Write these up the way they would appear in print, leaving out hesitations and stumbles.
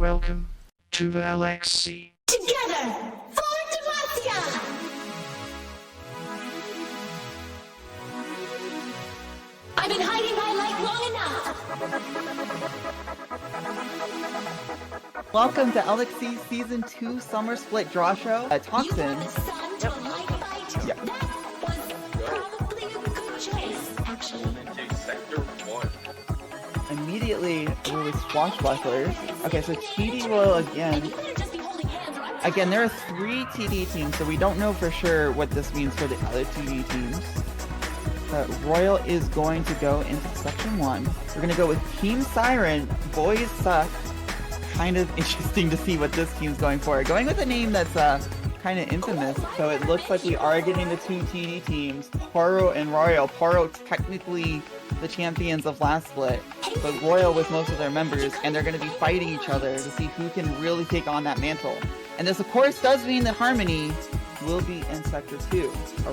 Welcome to the LXC. Together for Demacia! Welcome to LXC Season 2 Summer Split Draw Show. Toxin. Yep. Yep. That was probably a good choice, actually. Into Sector 1. Immediately with Swashbucklers. Okay, so TD Royal again. Again, there are 3 TD teams, so we don't know for sure what this means for the other TD teams. Royal is going to go into Section 1. We're going to go with Team Siren. Boys suck. Kind of interesting to see what this team's going for. Going with a name that's kind of infamous, so it looks like we are getting the 2 TD teams, Paro and Royal. Paro technically the champions of last split, but Royal with most of their members, and they're going to be fighting each other to see who can really take on that mantle. And this, of course, does mean that Harmony will be in Sector 2.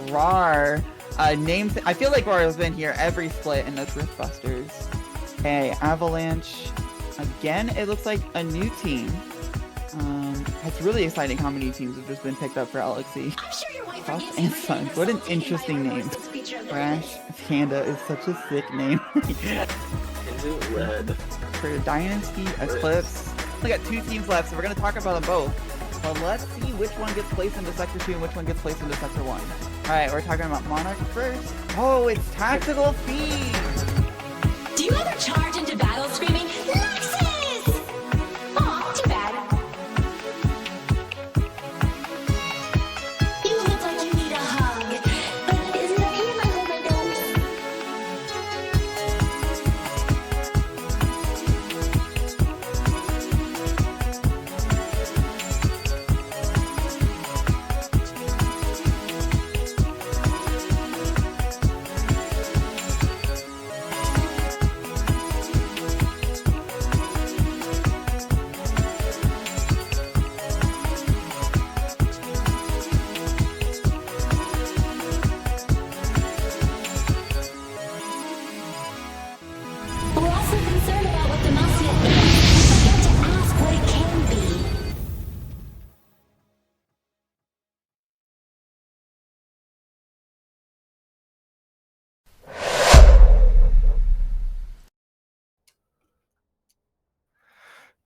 RAR, I feel like RAR has been here every split in those Riftbusters. Okay, Avalanche. Again, it looks like a new team. It's really exciting how many teams have just been picked up for LXC. Frost and Sons. What an interesting name. Crash Panda is such a sick name. Is it red? For Dynasty, Eclipse. We got 2 teams left, so we're going to talk about them both. But let's see which one gets placed into Sector 2 and which one gets placed into Sector 1. Alright, we're talking about Monarch first. Oh, it's Tactical Fiend! Do you ever charge into battle screaming, Lexus? Aw, too bad. You look like you need a hug. But isn't that here my hold my nose? We're also concerned about what the Demacia is. We forget to ask what it can be.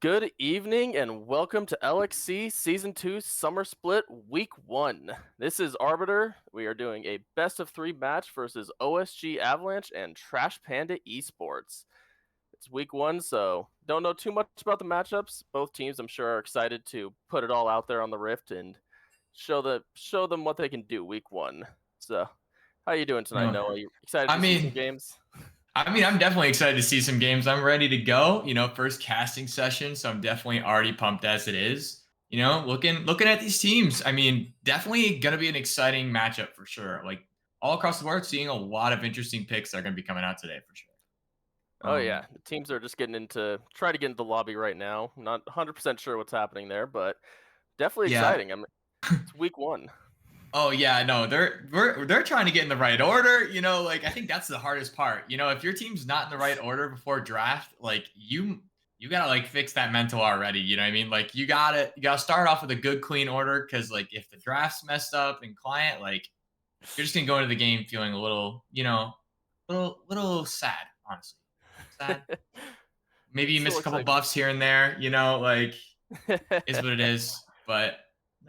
Good evening and welcome to LXC Season 2 Summer Split Week 1. This is Arbiter. We are doing a best of 3 match versus OSG Avalanche and Trash Panda Esports. It's Week 1, so don't know too much about the matchups. Both teams, I'm sure, are excited to put it all out there on the Rift and show them what they can do Week 1. So, how are you doing tonight, Noah? You excited to see some games? I'm definitely excited to see some games. I'm ready to go. First casting session, so I'm definitely already pumped as it is. Looking at these teams. Definitely gonna be an exciting matchup for sure. Like all across the board, seeing a lot of interesting picks that are gonna be coming out today for sure. Oh yeah, the teams are just trying to get into the lobby right now. Not 100% sure what's happening there, but definitely exciting. It's Week 1. Oh yeah, no, they're trying to get in the right order. I think that's the hardest part. If your team's not in the right order before draft, like you gotta like fix that mental already. You know what I mean? Like you gotta start off with a good clean order, because like if the draft's messed up in client, like you're just gonna go into the game feeling a little, little sad, honestly. Sad. Maybe you miss a couple buffs here and there. Is what it is. But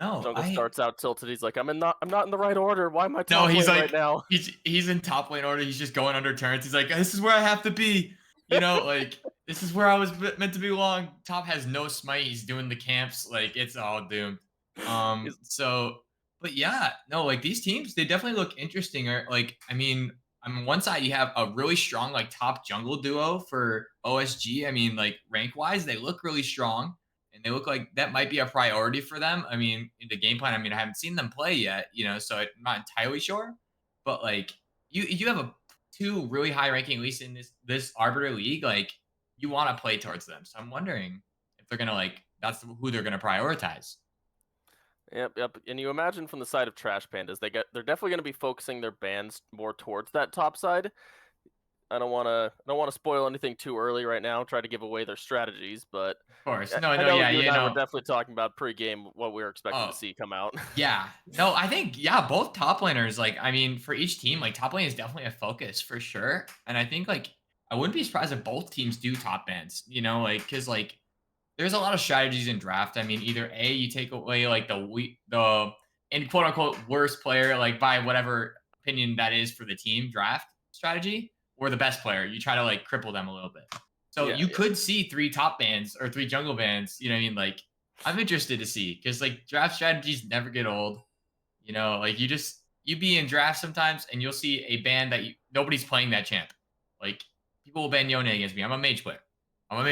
no, Jungle starts out tilted. He's like, I'm not in the right order. Why am I top lane he's like, right now? He's in top lane order. He's just going under turns. He's like, this is where I have to be. Like this is where I was meant to belong. Top has no smite. He's doing the camps. Like it's all doomed. But yeah, no, like these teams, they definitely look interesting. Or like, on one side you have a really strong like top jungle duo for OSG. Like rank wise, they look really strong. And they look like that might be a priority for them. In the game plan, I haven't seen them play yet, so I'm not entirely sure. But like you have 2 really high ranking, at least in this Arbiter League, like you want to play towards them. So I'm wondering if they're gonna that's who they're gonna prioritize. Yep. And you imagine from the side of Trash Pandas, they're definitely gonna be focusing their bans more towards that top side. I don't want to spoil anything too early right now. Try to give away their strategies, but of course, we're definitely talking about pre-game what we were expecting to see come out. Yeah, no, I think both top laners. Like, for each team, like top lane is definitely a focus for sure. And I think like I wouldn't be surprised if both teams do top bans, like, because, like, there's a lot of strategies in draft. I mean, either A, you take away, like, the in quote unquote worst player, like, by whatever opinion that is for the team draft strategy, or the best player. You try to, like, cripple them a little bit. So Yeah, you yeah. could see 3 top bans or 3 jungle bans. You know what I mean? Like, I'm interested to see, because, like, draft strategies never get old. Like, you be in draft sometimes and you'll see a ban that nobody's playing that champ. Like, people will ban Yone against me. I'm a mage player. I'm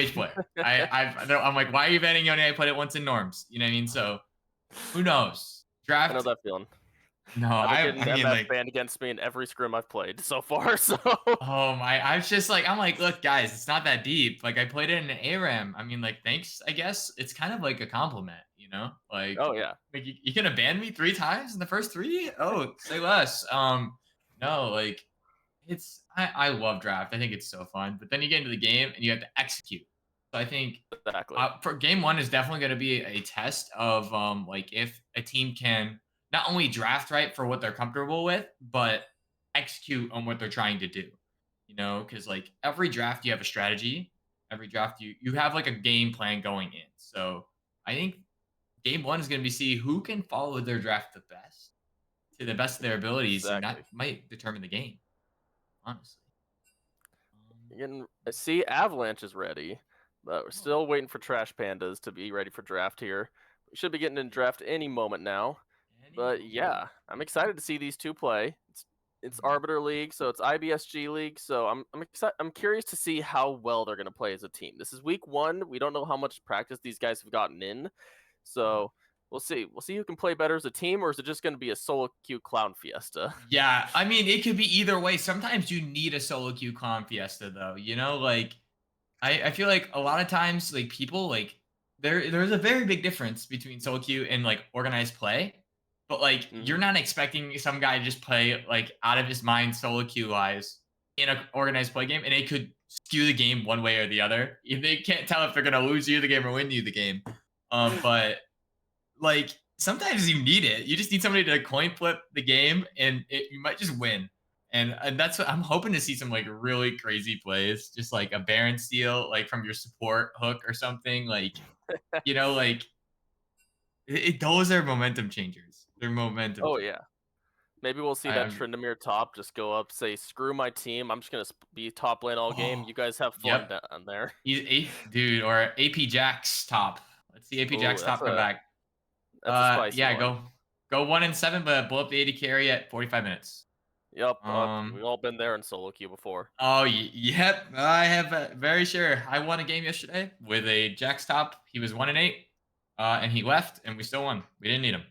like, why are you banning Yone? I played it once in norms. You know what I mean? So who knows? I know Draft. that feeling. No, I've I been getting mean, MF like, banned against me in every scrim I've played so far. So oh my, I was just like, I'm like, look, guys, it's not that deep. Like, I played it in an ARAM. I mean, like, thanks, I guess. It's kind of like a compliment, Like, oh yeah, you can abandon me 3 times in the first 3? Oh, say less. No, like, I love draft. I think it's so fun. But then you get into the game and you have to execute. So I think exactly. for game 1 is definitely going to be a test of like, if a team can not only draft right for what they're comfortable with, but execute on what they're trying to do. Because, like, every draft you have a strategy. Every draft you have, like, a game plan going in. So I think game 1 is going to be see who can follow their draft the best, to the best of their abilities, and that Exactly. might determine the game, honestly. See, Avalanche is ready, but we're still waiting for Trash Pandas to be ready for draft here. We should be getting in draft any moment now. But yeah, I'm excited to see these two play. It's Arbiter League, so it's IBSG League. So I'm excited. I'm curious to see how well they're gonna play as a team. This is week 1. We don't know how much practice these guys have gotten in, so we'll see. We'll see who can play better as a team, or is it just gonna be a solo queue clown fiesta? Yeah, I mean, it could be either way. Sometimes you need a solo queue clown fiesta, though. Like, I feel like a lot of times, like, people, like, there's a very big difference between solo queue and, like, organized play. But, like, you're not expecting some guy to just play, like, out of his mind solo queue wise in an organized play game, and it could skew the game one way or the other. They can't tell if they're gonna lose you the game or win you the game. But, like, sometimes you need it. You just need somebody to coin flip the game, and you might just win. And that's what I'm hoping to see, some, like, really crazy plays, just like a Baron steal, like, from your support hook or something. Like, like, those are momentum changers. They're momentum. Oh yeah. Maybe we'll see that Tryndamere top just go up, say, screw my team. I'm just going to be top lane all game. You guys have fun down there. He's dude, or AP Jack's top. Let's see AP Jack's top come back. That's a spicy yeah, one. go 1-7, but blow up the 80 carry at 45 minutes. Yep, we've all been there in solo queue before. Oh, yep, I have, very sure. I won a game yesterday with a Jack's top. He was 1-8, and he left, and we still won. We didn't need him.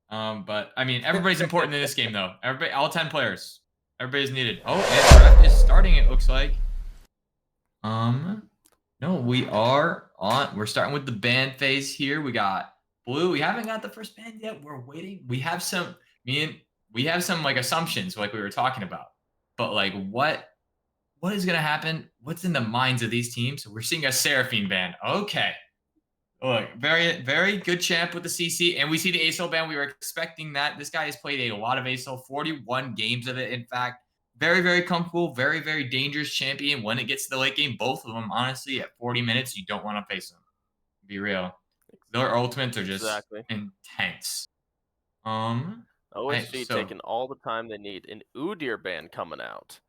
But I mean, everybody's important in this game, though. Everybody, all 10 players, everybody's needed. Oh, and draft is starting. It looks like. No, we are on. We're starting with the ban phase here. We got blue. We haven't got the first ban yet. We're waiting. We have some. We have some, like, assumptions, like we were talking about. But, like, what is gonna happen? What's in the minds of these teams? We're seeing a Seraphine ban. Okay. Look, very, very good champ with the CC, and we see the ASO ban. We were expecting that. This guy has played a lot of ASO, 41 games of it, in fact. Very, very comfortable, very, very dangerous champion when it gets to the late game. Both of them, honestly, at 40 minutes, you don't want to face them. Be real. Their ultimates are just intense. OSG taking all the time they need. An Udyr ban coming out.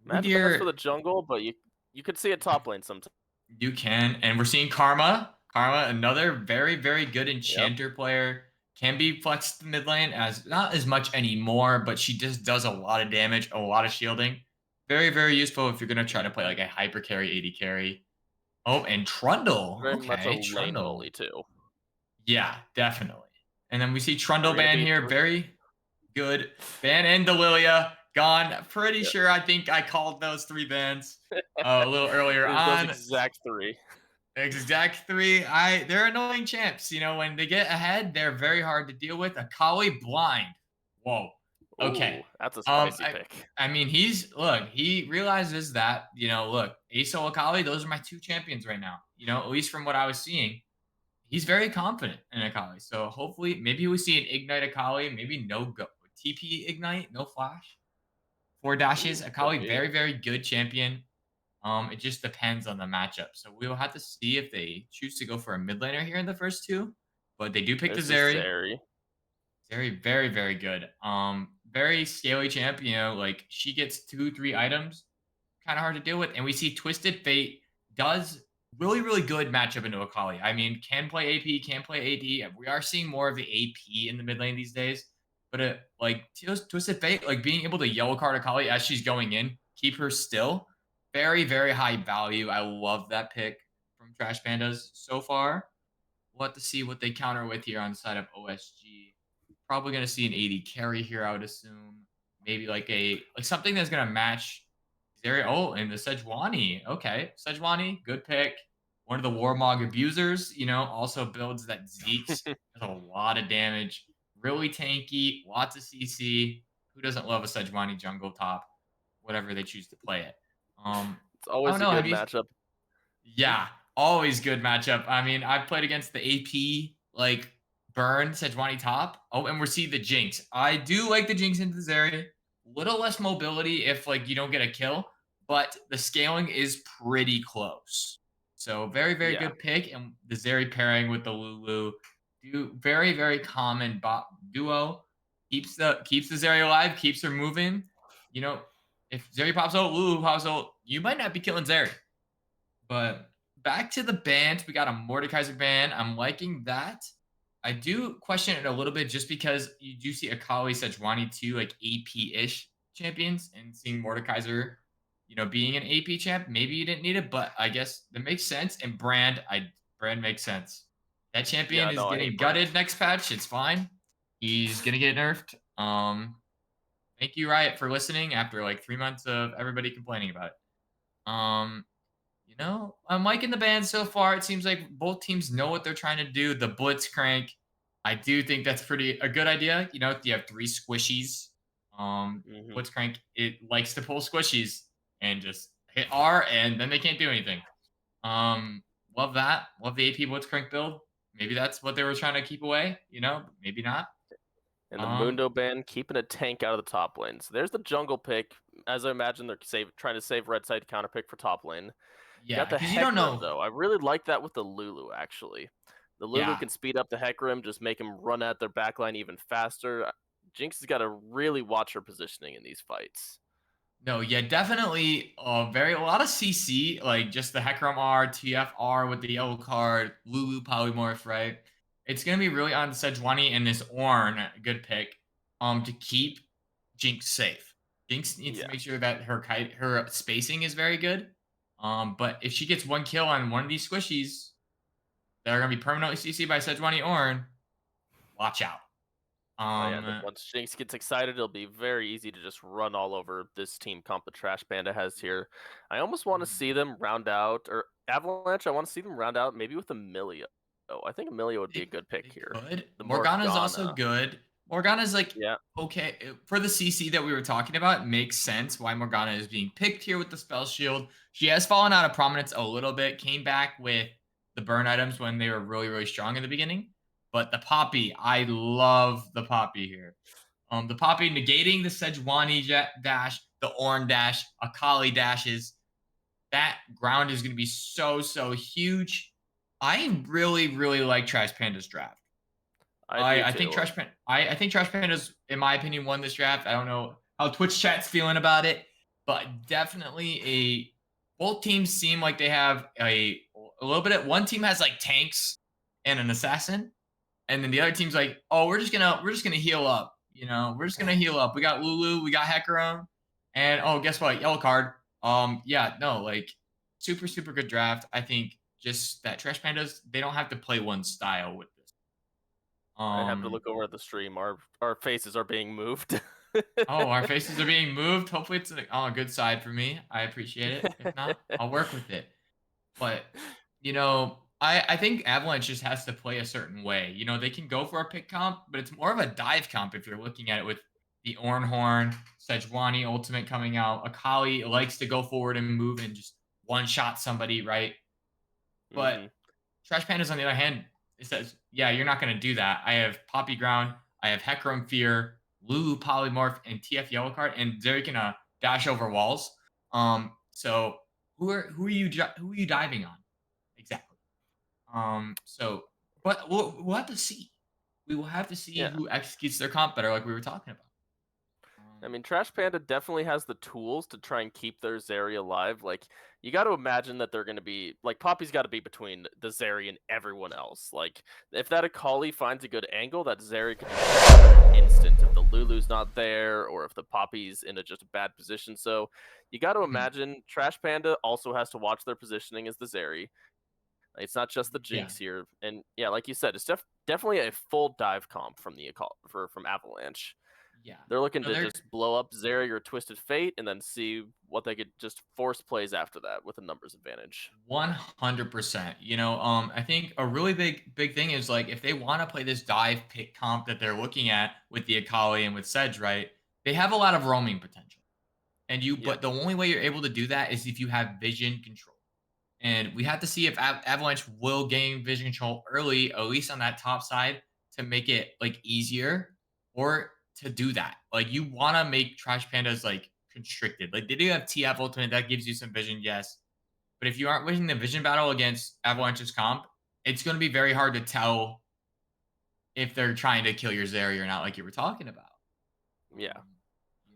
Udyr for the jungle, but you could see a top lane sometime. You can, and we're seeing Karma. Karma, another very, very good enchanter player. Can be flexed mid lane, as not as much anymore, but she just does a lot of damage, a lot of shielding. Very, very useful if you're going to try to play, like, a hyper carry, 80 carry. Oh, and Trundle. Very much a Trundle too. Yeah, definitely. And then we see Trundle ban here. Very good. Ban and Delilia gone. Pretty sure I think I called those 3 bans a little earlier on. Those exact 3. Exact 3. They're annoying champs. When they get ahead, they're very hard to deal with. Akali blind. Whoa. Okay. Ooh, that's a spicy pick. I mean, he realizes that, look, ASO Akali, those are my 2 champions right now. At least from what I was seeing. He's very confident in Akali. So hopefully, maybe we see an Ignite Akali, maybe no go TP Ignite, no flash. 4 dashes. Akali, very, very good champion. It just depends on the matchup. So we will have to see if they choose to go for a mid laner here in the first two. But they do pick the This is Zeri. Zeri. Very, very, very good. Very scaly champ. Like she gets 2, 3 items, kind of hard to deal with. And we see Twisted Fate does really, really good matchup into Akali. I mean, can play AP, can play AD. We are seeing more of the AP in the mid lane these days. But like Twisted Fate, like being able to yellow card Akali as she's going in, keep her still. Very, very high value. I love that pick from Trash Pandas so far. We'll have to see what they counter with here on the side of OSG. Probably gonna see an 80 carry here, I would assume. Maybe like something that's gonna match Zeri. Oh, and the Sejuani. Okay. Sejuani, good pick. One of the Warmog abusers, also builds that Zeke's does a lot of damage. Really tanky, lots of CC. Who doesn't love a Sejuani jungle top? Whatever they choose to play it. It's always I a don't know, good matchup. Yeah, always good matchup. I mean, I've played against the AP, like Burn, Sejuani top. Oh, and we're seeing the Jinx. I do like the Jinx into the Zeri. Little less mobility if like you don't get a kill, but the scaling is pretty close. So very, very Yeah. good pick. And the Zeri pairing with the Lulu, very, very common bot duo. Keeps the Zeri alive, keeps her moving. If Zeri pops out, Lulu pops out, you might not be killing Zeri. But back to the band, we got a Mordekaiser band. I'm liking that. I do question it a little bit just because you do see Akali, Sejuani, too, like AP-ish champions, and seeing Mordekaiser, being an AP champ. Maybe you didn't need it, but I guess that makes sense. And Brand makes sense. That champion is getting gutted next patch. It's fine. He's gonna get nerfed. Thank you, Riot, for listening after like 3 months of everybody complaining about it. I'm liking the band so far. It seems like both teams know what they're trying to do. The Blitzcrank, I do think that's a good idea. You have 3 squishies. Blitzcrank, it likes to pull squishies and just hit R, and then they can't do anything. Love that. Love the AP Blitzcrank build. Maybe that's what they were trying to keep away. Maybe not. And the Mundo band keeping a tank out of the top lane. So there's the jungle pick. As I imagine, they're trying to save red side counter pick for top lane. Yeah, got the because you don't know. Though. I really like that with the Lulu, actually. The Lulu can speed up the Hecarim, just make him run at their backline even faster. Jinx has got to really watch her positioning in these fights. No, yeah, definitely a lot of CC, like just the Hecarim R, TF R with the yellow card, Lulu polymorph, right? It's going to be really on Sejuani and this Ornn, good pick, to keep Jinx safe. Jinx needs to make sure that her spacing is very good. But if she gets 1 kill on one of these squishies that are going to be permanently CC by Sejuani Ornn, watch out. Once Jinx gets excited, it'll be very easy to just run all over this team comp the Trash Panda has here. I almost want to see them round out, or Avalanche, I want to see them round out maybe with Amelia. Oh, I think Amelia would be a good pick here. The Morgana is also good. Morgana's okay for the CC that we were talking about. It makes sense why Morgana is being picked here with the spell shield. She has fallen out of prominence a little bit. Came back with the burn items when they were really, really strong in the beginning. But the Poppy, I love the Poppy here. The Poppy negating the Sejuani dash, the Ornn dash, Akali dashes. That ground is going to be so, so huge. I really, really like Trash Panda's draft. I think Trash Panda's, in my opinion, won this draft. I don't know how Twitch chat's feeling about it, but definitely both teams seem like they have a little bit of, one team has like tanks and an assassin, and then the other team's like, oh, we're just gonna heal up. We're just gonna heal up. We got Lulu, we got Hecarim, and oh, guess what? Yellow card. Super, super good draft. I think just that Trash Pandas, they don't have to play one style with this. I have to look over at the stream. Our faces are being moved. Our faces are being moved. Hopefully it's on a good side for me. I appreciate it. If not, I'll work with it. But, I think Avalanche just has to play a certain way. They can go for a pick comp, but it's more of a dive comp if you're looking at it with the Ornhorn, Sejuani ultimate coming out. Akali likes to go forward and move and just one-shot somebody, right? But Trash Pandas, on the other hand, it says, yeah, you're not going to do that. I have Poppy Ground, I have Hecarim Fear, Lulu Polymorph, and TF Yellow card, and Zeri can dash over walls. So who are you diving on exactly? So, but we'll have to see. We will have to see Yeah. who executes their comp better, like we were talking about. I mean, Trash Panda definitely has the tools to try and keep their Zeri alive. Like, you got to imagine that they're going to be like Poppy's got to be between the Zeri and everyone else. Like, if that Akali finds a good angle, that Zeri could just in an instant if the Lulu's not there or if the Poppy's in a just a bad position. So, you got to Mhm. imagine Trash Panda also has to watch their positioning as the Zeri. It's not just the Yeah, Jinx here, and yeah, like you said, it's definitely a full dive comp from from Avalanche. yeah. They're looking No, to they're just blow up Zeri or Twisted Fate and then see what they could just force plays after that with a numbers advantage. 100%. I think a really big thing is like if they want to play this dive pick comp that they're looking at with the Akali and with Sedge, right? They have a lot of roaming potential. Yeah. But the only way you're able to do that is if you have vision control. And we have to see if Avalanche will gain vision control early, at least on that top side, to make it like easier or to do that. Like you want to make Trash Pandas like constricted. Like they do have TF Ultimate that gives you some vision, yes. But if you aren't winning the vision battle against Avalanche's comp, it's going to be very hard to tell if they're trying to kill your Zeri or not, like you were talking about. Yeah.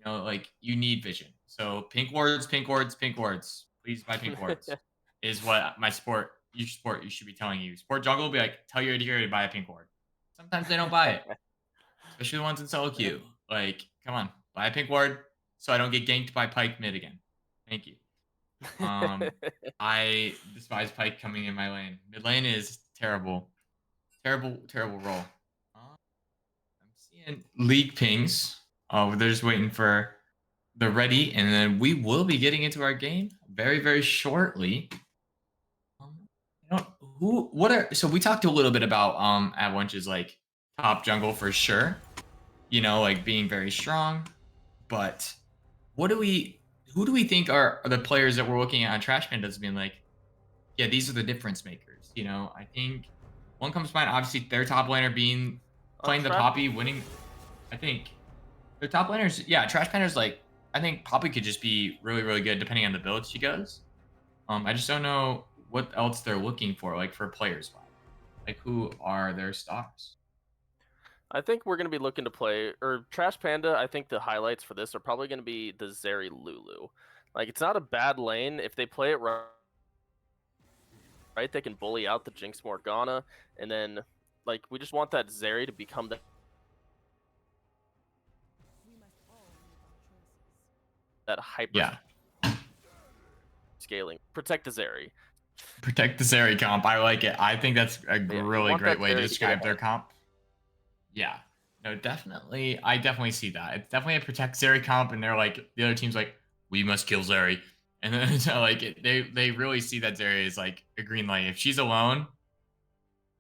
Like you need vision. So pink wards, pink wards, pink wards. Please buy pink wards. Is what my you should be telling you. Sport jungle will be like, tell your AD to buy a pink ward. Sometimes they don't buy it, especially the ones in solo queue. Like, come on, buy a pink ward so I don't get ganked by Pike mid again. Thank you. I despise Pike coming in my lane. Mid lane is terrible, terrible role. I'm seeing league pings. Oh, they're just waiting for the ready, and then we will be getting into our game very shortly. So we talked a little bit about Avalanche's like top jungle for sure. Like being very strong, but who do we think are the players that we're looking at on Trash Pandas being like, yeah, these are the difference makers. I think one comes to mind, obviously their top laner being playing the Poppy, winning. I think their top laners, yeah, Trash Pandas like I think Poppy could just be really good depending on the build she goes. I just don't know what else they're looking for, like for players wise. Like who are their stars? I think we're going to be looking to play, or Trash Panda, I think the highlights for this are probably going to be the Zeri Lulu. Like, it's not a bad lane. If they play it right, they can bully out the Jinx Morgana, and then, like, we just want that Zeri to become that hyper Yeah. scaling. Protect the Zeri. Protect the Zeri comp. I like it. I think that's a really great way to describe their comp. Yeah. No, definitely. I definitely see that. It's definitely a protect Zeri comp, and they're like the other team's like, we must kill Zeri, and then so like they really see that Zeri is like a green light. If she's alone,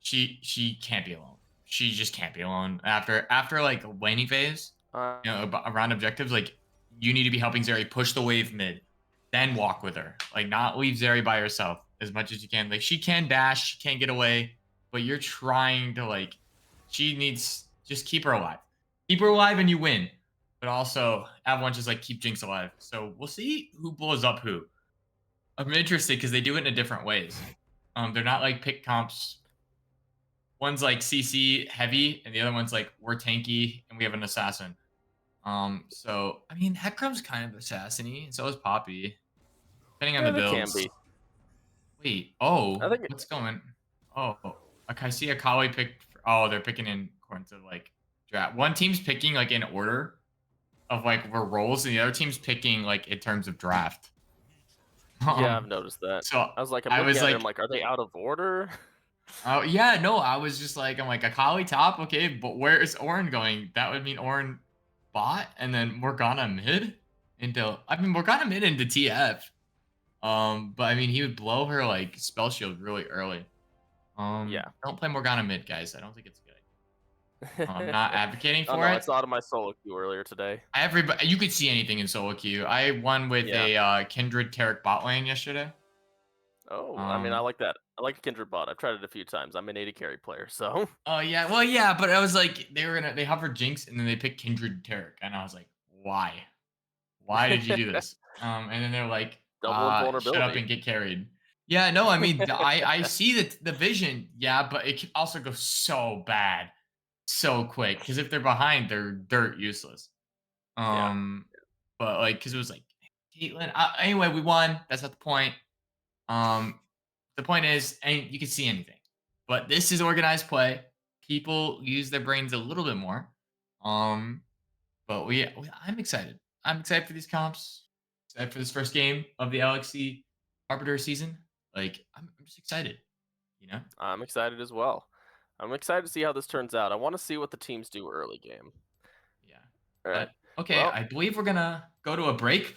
she can't be alone. She just can't be alone after like a laning phase. Around objectives, like you need to be helping Zeri push the wave mid, then walk with her. Like not leave Zeri by herself as much as you can. Like she can dash, she can't get away, but you're trying to like. She needs just keep her alive. Keep her alive and you win. But also Avalanche is like keep Jinx alive. So we'll see who blows up who. I'm interested because they do it in different ways. They're not like pick comps. One's like CC heavy, and the other one's like we're tanky and we have an assassin. So I mean Hecarim's kind of assassin-y, and so is Poppy. Depending on the builds. Can be. Wait, what's going? Oh, okay, I see Akali picked. They're picking in according to like draft. One team's picking like in order of like for roles, and the other team's picking like in terms of draft. Yeah, I've noticed that. So I was like, I'm like, are they out of order? Oh yeah, no, I was just like, I'm like Akali top, okay, but where is Ornn going? That would mean Ornn bot, and then Morgana mid Morgana mid into TF. But I mean, he would blow her like spell shield really early. Yeah. Don't play Morgana mid, guys. I don't think it's good. I'm not advocating for it. I saw it in my solo queue earlier today. You could see anything in solo queue. I won with a Kindred Taric bot lane yesterday. Oh, I mean, I like that. I like Kindred bot. I've tried it a few times. I'm an AD carry player, so. Oh yeah, well yeah, but I was like, they hovered Jinx and then they picked Kindred Taric, and I was like, why? Why did you do this? And then they're like, Double invulnerability. Shut up and get carried. Yeah, no, I mean, I see the vision, yeah, but it can also go so bad so quick because if they're behind, they're dirt useless. Yeah. But like, because it was like Caitlyn. Anyway, we won. That's not the point. The point is, and you can see anything, but this is organized play. People use their brains a little bit more. But I'm excited. I'm excited for these comps. Excited for this first game of the LXC Arbiter season. Like, I'm just excited. You know? I'm excited as well. I'm excited to see how this turns out. I want to see what the teams do early game. Yeah. All right. Okay, Well, I believe we're gonna go to a break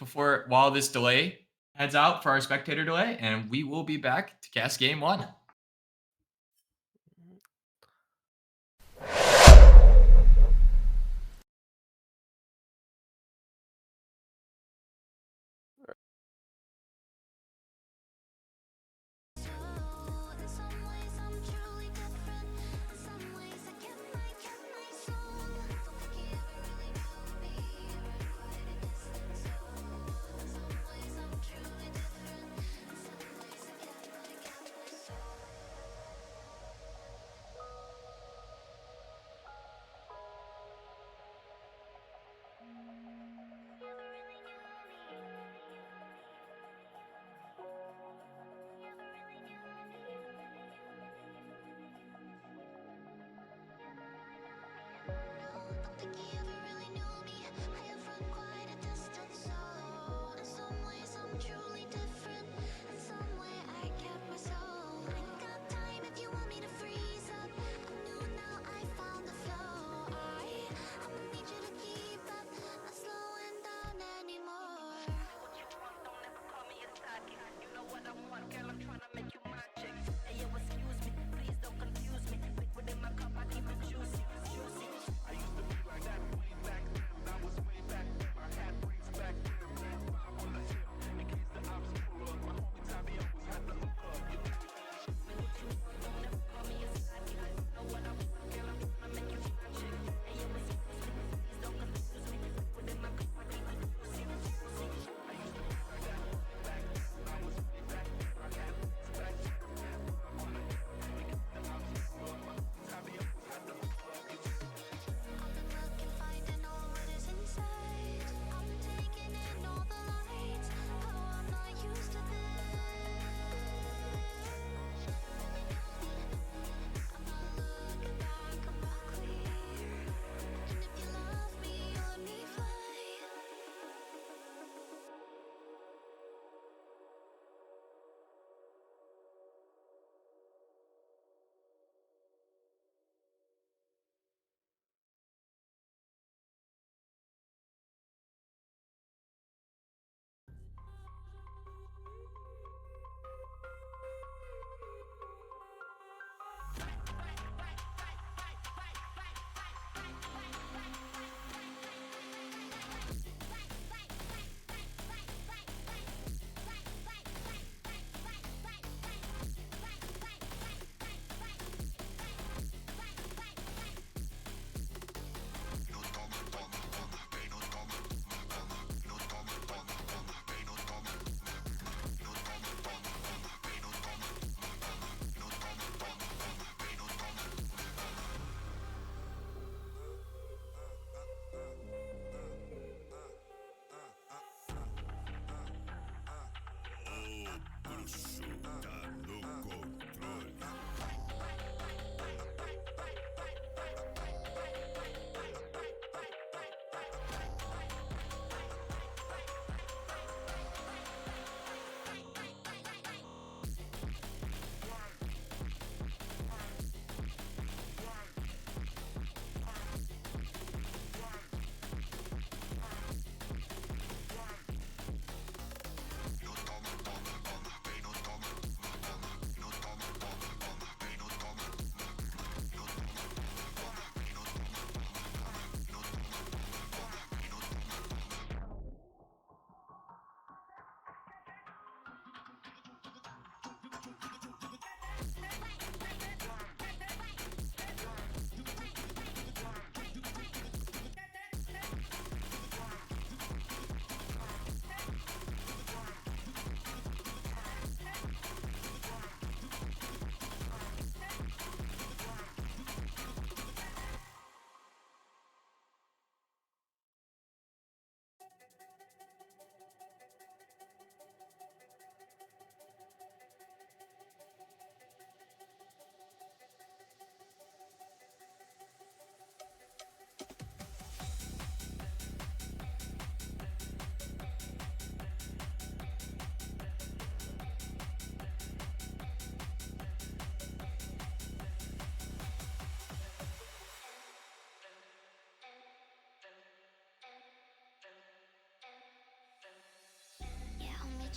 while this delay heads out for our spectator delay, and we will be back to cast game 1.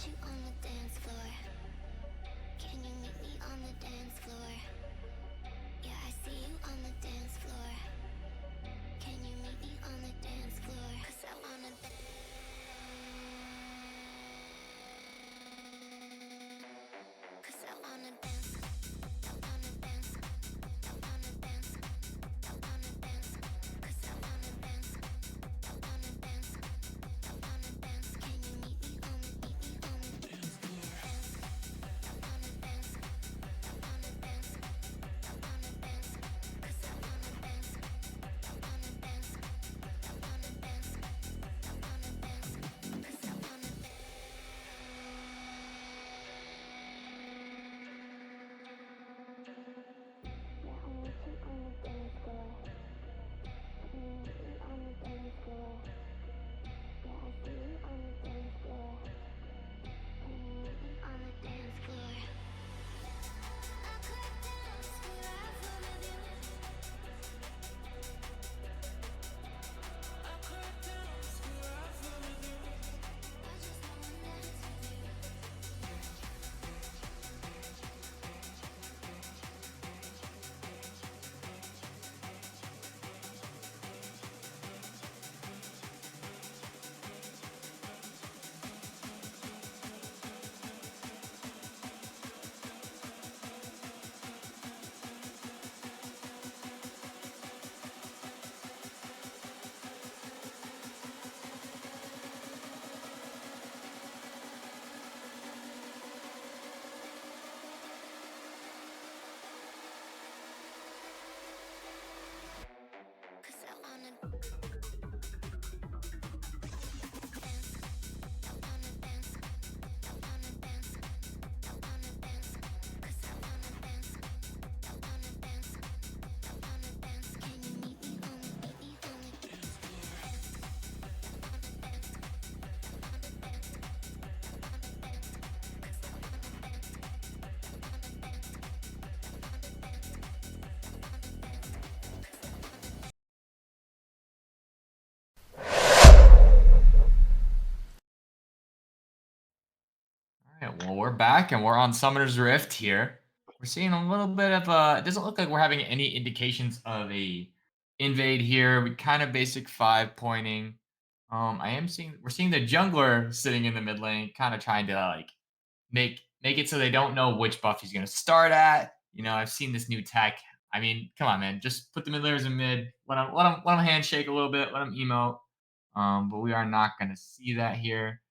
you on the dance floor? Can you meet me on the dance floor? Yeah, I see you on the dance floor. Can you meet me on the dance floor? 'Cause I wanna dance. 'Cause I wanna dance. I wanna dance. I wanna dance. I wanna dance. 'Cause I wanna dance. I wanna dance. I wanna dance. Can you meet me on the dance floor? I wanna dance. I wanna dance. I wanna dance. 'Cause I wanna dance. I wanna dance. I wanna dance. I wanna dance. 'Cause I wanna dance. Yeah, I want you on the dance floor. Can you meet me on the dance floor? Yeah, I see you on the dance floor. Can you meet me on the dance floor? I could dance forever with you. I could dance forever with you. I just wanna dance with you. Cause I wanna dance. I wanna dance. I wanna dance. I wanna dance. Cause I wanna dance. I wanna dance. I wanna dance. Can you meet me on the dance floor? I wanna dance. I wanna dance. I wanna dance. Cause I wanna dance. I wanna dance. I wanna dance. I wanna dance. Cause I wanna dance. All right, well, we're back and we're on Summoner's Rift here. We're seeing a little bit of it doesn't look like we're having any indications of a invade here. We kind of basic 5 pointing. We're seeing the jungler sitting in the mid lane, kind of trying to like make it so they don't know which buff he's gonna start at. You know, I've seen this new tech. I mean, come on, man, just put the mid laners in mid. Let them handshake a little bit. Let them emote. But we are not gonna see that here.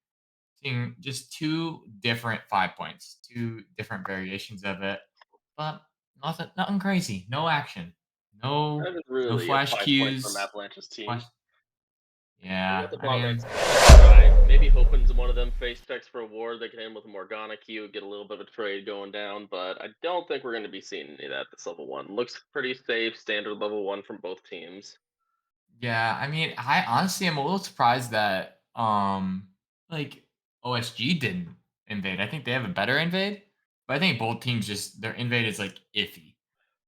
Seeing just two different 5 points, two different variations of it, but nothing crazy. No action. That No is no really a flash 5 point from cues. Avalanche's team. Flash. They Yeah, got the I bot lanes mean, right. Maybe hoping one of them face checks for a ward. They can hit him with a Morgana Q, get a little bit of a trade going down. But I don't think we're going to be seeing any of that this level 1. Looks pretty safe, standard level 1 from both teams. yeah, I mean, I honestly am a little surprised that like OSG didn't invade. I think they have a better invade, but I think both teams just their invade is like iffy.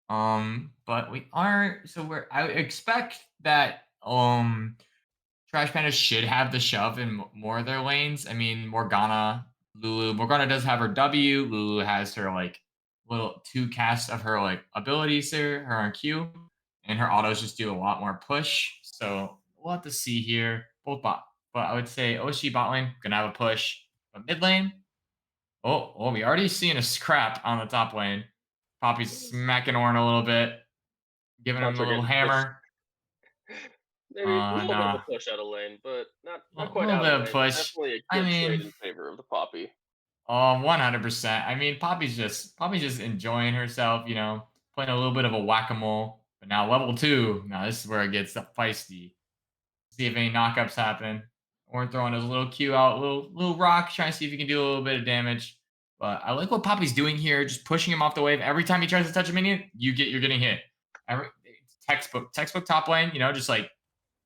But we are so I would expect that Trash Panda should have the shove in more of their lanes. I mean, Morgana does have her W. Lulu has her like little two casts of her like abilities there, her on Q, and her autos just do a lot more push. So we'll have to see here. Both bot, but I would say OSG bot lane gonna have a push, but mid lane. Oh, we already seen a scrap on the top lane. Poppy's smacking Ornn a little bit, giving him Bots the are little getting pushed. hammer. Maybe a little bit of Nah, a push out of lane, but not a quite little out bit of of lane. push. Definitely a I good trade mean, in favor of the Poppy. 100%. I mean, Poppy's just enjoying herself, playing a little bit of a whack-a-mole. But now level 2, now this is where it gets feisty. See if any knockups happen. Or throwing his little Q out, little rock, trying to see if he can do a little bit of damage. But I like what Poppy's doing here, just pushing him off the wave. Every time he tries to touch a minion, you're getting hit. Textbook top lane, just like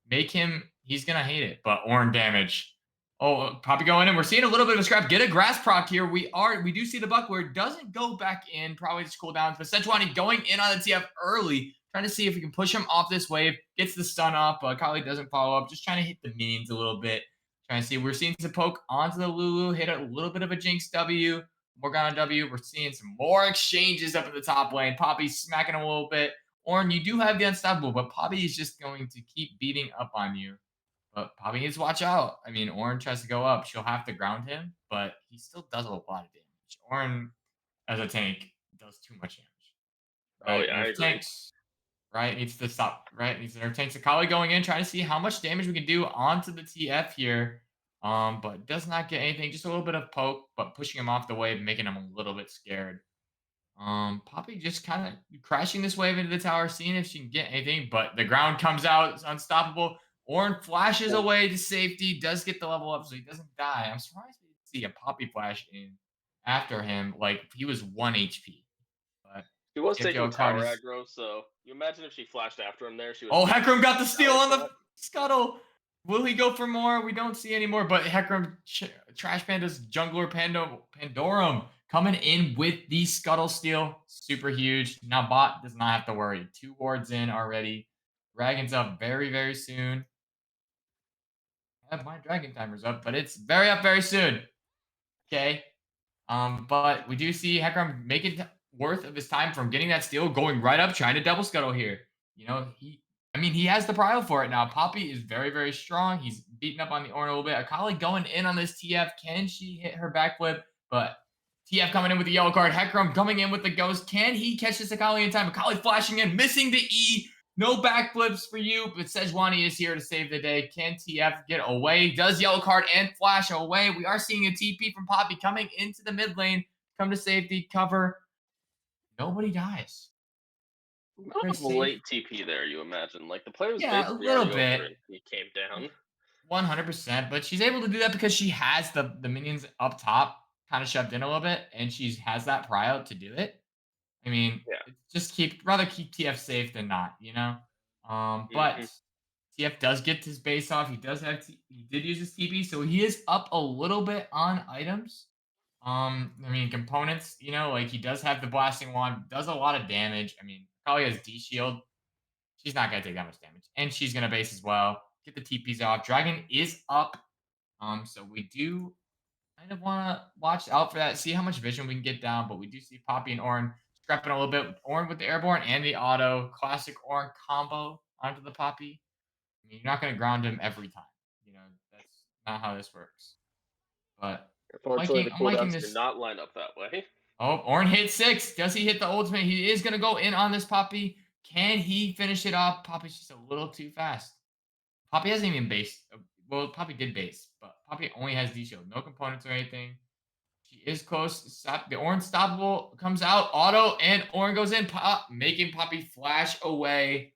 he's gonna hate it. But Ornn damage. Oh, Poppy going in. We're seeing a little bit of a scrap. Get a grass proc here. We do see the buck where it doesn't go back in. Probably just cool down. But Sejuani going in on the TF early, trying to see if we can push him off this wave. Gets the stun off, but Kali doesn't follow up. Just trying to hit the minions a little bit. Trying to see. We're seeing some poke onto the Lulu, hit a little bit of a Jinx W, Morgana W. We're seeing some more exchanges up in the top lane. Poppy's smacking a little bit. Ornn, you do have the unstoppable, but Poppy is just going to keep beating up on you. But Poppy needs to watch out. I mean, Ornn tries to go up. She'll have to ground him, but he still does a lot of damage. Ornn, as a tank, does too much damage. Oh Right? yeah, I Nerf agree. tanks, right? Needs to stop, right? Needs to nerf tanks. Akali going in, trying to see how much damage we can do onto the TF here. But does not get anything, just a little bit of poke, but pushing him off the wave, making him a little bit scared. Poppy just kind of crashing this wave into the tower, seeing if she can get anything, but the ground comes out, it's unstoppable. Ornn flashes away to safety, does get the level up, so he doesn't die. I'm surprised we didn't see a Poppy flash in after him, like he was 1 HP. But She was if taking your card tower is aggro, so you imagine if she flashed after him there, she would. oh, Hecarim got the steal Tower on the shot. scuttle. Will he go for more? We don't see any more, but Hecarim Trash Panda's jungler Pandorum coming in with the scuttle steal. Super huge. Now bot does not have to worry. 2 wards in already. Dragon's up very, very soon. I have my dragon timers up, but it's very up very soon. Okay. But we do see Hecarim make it worth of his time from getting that steal, going right up, trying to double scuttle here. You know, he has the prio for it now. Poppy is very, very strong. He's beating up on the Ornn a little bit. Akali going in on this TF. Can she hit her backflip? But TF coming in with the yellow card. Hecarim coming in with the ghost. Can he catch this Akali in time? Akali flashing in, missing the E. No backflips for you, but Sejuani is here to save the day. Can TF get away? Does yellow card and flash away. We are seeing a TP from Poppy coming into the mid lane. Come to safety, cover. Nobody dies. A little bit of a late TP there, you imagine. Like the play was Yeah, a basically little already bit. over and he came down. 100%, but she's able to do that because she has the minions up top kind of shoved in a little bit, and she has that prio to do it. I mean, Yeah. it's just rather keep TF safe than not, you know. But Mhm. TF does get his base off. He does have he did use his TP, so he is up a little bit on items. I mean components, you know, like he does have the blasting wand, does a lot of damage. I mean, probably has D shield. She's not gonna take that much damage, and she's gonna base as well. Get the TPs off. Dragon is up, so we do kind of want to watch out for that, see how much vision we can get down. But we do see Poppy and Ornn scrapping a little bit. Ornn with the airborne and the auto, classic Ornn combo onto the Poppy. I mean, you're not gonna ground him every time. You know, that's not how this works. But Unfortunately, the I'm liking cooldowns do this. not line up that way. Oh, Ornn hit 6. Does he hit the ultimate? He is going to go in on this Poppy. Can he finish it off? Poppy's just a little too fast. Poppy hasn't even based. Well, Poppy did base, but Poppy only has D shield. No components or anything. She is close. Stop. The Ornn stoppable comes out. Auto and Ornn goes in. Pop, making Poppy flash away.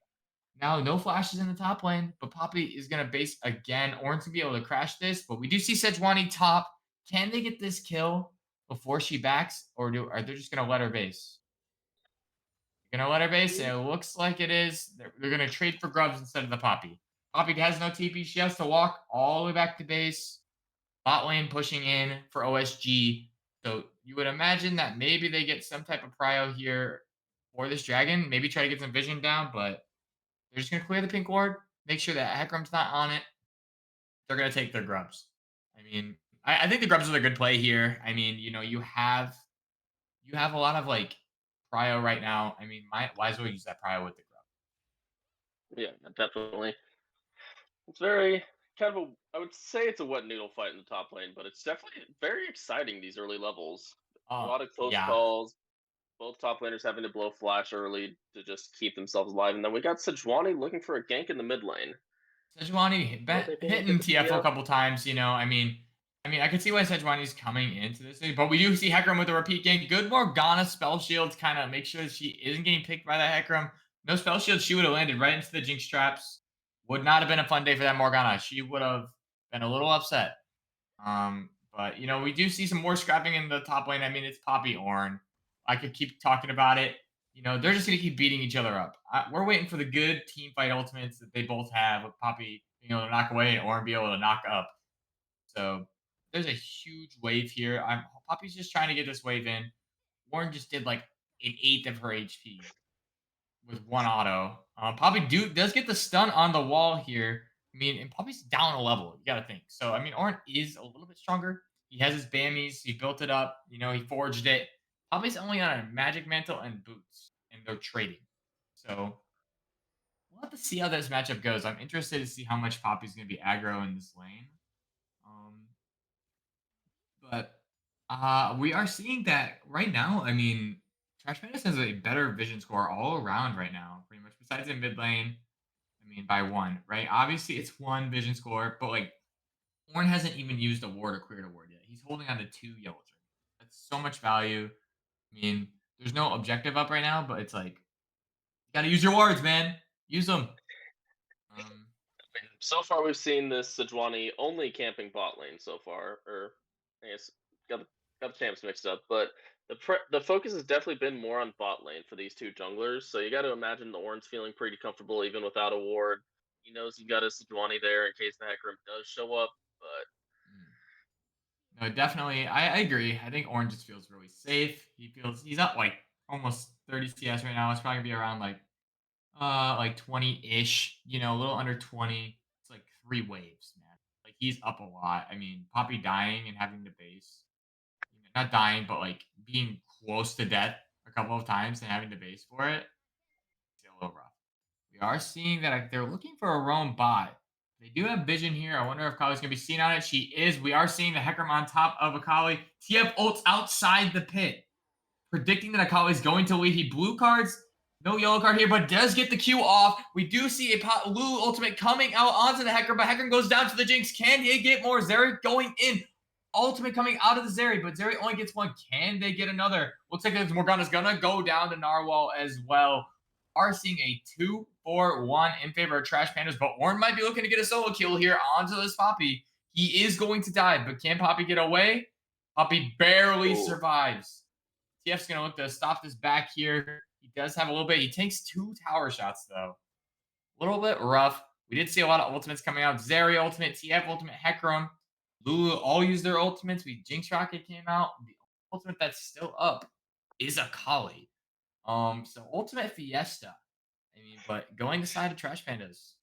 Now, no flashes in the top lane, but Poppy is going to base again. Ornn's going to be able to crash this, but we do see Sejuani top. Can they get this kill before she backs, or are they just going to let her base? They're going to let her base, and it looks like it is. They're going to trade for grubs instead of the Poppy. Poppy has no TP. She has to walk all the way back to base. Bot lane pushing in for OSG. So you would imagine that maybe they get some type of prio here for this dragon. Maybe try to get some vision down, but they're just going to clear the pink ward, make sure that Hecarim's not on it. They're going to take their grubs. I mean, I think the grubs are a good play here. I mean, you know, you have a lot of like prio right now. I mean, might as well use that prio with the grub. Yeah, definitely. It's very kind of a. I would say it's a wet noodle fight in the top lane, but it's definitely very exciting these early levels. A lot of close Yeah. calls. Both top laners having to blow flash early to just keep themselves alive, and then we got Sejuani looking for a gank in the mid lane. Sejuani Will they be able to hitting get the TF a TF? couple times, you know. I mean, I could see why Sejuani's coming into this thing, but we do see Hecarim with a repeat gank. Good Morgana spell shields kind of make sure that she isn't getting picked by that Hecarim. No spell shields, she would have landed right into the Jinx traps. Would not have been a fun day for that Morgana. She would have been a little upset. But you know, we do see some more scrapping in the top lane. I mean, it's Poppy Ornn. I could keep talking about it. You know, they're just gonna keep beating each other up. We're waiting for the good team fight ultimates that they both have, with Poppy being able to knock away and Ornn be able to knock up. So there's a huge wave here. Poppy's just trying to get this wave in. Ornn just did like an eighth of her HP with one auto. Poppy does get the stun on the wall here, I mean, and Poppy's down a level. You got to think. So, I mean, Orin is a little bit stronger. He has his Bammies. He built it up. He forged it. Poppy's only on a Magic Mantle and Boots, and they're trading. So, we'll have to see how this matchup goes. I'm interested to see how much Poppy's going to be aggro in this lane. But we are seeing that right now. I mean, Trash Pandas has a better vision score all around right now, pretty much, besides in mid lane. I mean, by one, right? Obviously, it's one vision score, but like, Ornn hasn't even used a ward or cleared a ward yet. He's holding on to 2 yellow triggers. That's so much value. I mean, there's no objective up right now, but it's like, you gotta use your wards, man. Use them. So far, we've seen this Sejuani only camping bot lane so far, or I guess got the champs mixed up. But the focus has definitely been more on bot lane for these two junglers. So you got to imagine the Ornn's feeling pretty comfortable even without a ward. He knows he got a Sejuani there in case the Hecarim does show up. But No, definitely. I agree. I think Ornn just feels really safe. He's up like almost 30 CS right now. It's probably gonna be around like 20-ish, a little under 20. It's like 3 waves, man. Like he's up a lot. I mean, Poppy dying and having the base. Not dying, but like being close to death a couple of times and having the base for it. It's a little rough. We are seeing that they're looking for a roam bot. They do have vision here. I wonder if Akali's going to be seen on it. She is. We are seeing the Hecarim on top of Akali. TF ults outside the pit, predicting that Akali's going to lead. He blue cards. No yellow card here, but does get the Q off. We do see a Lulu ultimate coming out onto the Hecarim, but Hecarim goes down to the Jinx. Can they get more? Zeri going in. Ultimate coming out of the Zeri, but Zeri only gets one. Can they get another? Looks like Morgana's going to go down to Narwhal as well. Are seeing a 2-4-1 in favor of Trash Pandas, but Ornn might be looking to get a solo kill here onto this Poppy. He is going to die, but can Poppy get away? Poppy barely survives. TF's going to look to stop this back here. He does have a little bit. He takes 2 tower shots, though. A little bit rough. We did see a lot of ultimates coming out. Zeri ultimate, TF ultimate, Hecarim. Lulu all use their ultimates. Jinx Rocket came out. The ultimate that's still up is Akali. So ultimate Fiesta. I mean, but going the side of Trash Pandas.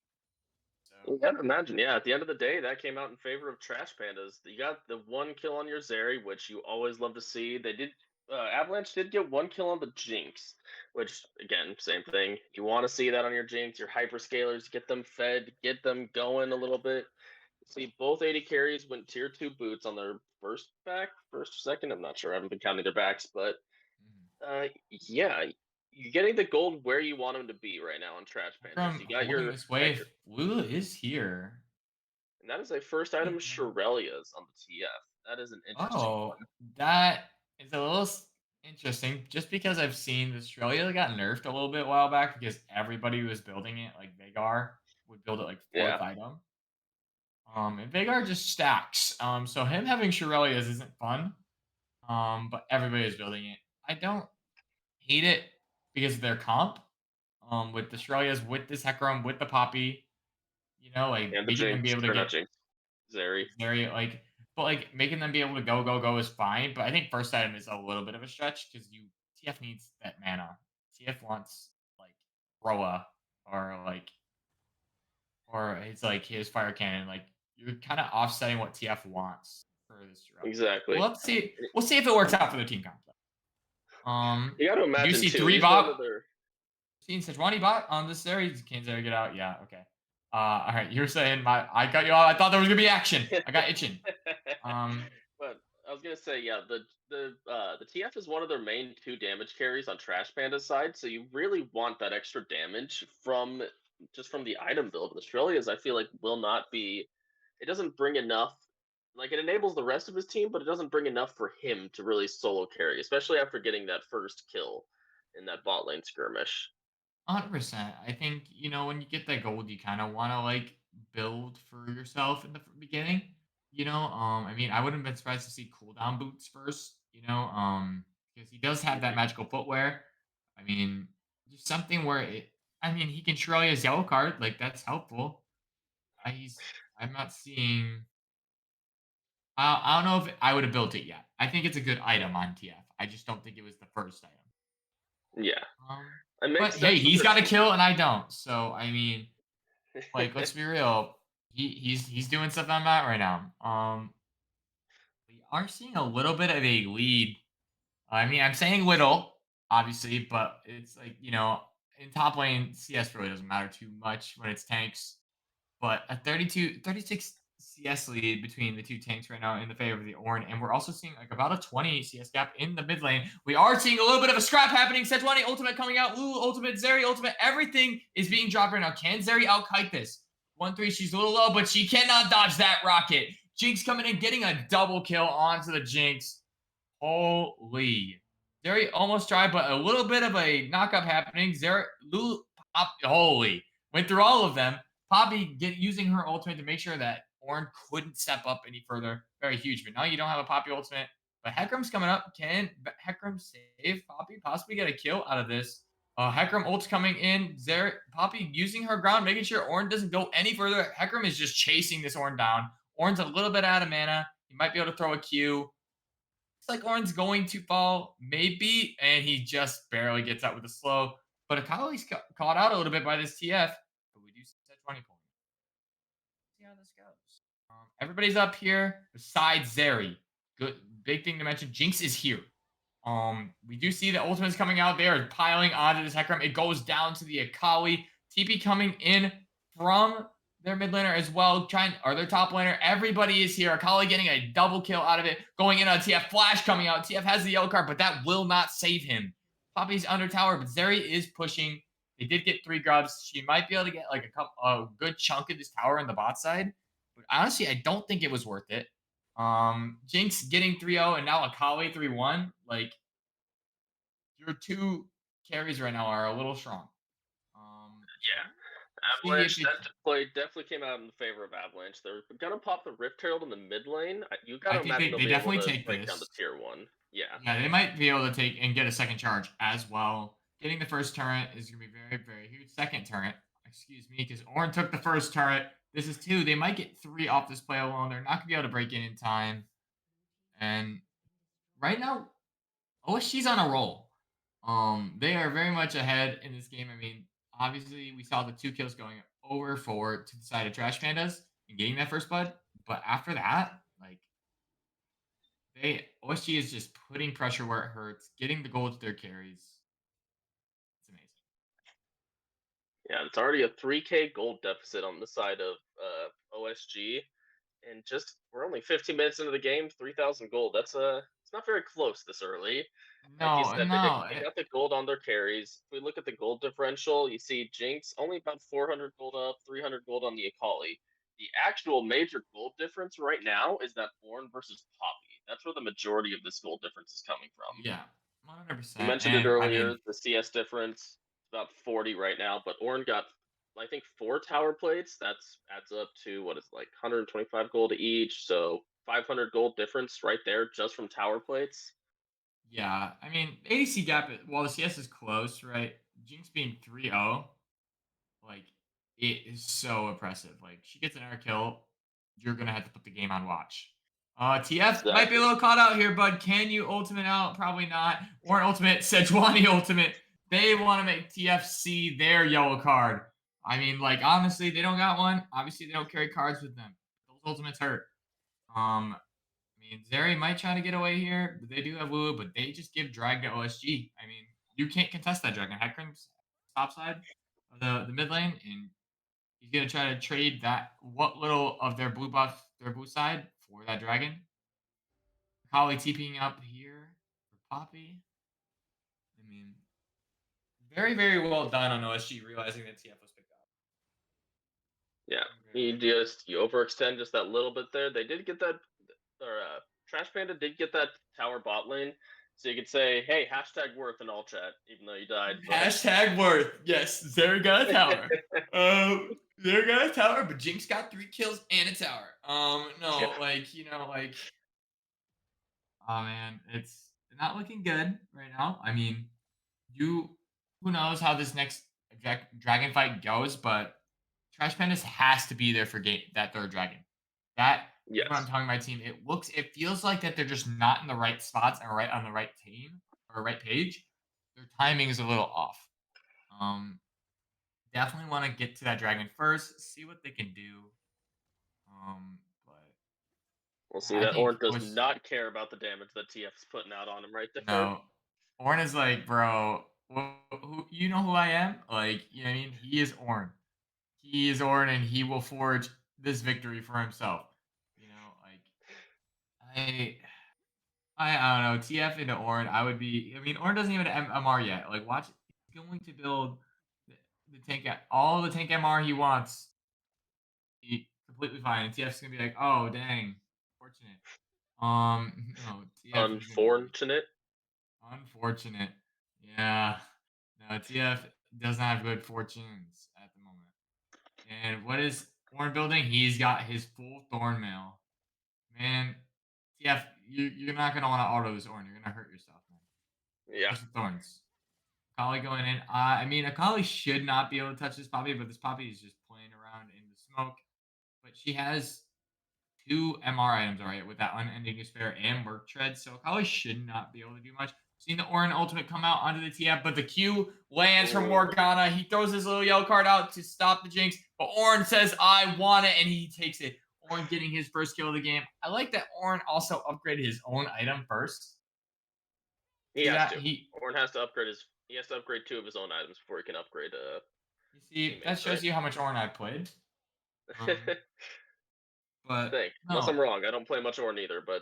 So you gotta imagine, yeah. At the end of the day, that came out in favor of Trash Pandas. You got the 1 kill on your Zeri, which you always love to see. They did. Avalanche did get 1 kill on the Jinx, which again, same thing. You want to see that on your Jinx. Your hyperscalers, get them fed, get them going a little bit. See, both AD carries went tier 2 boots on their first or second. I'm not sure. I haven't been counting their backs, but yeah, you're getting the gold where you want them to be right now on Trash Pandas. You got your this wave. Lulu is here, and that is a first item Shirelia's on the TF. That is an interesting one. That is a little interesting. Just because I've seen the Shrelia got nerfed a little bit a while back because everybody was building it like Veigar would build it like 4th item. And Veigar just stacks. So him having Shirelia's isn't fun. But everybody is building it. I don't hate it because of their comp. With the Shirelia's, with this Hecarim, with the Poppy, like making them be able to get Zeri, but making them be able to go is fine. But I think first item is a little bit of a stretch because TF needs that mana. TF wants like Roa or it's like his fire cannon. Like you're kind of offsetting what TF wants for this Shirellia. Exactly. We'll see. We'll see if it works out for the team comp. You got to imagine you see too, 3 bot. Seen Sejuani bot on this series. Can Zeri get out? Yeah. Okay. All right. You're saying I got you all. I thought there was gonna be action. I got itching. But I was gonna say, yeah, the TF is one of their main 2 damage carries on Trash Panda's side, so you really want that extra damage from the item build. The Australia's, I feel like, will not be. It doesn't bring enough. Like it enables the rest of his team, but it doesn't bring enough for him to really solo carry, especially after getting that first kill in that bot lane skirmish. 100%. I think when you get that gold, you kind of want to build for yourself in the beginning. I mean, I wouldn't have been surprised to see cooldown boots first. Because he does have that magical footwear. I mean, just something where he can Shirelia's yellow card. Like that's helpful. I'm not seeing. I don't know if I would have built it yet. I think it's a good item on TF. I just don't think it was the first item. Yeah. But hey, he's got a kill and I don't. So I mean, let's be real. He's doing stuff on that right now. We are seeing a little bit of a lead. I mean, I'm saying little, obviously, but it's like, in top lane, CS really doesn't matter too much when it's tanks. But a 36 CS lead between the two tanks right now in the favor of the Ornn. And we're also seeing like about a 20 CS gap in the mid lane. We are seeing a little bit of a scrap happening. Set20 ultimate coming out. Lulu ultimate, Zeri ultimate. Everything is being dropped right now. Can Zeri outkite this? 1-3, she's a little low, but she cannot dodge that rocket. Jinx coming in, getting a double kill onto the Jinx. Holy. Zeri almost tried, but a little bit of a knockup happening. Zeri, Lulu, holy. Went through all of them. Poppy using her ultimate to make sure that Ornn couldn't step up any further. Very huge. But now you don't have a Poppy ultimate. But Hecarim's coming up. Can Hecarim save Poppy? Possibly get a kill out of this. Hecarim ult's coming in. Poppy using her ground, making sure Ornn doesn't go any further. Hecarim is just chasing this Ornn down. Ornn's a little bit out of mana. He might be able to throw a Q. Looks like Ornn's going to fall, maybe, and he just barely gets out with a slow. But Akali's caught out a little bit by this TF. But we do see that 20 point. See how this goes. Everybody's up here besides Zeri. Good, big thing to mention. Jinx is here. We do see the ultimates coming out. They are piling onto this Hecarim. It goes down to the Akali. TP coming in from their mid laner as well. Or their top laner. Everybody is here. Akali getting a double kill out of it. Going in on TF. Flash coming out. TF has the yellow card, but that will not save him. Poppy's under tower, but Zeri is pushing. They did get 3 grubs. She might be able to get like a good chunk of this tower on the bot side. But honestly, I don't think it was worth it. Jinx getting 3-0 and now Akali 3-1. Like, your 2 carries right now are a little strong. Yeah. See Avalanche, if that play definitely came out in favor of Avalanche. They're gonna pop the Rift Herald in the mid lane. You gotta I think imagine they they'll be able definitely to take break down the this. tier 1. Yeah. Yeah, they might be able to take and get a second charge as well. Getting the first turret is going to be very, very huge. Second turret, excuse me, because Ornn took the first turret. This is 2. They might get 3 off this play alone. They're not going to be able to break in time. And right now, OSG's on a roll. They are very much ahead in this game. I mean, obviously, we saw the 2 kills going over to the side of Trash Pandas and getting that first blood. But after that, like, OSG is just putting pressure where it hurts, getting the gold to their carries. It's amazing. Yeah, it's already a 3K gold deficit on the side of OSG, and just we're only 15 minutes into the game, 3,000 gold. It's not very close this early. Like you No, said, no. they got the gold on their carries. If we look at the gold differential, you see Jinx only about 400 gold up, 300 gold on the Akali. The actual major gold difference right now is that Ornn versus Poppy. That's where the majority of this gold difference is coming from. Yeah, You 100%. mentioned it And I earlier, mean, the CS difference is about 40 right now, but Ornn got, I think, 4 tower plates. That's adds up to what is like 125 gold each, so 500 gold difference right there just from tower plates. yeah, I mean, ADC gap, while the CS is close, right? Jinx being 3-0, like, it is so oppressive. Like, she gets an air kill, you're going to have to put the game on watch. TF might be a Exactly. little caught out here, bud. Can you ultimate out? Probably not. Or an ultimate, Sejuani ultimate. They want to make TF see their yellow card. I mean, like, honestly, they don't got one. Obviously, they don't carry cards with them. Those ultimates hurt. I mean, Zeri might try to get away here, but they do have Lulu, but they just give drag to OSG. I mean, you can't contest that dragon. Hecarim's top side of the mid lane, and he's gonna try to trade that what little of their blue buff, their blue side for that dragon. Holly TPing up here for Poppy. I mean, very, very well done on OSG realizing that TF was picked up. Yeah, you overextend just that little bit there. They did get that, or Trash Panda did get that tower bot lane, so you could say, "Hey, hashtag worth" in all chat, even though you died. But... Hashtag worth. Yes, Zeri got a tower. Zeri got a tower, but Jinx got 3 kills and a tower. No, Yeah. like, like, oh man, it's not looking good right now. I mean, who knows how this next dragon fight goes, but Trash Pandas has to be there for that third dragon. That is what I'm Yes. telling my team. It feels like that they're just not in the right spots and right on the right team or right page. Their timing is a little off. Definitely want to get to that dragon first, see what they can do. But We'll see I that think Orange does what's not care about the damage that TF's putting out on him right there. no, Orn is like, bro, who you know who I am? Like, you know what I mean? He is Orn. He is Orn, and he will forge this victory for himself. You know, like I. I don't know. TF into Orn, I would be. I mean, Orn doesn't even have MR yet. Like, watch. He's going to build the tank, all the tank MR he wants. He completely fine. And TF's gonna be like, oh dang, fortunate. No, TF is gonna be Unfortunate. unfortunate. Yeah, no, TF does not have good fortunes at the moment. And what is Orn building? He's got his full Thorn mail. Man, TF, you're not gonna want to auto this Orn. You're gonna hurt yourself, man. Yeah. There's the Thorns. Akali going in. I mean, Akali should not be able to touch this Poppy, but this Poppy is just playing around in the smoke. But she has 2 MR items, all right, with that Unending Despair and Merc Tread, so Akali should not be able to do much. Seen the Orin ultimate come out onto the TF, but the Q lands from Morgana. He throws his little yellow card out to stop the Jinx, but Orin says, I want it, and he takes it. Orin getting his first kill of the game. I like that Orin also upgraded his own item first. He See has that? to. Orin has to upgrade his. He has to upgrade 2 of his own items before he can upgrade. You see, that shows you how much Orin I played. But Think. no. Unless I'm wrong, I don't play much Orin either, but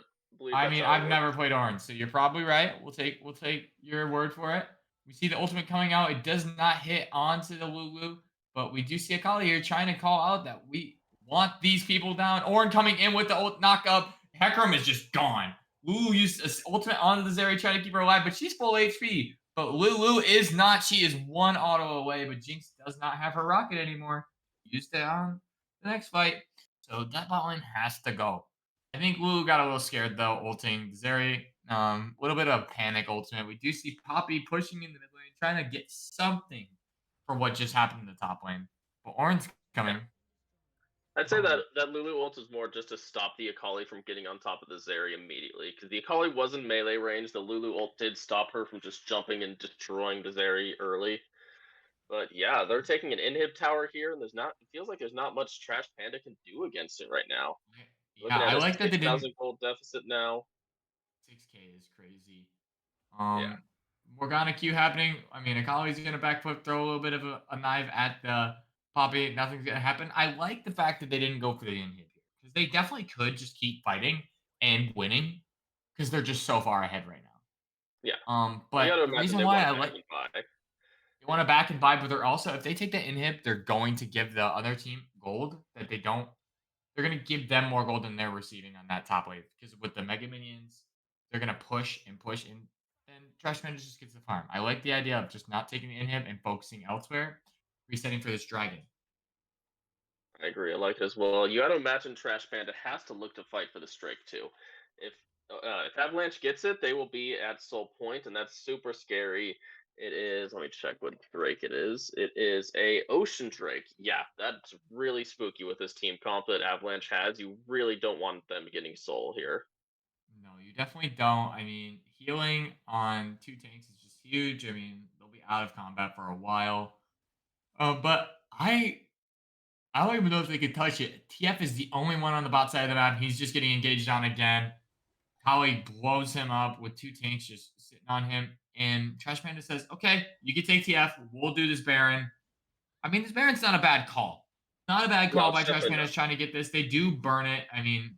I mean, I've never played Orange, so you're probably right. We'll take your word for it. We see the ultimate coming out. It does not hit onto the Lulu, but we do see Akali here trying to call out that we want these people down. Orin coming in with the ult knock up. Hecarim is just gone. Lulu used ultimate onto the Zeri, trying to keep her alive, but she's full HP. But Lulu is not. She is 1 auto away, but Jinx does not have her rocket anymore. Used it on the next fight. So that bot lane has to go. I think Lulu got a little scared though, ulting Zeri. A little bit of panic ultimate. We do see Poppy pushing in the mid lane, trying to get something for what just happened in the top lane. But Ornn's coming. I'd say that Lulu ult is more just to stop the Akali from getting on top of the Zeri immediately, because the Akali was in melee range. The Lulu ult did stop her from just jumping and destroying the Zeri early. But yeah, they're taking an inhib tower here, and there's not. It feels like there's not much Trash Panda can do against it right now. Yeah, I like that they didn't. 6,000 gold deficit now. 6K is crazy. Morgana Q happening. I mean, Akali's gonna backflip, throw a little bit of a knife at the Poppy. Nothing's gonna happen. I like the fact that they didn't go for the inhib here, because they definitely could just keep fighting and winning, because they're just so far ahead right now. Yeah. But the reason why I like they want to back and buy, but they're also, if they take the inhib, they're going to give the other team gold that they don't. They're going to give them more gold than they're receiving on that top wave, because with the Mega Minions, they're going to push, and Trash Panda just gets the farm. I like the idea of just not taking the inhib and focusing elsewhere, resetting for this dragon. I agree. I like it as well. You got to imagine Trash Panda has to look to fight for the Drake too. If Avalanche gets it, they will be at Soul Point, and that's super scary. It is. Let me check what Drake it is. It is a Ocean Drake. Yeah, that's really spooky with this team comp that Avalanche has. You really don't want them getting Soul here. No, you definitely don't. I mean, healing on 2 tanks is just huge. I mean, they'll be out of combat for a while. But I don't even know if they could touch it. TF is the only one on the bot side of the map. He's just getting engaged on again. Kali blows him up with 2 tanks just sitting on him. And Trash Panda says, okay, you can take TF. We'll do this Baron. I mean, this Baron's not a bad call. Not a bad call by Trash Panda trying to get this. They do burn it. I mean,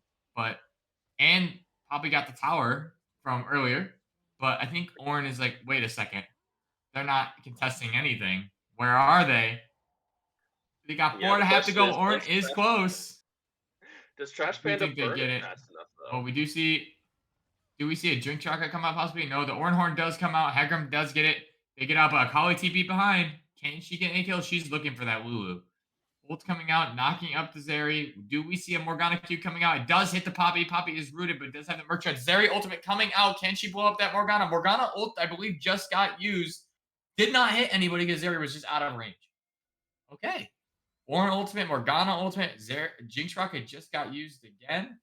and Poppy got the tower from earlier. But I think Ornn is like, wait a second. They're not contesting anything. Where are they? They got 4.5 to go. Ornn is close. Does Trash Panda burn it fast enough, though? Oh, we do see. Do we see a drink chocolate come out possibly? No, the Ornhorn does come out. Hecarim does get it. They get out, but Akali TP behind. Can she get any kills? She's looking for that Lulu. Ult coming out, knocking up the Zeri. Do we see a Morgana Q coming out? It does hit the Poppy. Poppy is rooted, but it does have the Merc Tread. Zeri ultimate coming out. Can she blow up that Morgana? Morgana ult, I believe, just got used. Did not hit anybody because Zeri was just out of range. Okay. Ornn ultimate, Morgana ultimate, Jinx Rocket just got used again.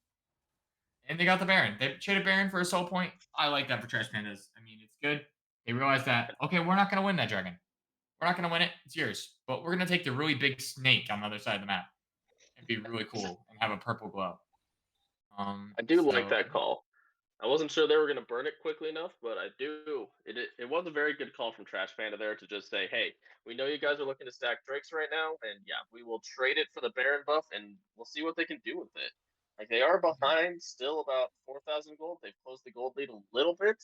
And they got the Baron. They traded Baron for a Soul Point. I like that for Trash Pandas. I mean, it's good. They realized that, okay, we're not going to win that dragon. We're not going to win it. It's yours. But we're going to take the really big snake on the other side of the map. It'd be really cool and have a purple glow. I do like So that call. I wasn't sure they were going to burn it quickly enough, but I do. It was a very good call from Trash Panda there to just say, hey, we know you guys are looking to stack Drakes right now, and yeah, we will trade it for the Baron buff, and we'll see what they can do with it. Like, they are behind still about 4,000 gold. They've closed the gold lead a little bit,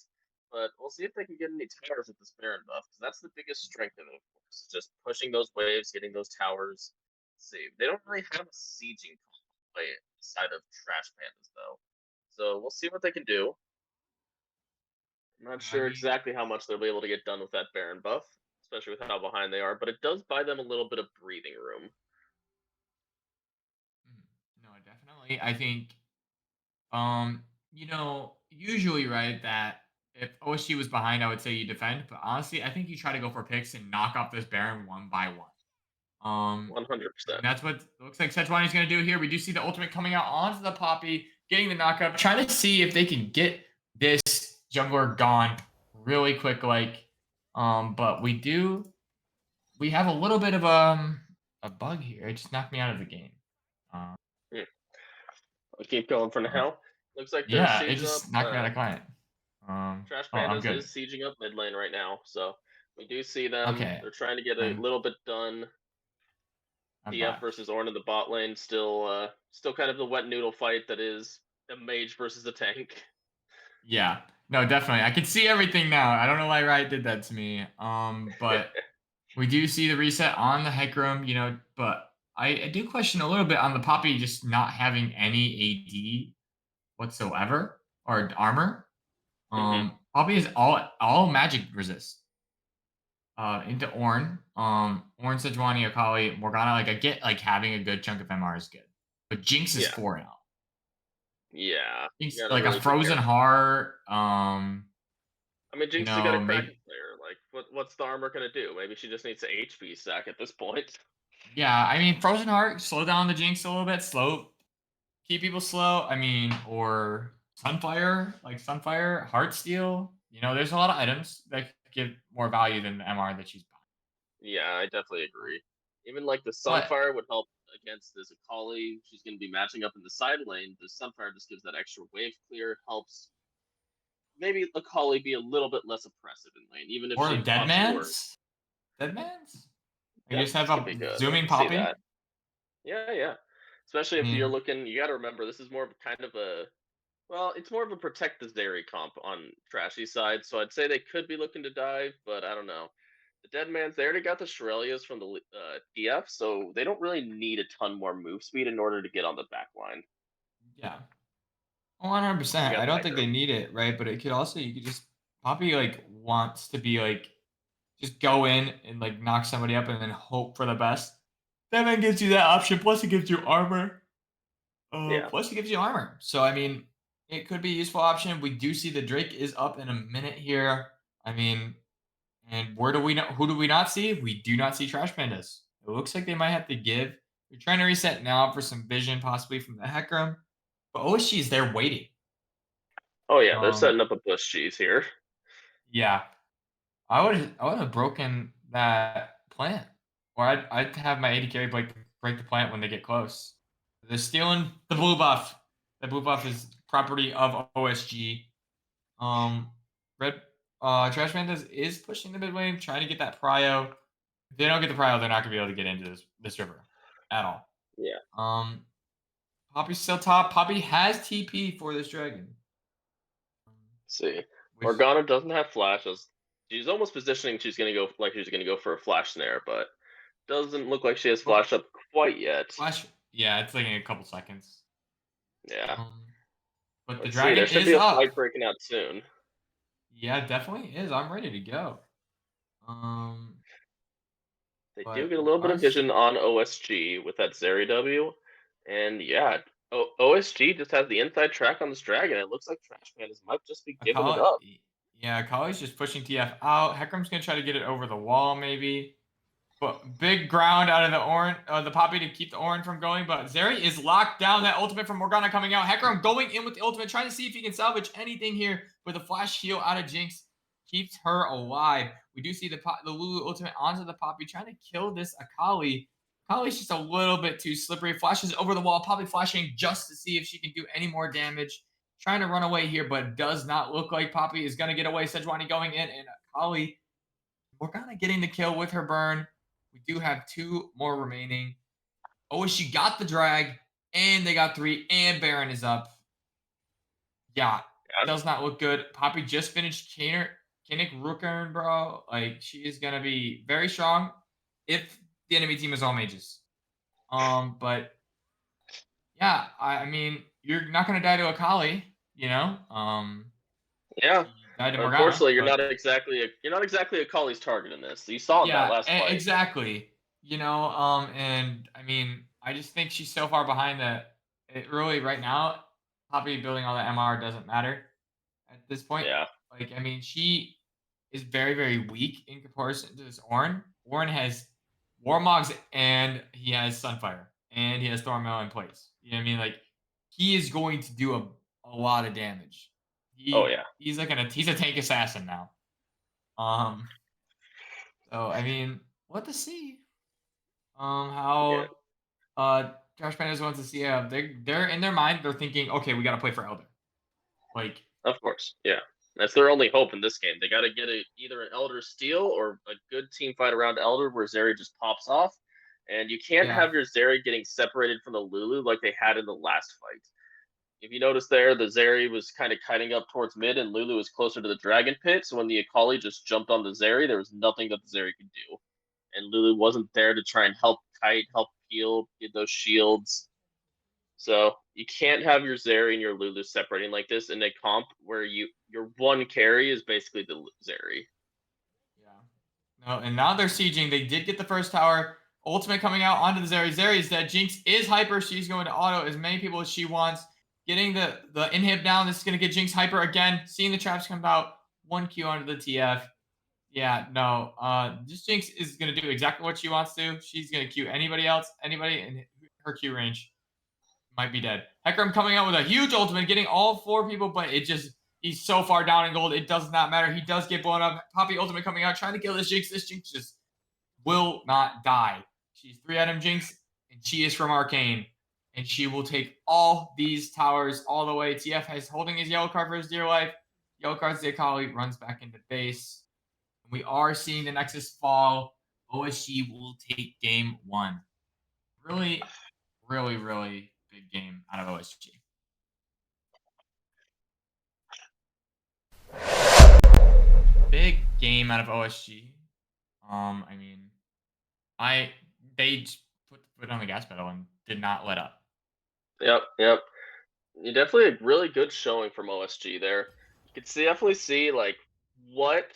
but we'll see if they can get any towers with this Baron buff, because that's the biggest strength of it, of course. Just pushing those waves, getting those towers saved. They don't really have a sieging play side of Trash Pandas, though. So we'll see what they can do. I'm not I sure mean, exactly how much they'll be able to get done with that Baron buff, especially with how behind they are, but it does buy them a little bit of breathing room. no, definitely. I think, usually, right, that if OSG was behind, I would say you defend. But honestly, I think you try to go for picks and knock off this Baron one by one. 100%. And that's what it looks like Sejuani's going to do here. We do see the ultimate coming out onto the Poppy, getting the knockup, trying to see if they can get this jungler gone really quick. But we have a little bit of a bug here. It just knocked me out of the game. Um, Hmm. I'll keep going for uh, now. Looks like they're yeah, it sieging up. just knocked me out of client. Trash Oh, I'm Pandas good. is sieging up mid lane right now, so we do see them. Okay, They're trying to get a I'm little bit done. I'm TF back. versus Ornn in the bot lane, still kind of the wet noodle fight that is a mage versus a tank. Yeah, no, definitely. I can see everything now. I don't know why Riot did that to me. But we do see the reset on the Hecarim, but I do question a little bit on the Poppy just not having any AD whatsoever or armor. Hmm. Poppy is all magic resist. Into Ornn. Ornn, Sejuani, Akali, Morgana. Like I get like having a good chunk of MR is good. But Jinx is Yeah, 4 now. yeah. Jinx You gotta like a really be frozen careful. heart. I mean, Jinx has got a Kraken player. Like, what's the armor gonna do? Maybe she just needs to HP stack at this point. Yeah, I mean, Frozen Heart, slow down the Jinx a little bit, keep people slow. I mean, or Sunfire, like Sunfire, Heartsteel. There's a lot of items that give more value than the MR that she's buying. Yeah, I definitely agree. Even like the But Sunfire would help against this Akali. She's gonna be matching up in the side lane. The Sunfire just gives that extra wave clear, helps maybe Akali be a little bit less oppressive in lane, even if or she Dead pops a ward. Man's, Dead Man's. You just have Deadmans could a be good. I zooming can see Poppy. that. Yeah, yeah. Especially I if you're mean, looking, you got to remember this is more of kind of a well, it's more of a protect the Zeri comp on Trashy side. So I'd say they could be looking to dive, but I don't know. The Deadmans, they already got the Shurelias from the TF, so they don't really need a ton more move speed in order to get on the back line. yeah, You 100%. got I the don't think they Hecarim. need it, right? But it could also, you could just Poppy like wants to be like just go in and like knock somebody up and then hope for the best. That man gives you that option. Plus, it gives you armor. Yeah. Plus, it gives you armor. So, I mean, it could be a useful option. We do see the Drake is up in a minute here. I mean, and where do we know? Who do we not see? We do not see Trash Pandas. It looks like they might have to give. They're trying to reset now for some vision, possibly from the Hecarim. But OSG is there waiting. Oh yeah, they're Um, setting up a push cheese here. yeah, I would have broken that plant, or I'd have my AD carry break the plant when they get close. They're stealing the blue buff. The blue buff is property of OSG. Um, Red Trash Pandas is pushing the mid lane, trying to get that prio. If they don't get the prio, they're not gonna be able to get into this river at all. Yeah. Poppy's still top. Poppy has TP for this dragon. See, Which Morgana doesn't have flashes. She's almost positioning she's gonna go for a flash snare, but doesn't look like she has well, flash up quite yet. Flash, yeah, it's like in a couple seconds. Yeah. Um, but the Let's see. dragon There should is be a up. fight breaking out soon. Yeah, definitely is. I'm ready to go. They do But get a little bit of us, vision on OSG with that Zeri W. And yeah, OSG just has the inside track on this dragon. It looks like Trash Pandas might just be giving it up. Yeah, Akali's just pushing TF out. Hecarim's gonna try to get it over the wall, maybe. But big ground out of the Poppy to keep the Orin from going. But Zeri is locked down. That ultimate from Morgana coming out. Hecarim going in with the ultimate, trying to see if he can salvage anything here with a flash heal out of Jinx. Keeps her alive. We do see the Lulu ultimate onto the Poppy, trying to kill this Akali. Kali's just a little bit too slippery. Flashes over the wall, probably flashing just to see if she can do any more damage. Trying to run away here, but does not look like Poppy is going to get away. Sejuani going in, and Kali, we're kind of getting the kill with her burn. We do have 2 more remaining. Oh, she got the drag, and they got 3, and Baron is up. Yeah, Yeah, does not look good. Poppy just finished Kinnick Rookern, bro. Like, she is going to be very strong if the enemy team is all mages. But yeah, I mean, you're not gonna die to a Kali, you know. yeah. She died to Morgana, Unfortunately, but you're not exactly a Collie's target in this. You saw in that yeah, last fight. exactly. You know, and I mean, I just think she's so far behind that it really right now, Poppy building all that MR doesn't matter at this point. Yeah, Like, I mean, she is very, very weak in comparison to this Ornn. Ornn has Warmogs and he has Sunfire and he has Thornmail in place. You know what I mean? Like, he is going to do a lot of damage. oh yeah, He's like he's a tank assassin now. Um, so I mean, what to see? yeah. How Trash Pandas wants to see. They're in their mind. They're thinking, okay, we got to play for Elder. Like, Of course, yeah. That's their only hope in this game. They got to get either an Elder steal or a good team fight around Elder where Zeri just pops off. And you can't yeah, have your Zeri getting separated from the Lulu like they had in the last fight. If you notice there, the Zeri was kind of kiting up towards mid, and Lulu was closer to the Dragon Pit. So when the Akali just jumped on the Zeri, there was nothing that the Zeri could do. And Lulu wasn't there to try and help kite, help heal, get those shields. So you can't have your Zeri and your Lulu separating like this in a comp where your one carry is basically the Zeri. yeah. No, and now they're sieging. They did get the first tower. Ultimate coming out onto the Zeri. Zeri is dead. Jinx is hyper. She's going to auto as many people as she wants. Getting the inhib down. This is going to get Jinx hyper again. Seeing the traps come out. 1Q onto the TF. Yeah, no. Just Jinx is going to do exactly what she wants to. She's going to Q anybody else. Anybody in her Q range might be dead. Hecarim coming out with a huge ultimate, getting all 4 people, but he's so far down in gold, it does not matter. He does get blown up. Poppy ultimate coming out, trying to kill this Jinx. This Jinx just will not die. She's 3-item Jinx, and she is from Arcane. And she will take all these towers all the way. TF is holding his yellow card for his dear life. Yellow card's the Akali, runs back into base. We are seeing the Nexus fall. OSG will take game 1. Really, really, really big game out of OSG. Big game out of OSG. I mean, they just put the foot on the gas pedal and did not let up. Yep, yep. You definitely a really good showing from OSG there. You could definitely see like what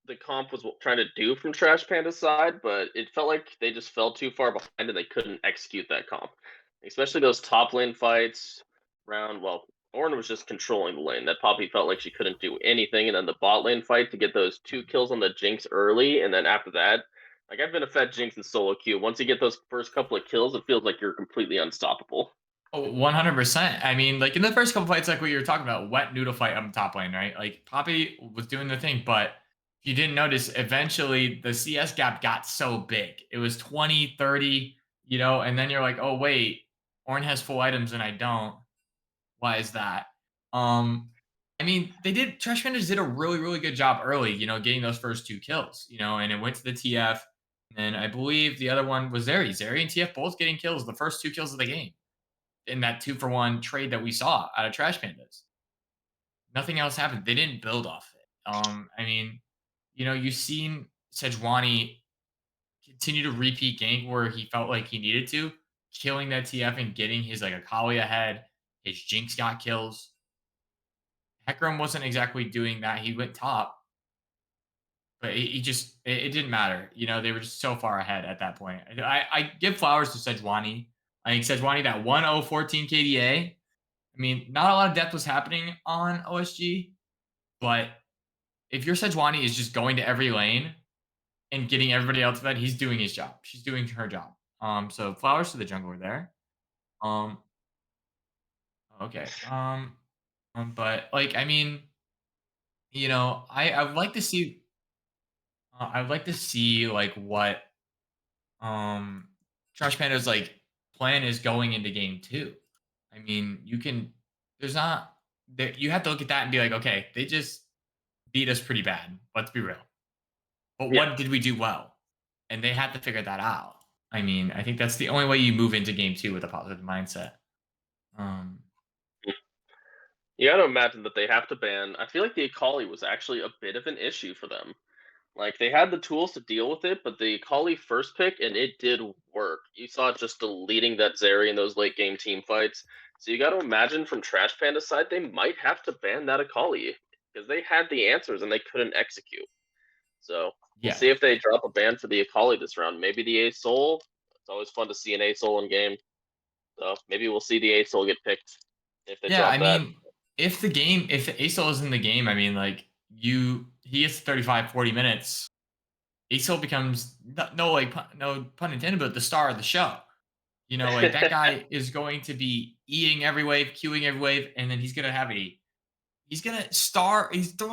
the comp was trying to do from Trash Panda's side, but it felt like they just fell too far behind and they couldn't execute that comp. Especially those top lane fights around, well, Ornn was just controlling the lane. That Poppy felt like she couldn't do anything, and then the bot lane fight to get those 2 kills on the Jinx early, and then after that, like I've been a fed Jinx in solo queue. Once you get those first couple of kills, it feels like you're completely unstoppable. Oh, 100%. I mean, like in the first couple fights, like what you were talking about, wet noodle fight on top lane, right? Like Poppy was doing the thing, but if you didn't notice, eventually the CS gap got so big. It was 20, 30, you know, and then you're like, oh, wait, Ornn has full items and I don't. Why is that? I mean, Trash Pandas did a really, really good job early, you know, getting those first 2 kills, you know, and it went to the TF. And I believe the other one was Zeri. Zeri and TF both getting kills, the first 2 kills of the game in that 2-for-1 trade that we saw out of Trash Pandas. Nothing else happened. They didn't build off it. I mean, you know, you've seen Sejuani continue to repeat gank where he felt like he needed to, killing that TF and getting his like Akali ahead. His Jinx got kills. Hecarim wasn't exactly doing that. He went top, but it didn't matter. You know, they were just so far ahead at that point. I give flowers to Sejuani. I think Sejuani, that 1-0-14 KDA. I mean, not a lot of depth was happening on OSG, but if your Sejuani is just going to every lane and getting everybody else fed, he's doing his job. She's doing her job. So flowers to the jungler there. Okay. But like, I mean, you know, I would like to see, I'd like to see like what, um, Trash Panda's like plan is going into game 2. I mean, there's not there you have to look at that and be like, okay, they just beat us pretty bad. Let's be real. But Yeah. what did we do well? And they had to figure that out. I mean, I think that's the only way you move into game 2 with a positive mindset. Um, You got to imagine that they have to ban. I feel like the Akali was actually a bit of an issue for them. Like they had the tools to deal with it, but the Akali first pick and it did work. You saw it just deleting that Zeri in those late game team fights. So you got to imagine from Trash Panda's side, they might have to ban that Akali because they had the answers and they couldn't execute. So we'll yeah. see if they drop a ban for the Akali this round. Maybe the Ace Soul. It's always fun to see an Ace Soul in game. So maybe we'll see the Ace Soul get picked if they Yeah, I drop that. mean, if the ASOL is in the game, I mean, like he gets 35, 40 minutes. ASOL becomes no pun intended, but the star of the show. You know, like that guy is going to be eating every wave, queuing every wave, and then he's throwing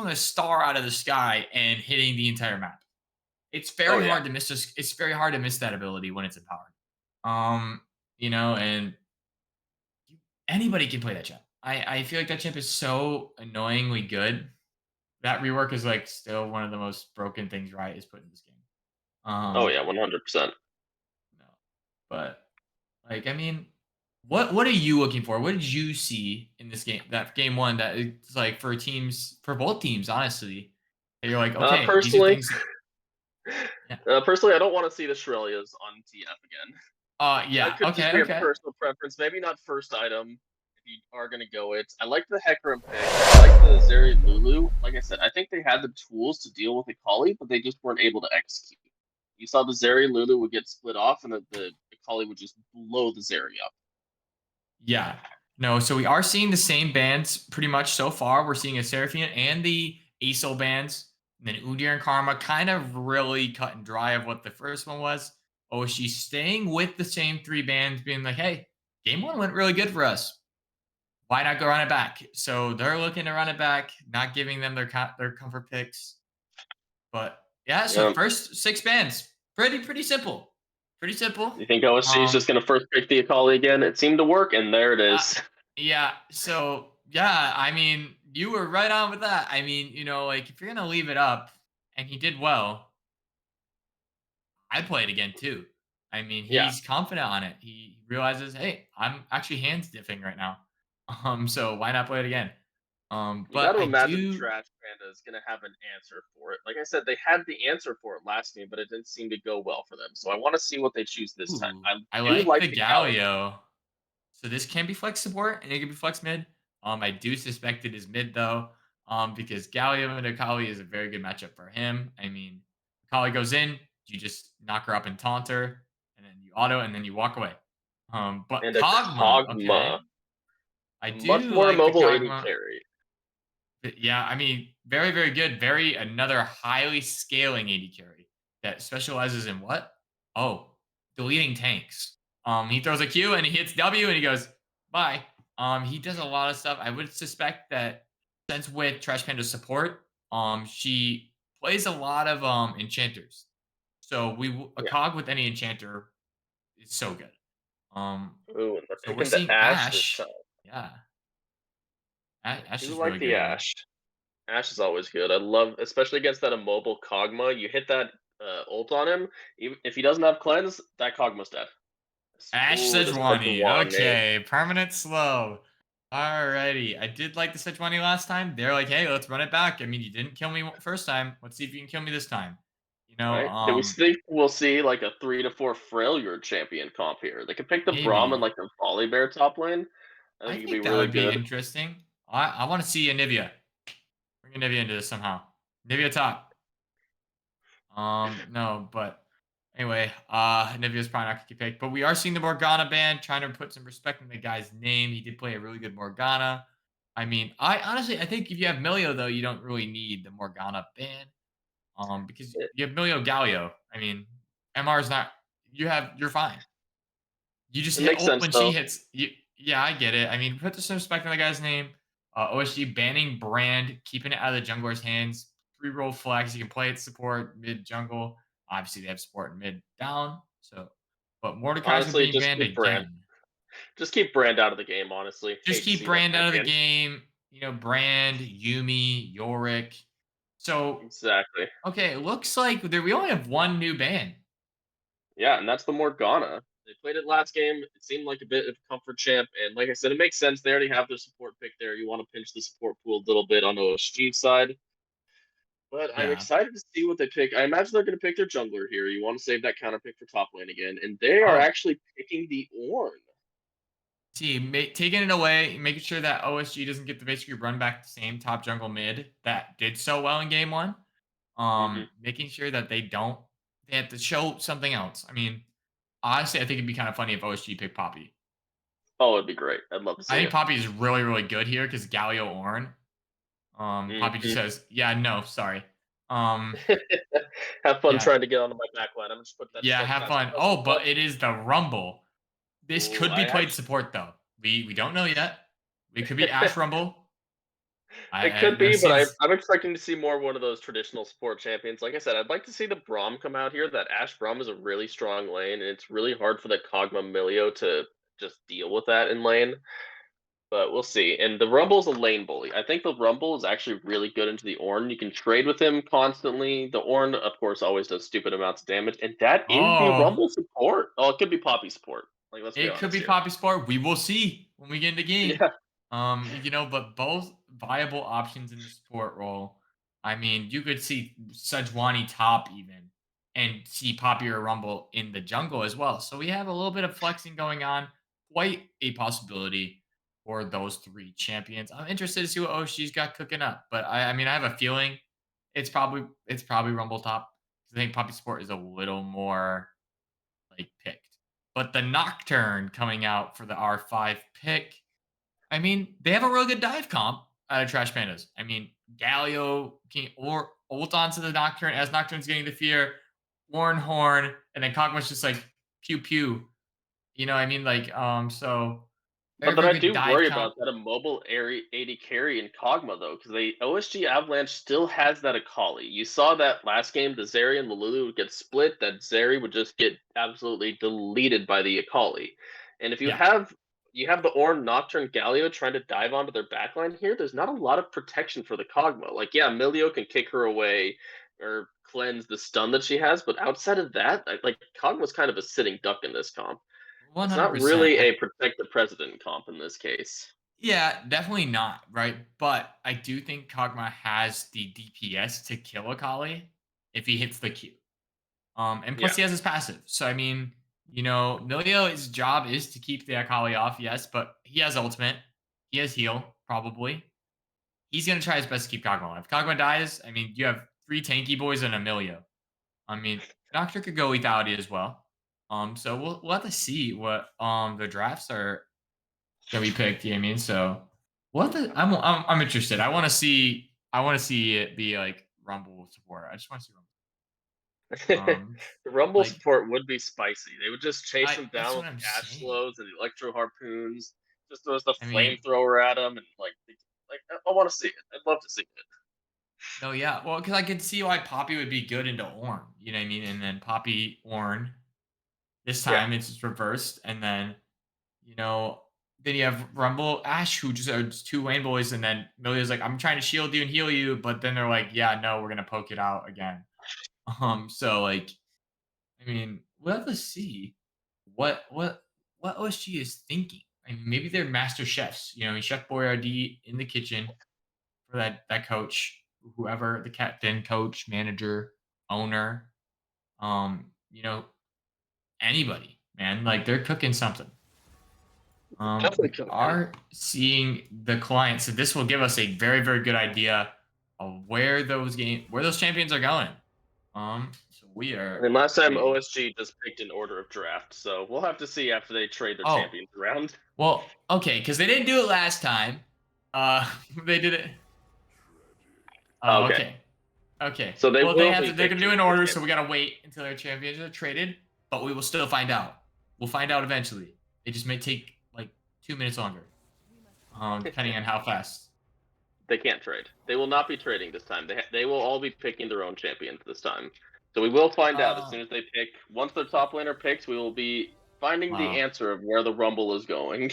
a star out of the sky and hitting the entire map. It's very hard to miss this. It's very hard to miss that ability when it's empowered. You know, and anybody can play that champ. I feel like that champ is so annoyingly good. That rework is like still one of the most broken things Riot is put in this game. Oh yeah, 100%. No, but like I mean, what are you looking for? What did you see in this game? That game 1 that it's like for both teams, honestly. That you're like, okay, these are Personally, things. Yeah. personally, I don't want to see the Shrelias on TF again. Yeah. That could just Okay. be a Okay. personal preference. Maybe not first item if you are gonna go it. I like the Hecarim pick. I like the Zeri Lulu. Like I said, I think they had the tools to deal with Akali, but they just weren't able to execute. You saw the Zeri Lulu would get split off, and the Akali would just blow the Zeri up. Yeah. No, so we are seeing the same bands pretty much so far. We're seeing a Seraphine and the ASOL bands. And then Udyr and Karma kind of really cut and dry of what the first one was. OSG staying with the same 3 bands, being like, hey, game 1 went really good for us. Why not go run it back? So they're looking to run it back, not giving them their comfort picks. But yeah, so first 6 bands, pretty simple. Pretty simple. You think OSG is just gonna first pick the Akali again? It seemed to work, and there it is. Yeah. So yeah, I mean, you were right on with that. I mean, you know, like if you're gonna leave it up, and he did well, I'd play it again too. I mean, he's confident on it. He realizes, hey, I'm actually hand stiffing right now. So why not play it again? You But got to I imagine do. Trash Panda is going to have an answer for it. Like I said, they had the answer for it last game, but it didn't seem to go well for them. So I want to see what they choose this time. I I do like the the Galio. Galio. So this can be flex support and it can be flex mid. I do suspect it is mid though. Because Galio and Akali is a very good matchup for him. I mean, Akali goes in, you just knock her up and taunt her, and then you auto, and then you walk away. But And a Kog'Maw, okay. I much do more like the mobile AD Kog'Maw. carry. Yeah, I mean, very, very good. Another highly scaling AD carry that specializes in what? Oh, deleting tanks. He throws a Q and he hits W and he goes, bye. He does a lot of stuff. I would suspect that since with Trash Panda's support, she plays a lot of enchanters. So a cog with any enchanter is so good. Ooh, and they're So we're picking the seeing Ash this Ash. time. Yeah. I Ash do is like really the good here. Ash. Ash is always good. I love, especially against that immobile Kog'Maw. You hit that ult on him. Even if he doesn't have cleanse, that Kog'Maw's dead. Ash Ooh, the Sejuani. Sejuani. Okay, permanent slow. Alrighty. I did like the Sejuani last time. They're like, hey, let's run it back. I mean, you didn't kill me first time. Let's see if you can kill me this time. You know, Right? Do we think we'll see like a 3 to 4 Failure champion comp here? They could pick the Braum and maybe. like the Volley Bear top lane. I I think it'd be think that really would be good. interesting. I want to see Anivia. Bring Anivia into this somehow. Anivia top. No, but anyway, Nivea's probably not gonna get picked. But we are seeing the Morgana ban, trying to put some respect in the guy's name. He did play a really good Morgana. I mean, I think if you have Milio though, you don't really need the Morgana ban. Because you have Milio Galio. I mean, MR is not you're fine. You just It hit makes ult sense when she though. hits. Yeah, I get it. I mean, put some respect on the guy's name. OSG banning Brand, keeping it out of the jungler's hands. 3-roll flags. You can play it support mid jungle. Obviously, they have support mid down. So But Mordekaiser Honestly, being banned again. just keep Brand out of the game. Honestly, Just hate to keep see that Brand out of the champion. game. You know, Brand, Yumi, Yorick. So, Exactly. okay, it looks like we only have one new ban. Yeah, and that's the Morgana. They played it last game. It seemed like a bit of a comfort champ, and like I said, it makes sense. They already have their support pick there. You want to pinch the support pool a little bit on OSG side. But I'm Yeah. excited to see what they pick. I imagine they're going to pick their jungler here. You want to save that counter pick for top lane again, and they are Oh, actually picking the Ornn. see, taking it away, making sure that OSG doesn't get to basically run back the same top jungle mid that did so well in game one. Hmm. Making sure that they have to show something else. I mean, honestly, I think it'd be kind of funny if OSG picked Poppy. Oh, it'd be great. I'd love to I see think it. Poppy is really, really good here because Galio Ornn. Poppy just Hmm. says, "Yeah, no, sorry." Um, Have fun yeah, trying to get onto my backline. I'm just put that yeah, have steadfast fun. Oh, presence up. but it is the Rumble. This Ooh, could be played support though. We don't know yet. It could be Ash actually. Rumble. It I could I've be, but seen I, this. I'm expecting to see more one of those traditional support champions. Like I said, I'd like to see the Braum come out here. That Ash Braum is a really strong lane, and it's really hard for the Kog'Maw Milio to just deal with that in lane. But we'll see. And the Rumble's a lane bully. I think the Rumble is actually really good into the Ornn. You can trade with him constantly. The Ornn, of course, always does stupid amounts of damage, and that is the Oh, Rumble support. Oh, it could be Poppy support. Like, let's be it could honest be here. Poppy Sport. We will see when we get into game. Yeah. But both viable options in the support role. I mean, you could see Sejuani top even and see Poppy or Rumble in the jungle as well. So we have a little bit of flexing going on. Quite a possibility for those three champions. I'm interested to see what OSG's got cooking up. But I mean, I have a feeling it's probably Rumble top. I think Poppy Sport is a little more like picked. But the Nocturne coming out for the R5 pick, I mean, they have a really good dive comp out of Trash Pandas. I mean, Galio can or ult onto the Nocturne as Nocturne's getting the fear, Warren Horn, and then Kog'Maw's just like pew pew. You know what I mean? Like, so very, But then very I good do dive worry comp. about that immobile area 80 carry in Kog'Maw though, because the OSG Avalanche still has that Akali. You saw that last game, the Zeri and the Lulu would get split, that Zeri would just get absolutely deleted by the Akali. And if you Yeah. have the Ornn Nocturne Galio trying to dive onto their backline here, there's not a lot of protection for the Kog'Maw. Like, yeah, Milio can kick her away or cleanse the stun that she has, but outside of that, like Kog'Maw's kind of a sitting duck in this comp. It's not 100%. really a protect the president comp in this case. Yeah, definitely not, right? But I do think Kog'Maw has the DPS to kill Akali if he hits the Q. And Yeah. plus he has his passive. So I mean, Milio's job is to keep the Akali off, yes, but he has ultimate. He has heal, probably. He's gonna try his best to keep Kog'Maw alive. If Kog'Maw dies, I mean, you have three tanky boys and a Milio. I mean, Doctor could go lethality as well. So we'll have to see what the drafts are gonna be picked. You know what I mean? So I'm interested. I want to see it be like Rumble support. I just want to see Rumble. The Rumble Like support would be spicy. They would just chase them that's down what with I'm cash saying. slows and electro harpoons. Just throws the I mean, flamethrower at them, and I want to see it. I'd love to see it. no, yeah. Well, because I could see why Poppy would be good into Ornn. You know what I mean? And then Poppy Ornn. This Yeah. time it's just reversed, and then you know, then you have Rumble Ash who just are just two lane boys, and then Millio's like, I'm trying to shield you and heal you, but then they're like, yeah, no, we're gonna poke it out again. So like, I mean, we'll have to see what OSG is thinking. I mean, maybe they're master chefs. You know, Chef Boyardee in the kitchen for that coach, whoever the captain, coach, manager, owner, you know, anybody, man. Like they're cooking something. Definitely We could. are seeing the client, so this will give us a very, very good idea of where those champions are going. So we I are mean, last time waiting. OSG just picked an order of draft, so we'll have to see after they trade their Oh, champions around. well, okay, because they didn't do it last time. They did it. Oh, Okay, okay. Okay. so they Well, they will have be to. They're gonna do picking an their order, so we champions. gotta wait until their champions are traded. But we will still find out. We'll find out eventually. It just may take like 2 minutes longer, depending on how fast. They can't trade. They will not be trading this time. They will all be picking their own champions this time. So we will find out as soon as they pick. Once their top laner picks, we will be finding the Wow. answer of where the Rumble is going.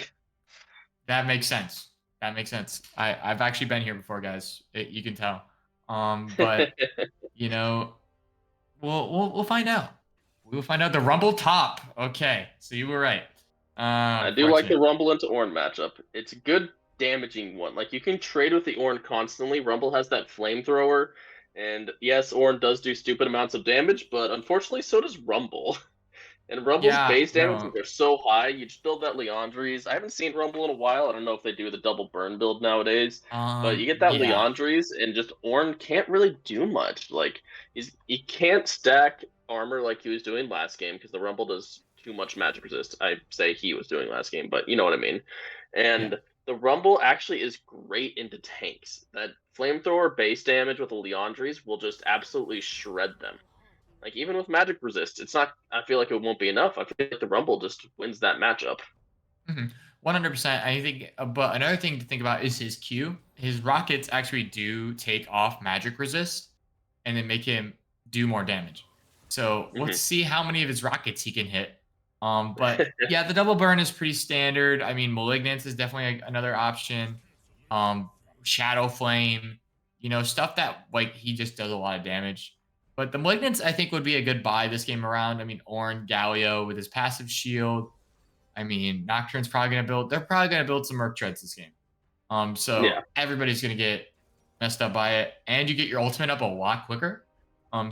That makes sense. That makes sense. I've actually been here before, guys. You can tell. But you know, we'll find out. We will find out the Rumble top. Okay, so you were right. I do like the Unfortunate. Rumble into Ornn matchup. It's a good damaging one. Like you can trade with the Ornn constantly. Rumble has that flamethrower, and yes, Ornn does do stupid amounts of damage, but unfortunately, so does Rumble. And Rumble's Yeah, base damage, no. they're so high, you just build that Leandries. I haven't seen Rumble in a while. I don't know if they do the double burn build nowadays. But you get that Yeah. Leandries, and just Ornn can't really do much. Like, he can't stack armor like he was doing last game, because the Rumble does too much magic resist. I say he was doing last game, but you know what I mean. Yeah. And the Rumble actually is great into tanks. That flamethrower base damage with the Leandries will just absolutely shred them. Like even with magic resist, it's not. I feel like it won't be enough. I feel like the Rumble just wins that matchup. 100%. I think, but another thing to think about is his Q. His rockets actually do take off magic resist and then make him do more damage. So let's Mhm. see how many of his rockets he can hit. But yeah, the double burn is pretty standard. I mean, Malignance is definitely another option. Shadow Flame, stuff that like he just does a lot of damage. But the Malignance, I think, would be a good buy this game around. I mean, Ornn, Galio with his passive shield. I mean, Nocturne's probably gonna build. They're probably gonna build some Merc Treads this game. So Yeah, everybody's gonna get messed up by it, and you get your ultimate up a lot quicker.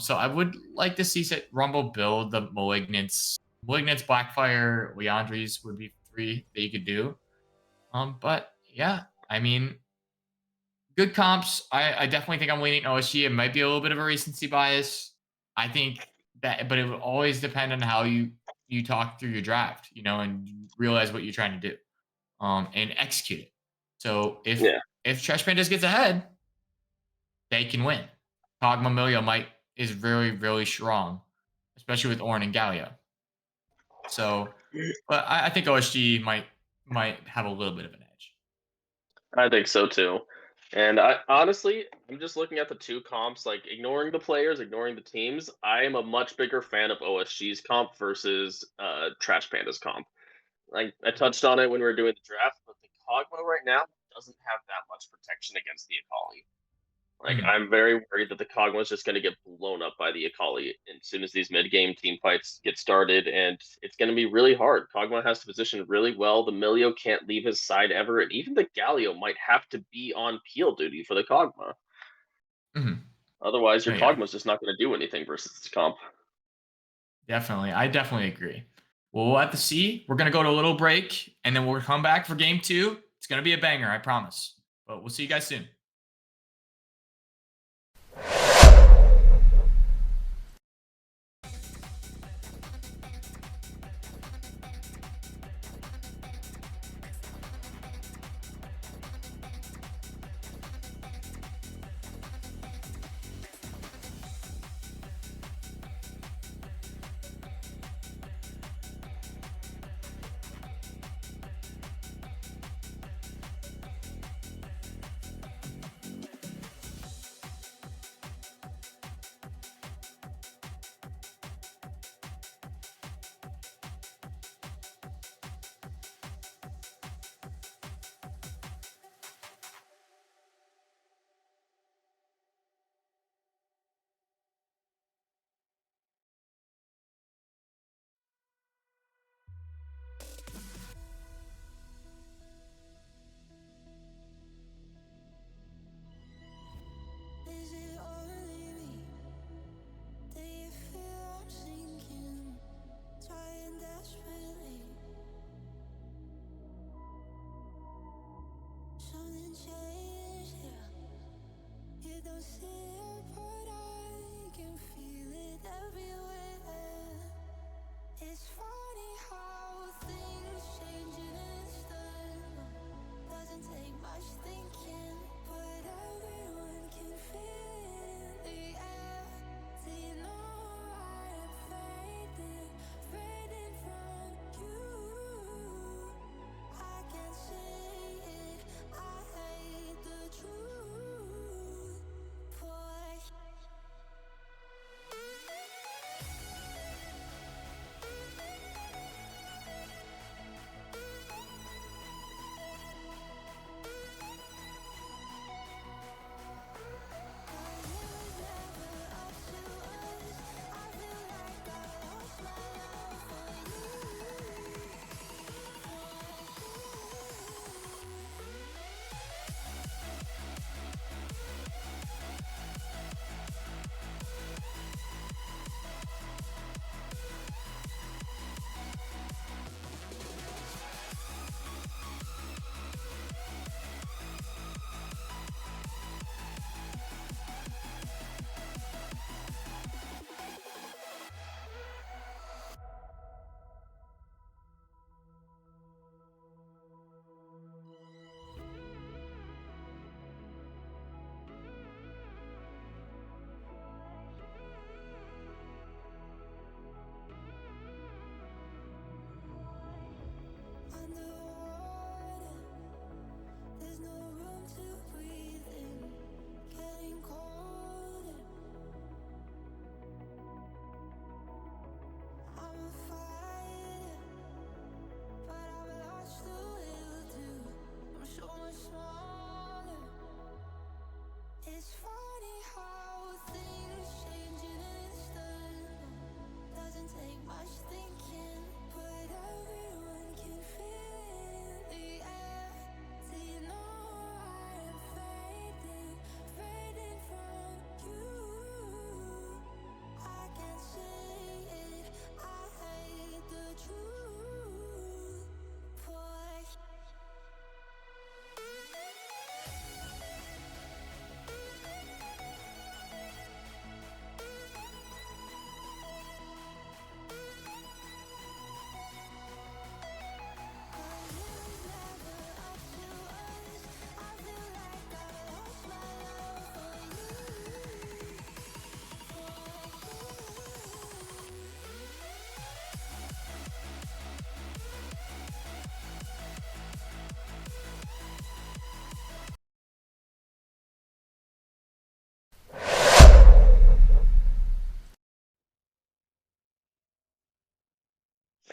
So I would like to see Rumble build the Malignance, Blackfire, Leandries would be 3 that you could do. But yeah, I mean, good comps. I definitely think I'm leaning OSG. It might be a little bit of a recency bias. I think that, but it would always depend on how you talk through your draft, and realize what you're trying to do, and execute it. So yeah. if Trash Pandas gets ahead, they can win. Kog'Maw Milio is very, really strong, especially with Ornn and Galio. So, but I think OSG might have a little bit of an edge. I think so too. And I honestly, I'm just looking at the two comps, like ignoring the players, ignoring the teams. I am a much bigger fan of OSG's comp versus Trash Panda's comp. Like I touched on it when we were doing the draft, but the Kog'Maw right now doesn't have that much protection against the Akali. Like Mhm. I'm very worried that the Kog'Maw is just going to get blown up by the Akali as soon as these mid-game team fights get started, and it's going to be really hard. Kog'Maw has to position really well. The Milio can't leave his side ever, and even the Galio might have to be on peel duty for the Kog'Maw. Mhm. Otherwise, No, your yeah. Kog'Maw's just not going to do anything versus this comp. Definitely. I definitely agree. Well, we'll have to see. We're going to go to a little break and then we'll come back for game 2. It's going to be a banger, I promise. But we'll see you guys soon.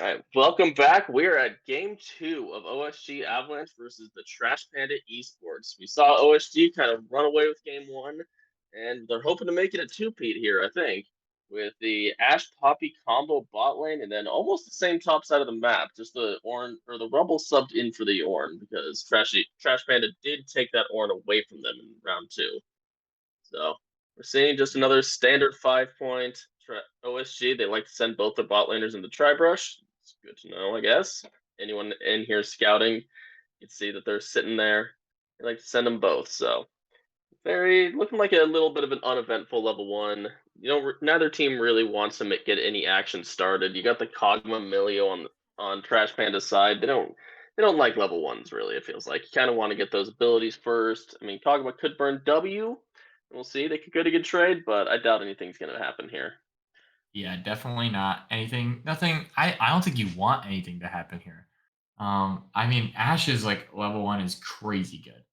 All right, welcome back. We're at game 2 of OSG Avalanche versus the Trash Panda Esports. We saw OSG kind of run away with game 1, and they're hoping to make it a two-peat here, I think, with the Ash Poppy combo bot lane, and then almost the same top side of the map. Just the Ornn or the Rumble subbed in for the Ornn because Trash Panda did take that Ornn away from them in round 2. So we're seeing just another standard 5-point OSG. They like to send both the bot laners into Tribrush. It's good to know, I guess. Anyone in here scouting, you can see that they're sitting there. They like to send them both. So very looking like a little bit of an uneventful level 1. Neither team really wants to get any action started. You got the Kog'Maw Milio on Trash Panda's side. They don't like level 1s really. It feels like you kind of want to get those abilities first. I mean, Kog'Maw could burn W. We'll see. They could get a good trade, but I doubt anything's going to happen here. Yeah, definitely not anything. Nothing. I don't think you want anything to happen here. I mean, Ash's like level 1 is crazy good.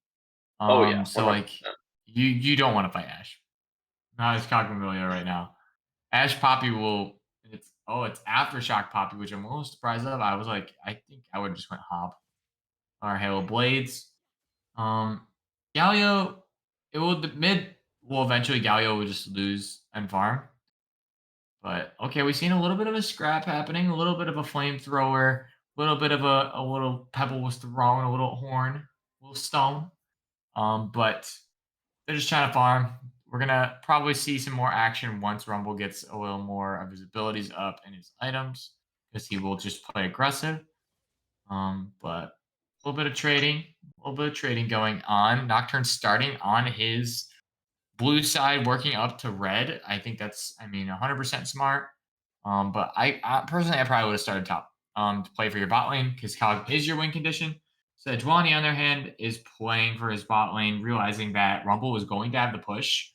Oh yeah, So 100%. like you don't want to fight Ash. Not as Cogmamilio right now. Ash Poppy will. It's Aftershock Poppy, which I'm a little surprised of. I was like, I think I would just went Hop or Halo Blades. Galio. The mid will eventually Galio will just lose and farm. But okay, we've seen a little bit of a scrap happening, a little bit of a flamethrower, a little bit of a little pebble was thrown, a little horn, a little stone. But they're just trying to farm. We're gonna probably see some more action once Rumble gets a little more of his abilities up and his items, because he will just play aggressive. But a little bit of trading going on. Nocturne starting on his blue side, working up to red. I think that's, 100% smart. But I personally, I probably would have started top to play for your bot lane because Cog is your win condition. Sejuani, on their hand, is playing for his bot lane, realizing that Rumble was going to have the push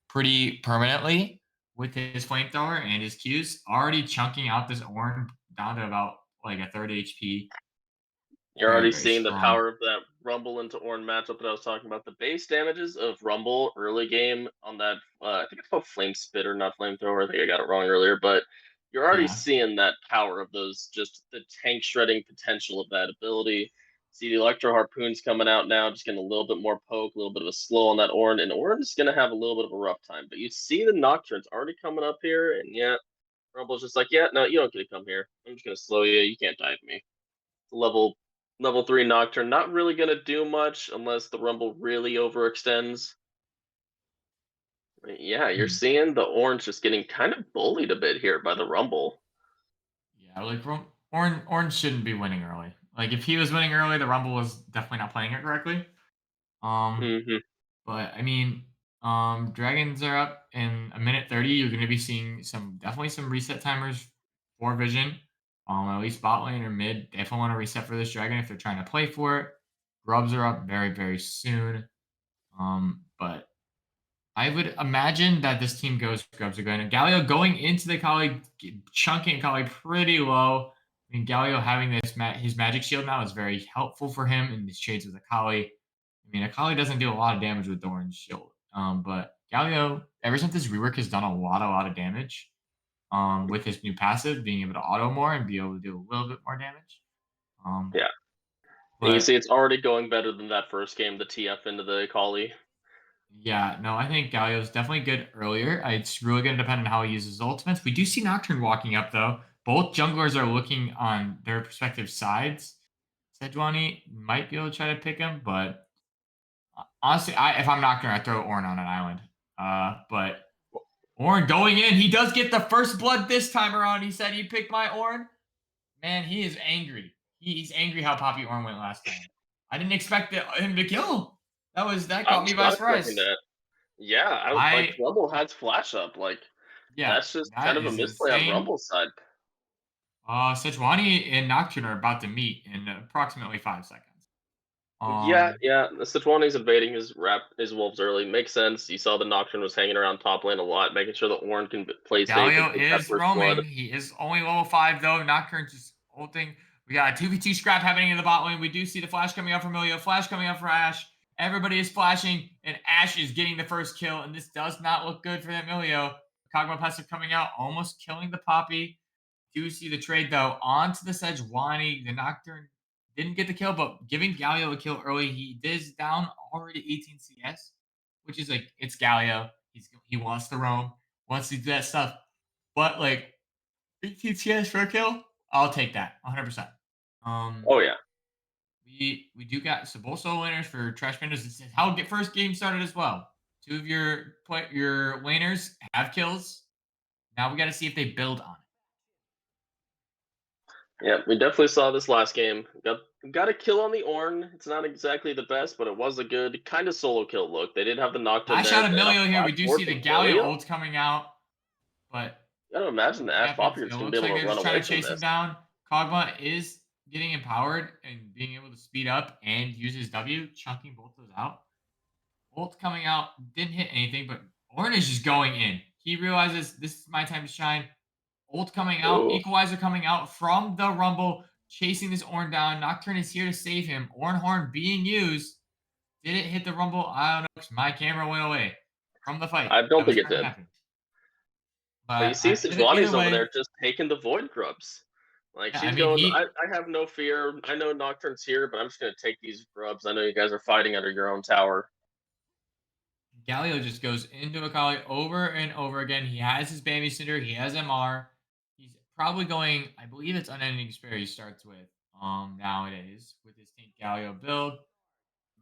pretty permanently with his flamethrower and his Qs, already chunking out this Ornn down to about like a third HP. You're Very, already very seeing the strong. power of that Rumble into Ornn matchup that I was talking about. The base damages of Rumble early game on that, I think it's called Flame Spitter, not Flamethrower. I think I got it wrong earlier, but you're already Yeah. seeing that power of those, just the tank shredding potential of that ability. See the Electro Harpoons coming out now, just getting a little bit more poke, a little bit of a slow on that Ornn, and Ornn's going to have a little bit of a rough time. But you see the Nocturnes already coming up here, and yeah, Rumble's just like, yeah, no, you don't get to come here. I'm just going to slow you. You can't dive me. Level 3 Nocturne, not really gonna do much unless the Rumble really overextends. Yeah, you're Hmm. seeing the Orange just getting kind of bullied a bit here by the Rumble. Yeah, like Orange shouldn't be winning early. Like if he was winning early, the Rumble was definitely not playing it correctly. Um, Hmm. but Dragons are up in a minute 30. You're going to be seeing definitely some reset timers for Vision. At least bot lane or mid, definitely want to reset for this Dragon if they're trying to play for it. Grubs are up very, very soon. But I would imagine that this team goes Grubs are going. And Galio going into the Kali, chunking Kali pretty low. I mean, Galio having his magic shield now is very helpful for him in these trades with Akali. I mean, Akali doesn't do a lot of damage with Doran's shield. But Galio, ever since his rework, has done a lot of damage. With his new passive, being able to auto more and be able to do a little bit more damage. Yeah. And you can But see it's already going better than that first game, the TF into the Kali. yeah, no, I think Galio's definitely good earlier. It's really going to depend on how he uses ultimates. We do see Nocturne walking up, though. Both junglers are looking on their respective sides. Sejuani might be able to try to pick him, but honestly, if I'm Nocturne, I throw Ornn on an island. But Ornn going in, he does get the first blood this time around. He said he picked my Ornn. Man, he is angry. He's angry how Poppy Ornn went last time. I didn't expect him to kill. That I caught was me by not expecting surprise. that. Yeah, I was like Rumble has flash up. Like Yeah, that's just kind that of a is misplay on insane. Rumble's side. Sejuani and Nocturne are about to meet in approximately 5 seconds. Yeah, yeah. The Sejuani's invading his wolves early. Makes sense. You saw the Nocturne was hanging around top lane a lot, making sure the Ornn can play safe and Galio take that is first blood. roaming. He is only level 5, though. Nocturne just ulting. We got a 2v2 scrap happening in the bot lane. We do see the flash coming up for Milio, flash coming up for Ash. Everybody is flashing, and Ash is getting the first kill, and this does not look good for that Milio. Kog'Maw passive coming out, almost killing the Poppy. do see the trade though onto the Sejuani. The Nocturne didn't get the kill, but giving Galio a kill early, he is down already 18 CS, which is like it's Galio. He wants to roam, wants to do that stuff. But like 18 CS for a kill, I'll take that 100%. Oh yeah. We do got some also winners for Trash Pandas. This is how first game started as well. Two of your laners have kills. Now we got to see if they build on it. Yeah, we definitely saw this last game. Got a kill on the Ornn. It's not exactly the best, but it was a good kind of solo kill look. They did have the Nocturne Flash there. out of They had a Milio here. We flash do forward see the from Galio Milio. ult coming out, but I don't imagine the Ash happens. Foppier It is going looks to be like able they're to run just trying away to from chase him this. down. Kog'Maw is getting empowered and being able to speed up and use his W, chunking both those out. Ult coming out, didn't hit anything, but Ornn is just going in. He realizes this is my time to shine. Ult coming out, Ooh. Equalizer coming out from the Rumble, chasing this Ornn down. Nocturne is here to save him. Ornn Horn being used. Did it hit the Rumble? I don't know, because my camera went away from the fight. I don't That was think it trying to did. happen. But you But see Sejuani's either over way, there just taking the Void Grubs. Like, yeah, she's I mean, going, I have no fear. I know Nocturne's here, but I'm just going to take these grubs. I know you guys are fighting under your own tower. Galio just goes into Akali over and over again. He has his Bambi Cinder. He has MR. He's probably going, I believe it's Unending Despair he starts with nowadays with his Tank Galio build.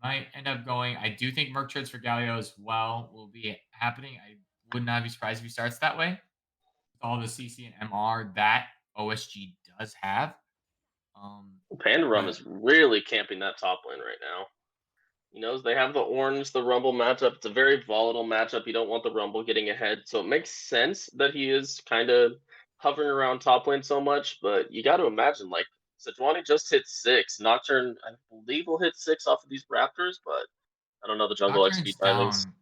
Might end up going, I do think Merc trades for Galio as well will be happening. I would not be surprised if he starts that way. With all the CC and MR that OSG does have. Panda Rum but- is really camping that top lane right now. He knows they have the Orange, the Rumble matchup. It's a very volatile matchup. You don't want the Rumble getting ahead. So it makes sense that he is kind of hovering around top lane so much. But you got to imagine, like, Sejuani just hit 6. Nocturne, I believe, will hit 6 off of these Raptors, but I don't know the jungle Nocturne's XP timings. down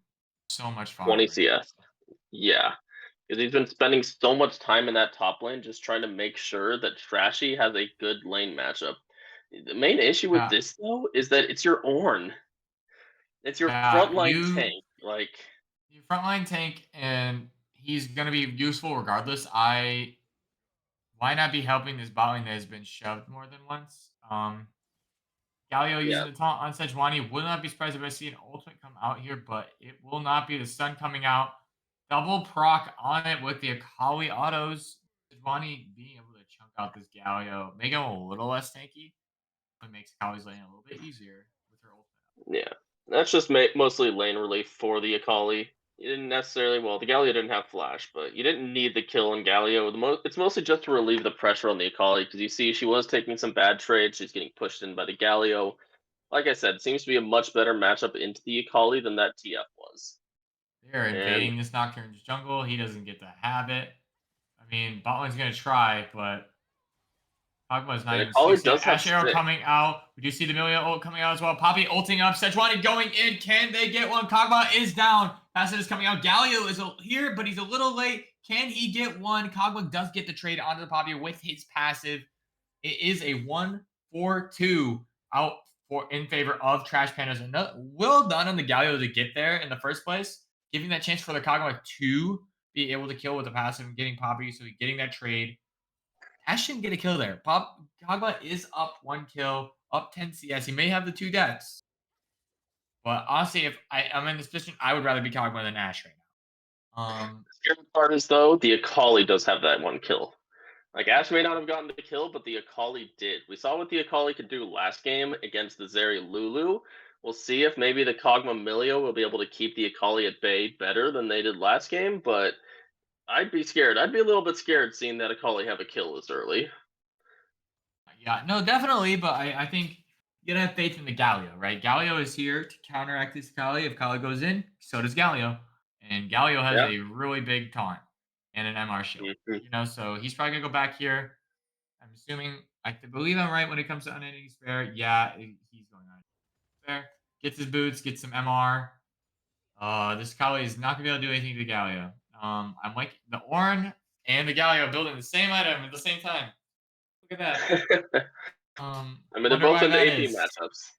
so much 20 farther. CS. Yeah. Because he's been spending so much time in that top lane just trying to make sure that Trashy has a good lane matchup. The main issue with Yeah. this, though, is that it's your Ornn. It's your Yeah, frontline tank. Like, your frontline tank, and he's gonna be useful regardless. Why not be helping this bot lane that has been shoved more than once? Galio using the taunt on Sejuani. Would not be surprised if I see an ultimate come out here, but it will not be. The stun coming out. Double proc on it with the Akali autos. Sejuani being able to chunk out this Galio, make him a little less tanky, but makes Akali's lane a little bit easier with her ultimate. yeah. That's just mostly lane relief for the Akali. You didn't necessarily, well, the Galio didn't have flash, but you didn't need the kill on Galio. It's mostly just to relieve the pressure on the Akali, because you see she was taking some bad trades. She's getting pushed in by the Galio. Like I said, seems to be a much better matchup into the Akali than that TF was. They're invading this Nocturne's jungle. He doesn't get to have it. I mean, bot lane's going to try, but Kog'Maw's not even Akali succeeding. does have Ash Arrow 6. coming out. We do see the Milio ult coming out as well. Poppy ulting up. Sejuani going in. Can they get one? Kog'Maw is down. Passive is coming out. Galio is here, but he's a little late. Can he get one? Kog'Maw does get the trade onto the Poppy with his passive. It is a 1-4-2 out in favor of Trash Pandas. Well done on the Galio to get there in the first place, giving that chance for the Kog'Maw to be able to kill with the passive and getting Poppy, so he's getting that trade. Ash didn't get a kill there. Kog'Maw is up 1 kill, up 10 CS. He may have the 2 deaths. But honestly, if I'm in this position, I would rather be Kog'Maw than Ash right now. The scary part is, though, the Akali does have that 1 kill. Like, Ash may not have gotten the kill, but the Akali did. We saw what the Akali could do last game against the Zeri Lulu. We'll see if maybe the Kog'Maw Milio will be able to keep the Akali at bay better than they did last game, but I'd be scared. I'd be a little bit scared seeing that Akali have a kill this early. Yeah, no, definitely, but I think you gotta have faith in the Galio, right? Galio is here to counteract this Kali. If Kali goes in, so does Galio. And Galio has a really big taunt and an MR shield. You know, so he's probably gonna go back here. I'm assuming, I believe I'm right when it comes to Unending Despair. Yeah, he's going on there. Gets his boots, gets some MR. This Kali is not gonna be able to do anything to Galio. I'm like the Ornn and the Galio building the same item at the same time. Look at that. I mean, they're both in the AP matchups.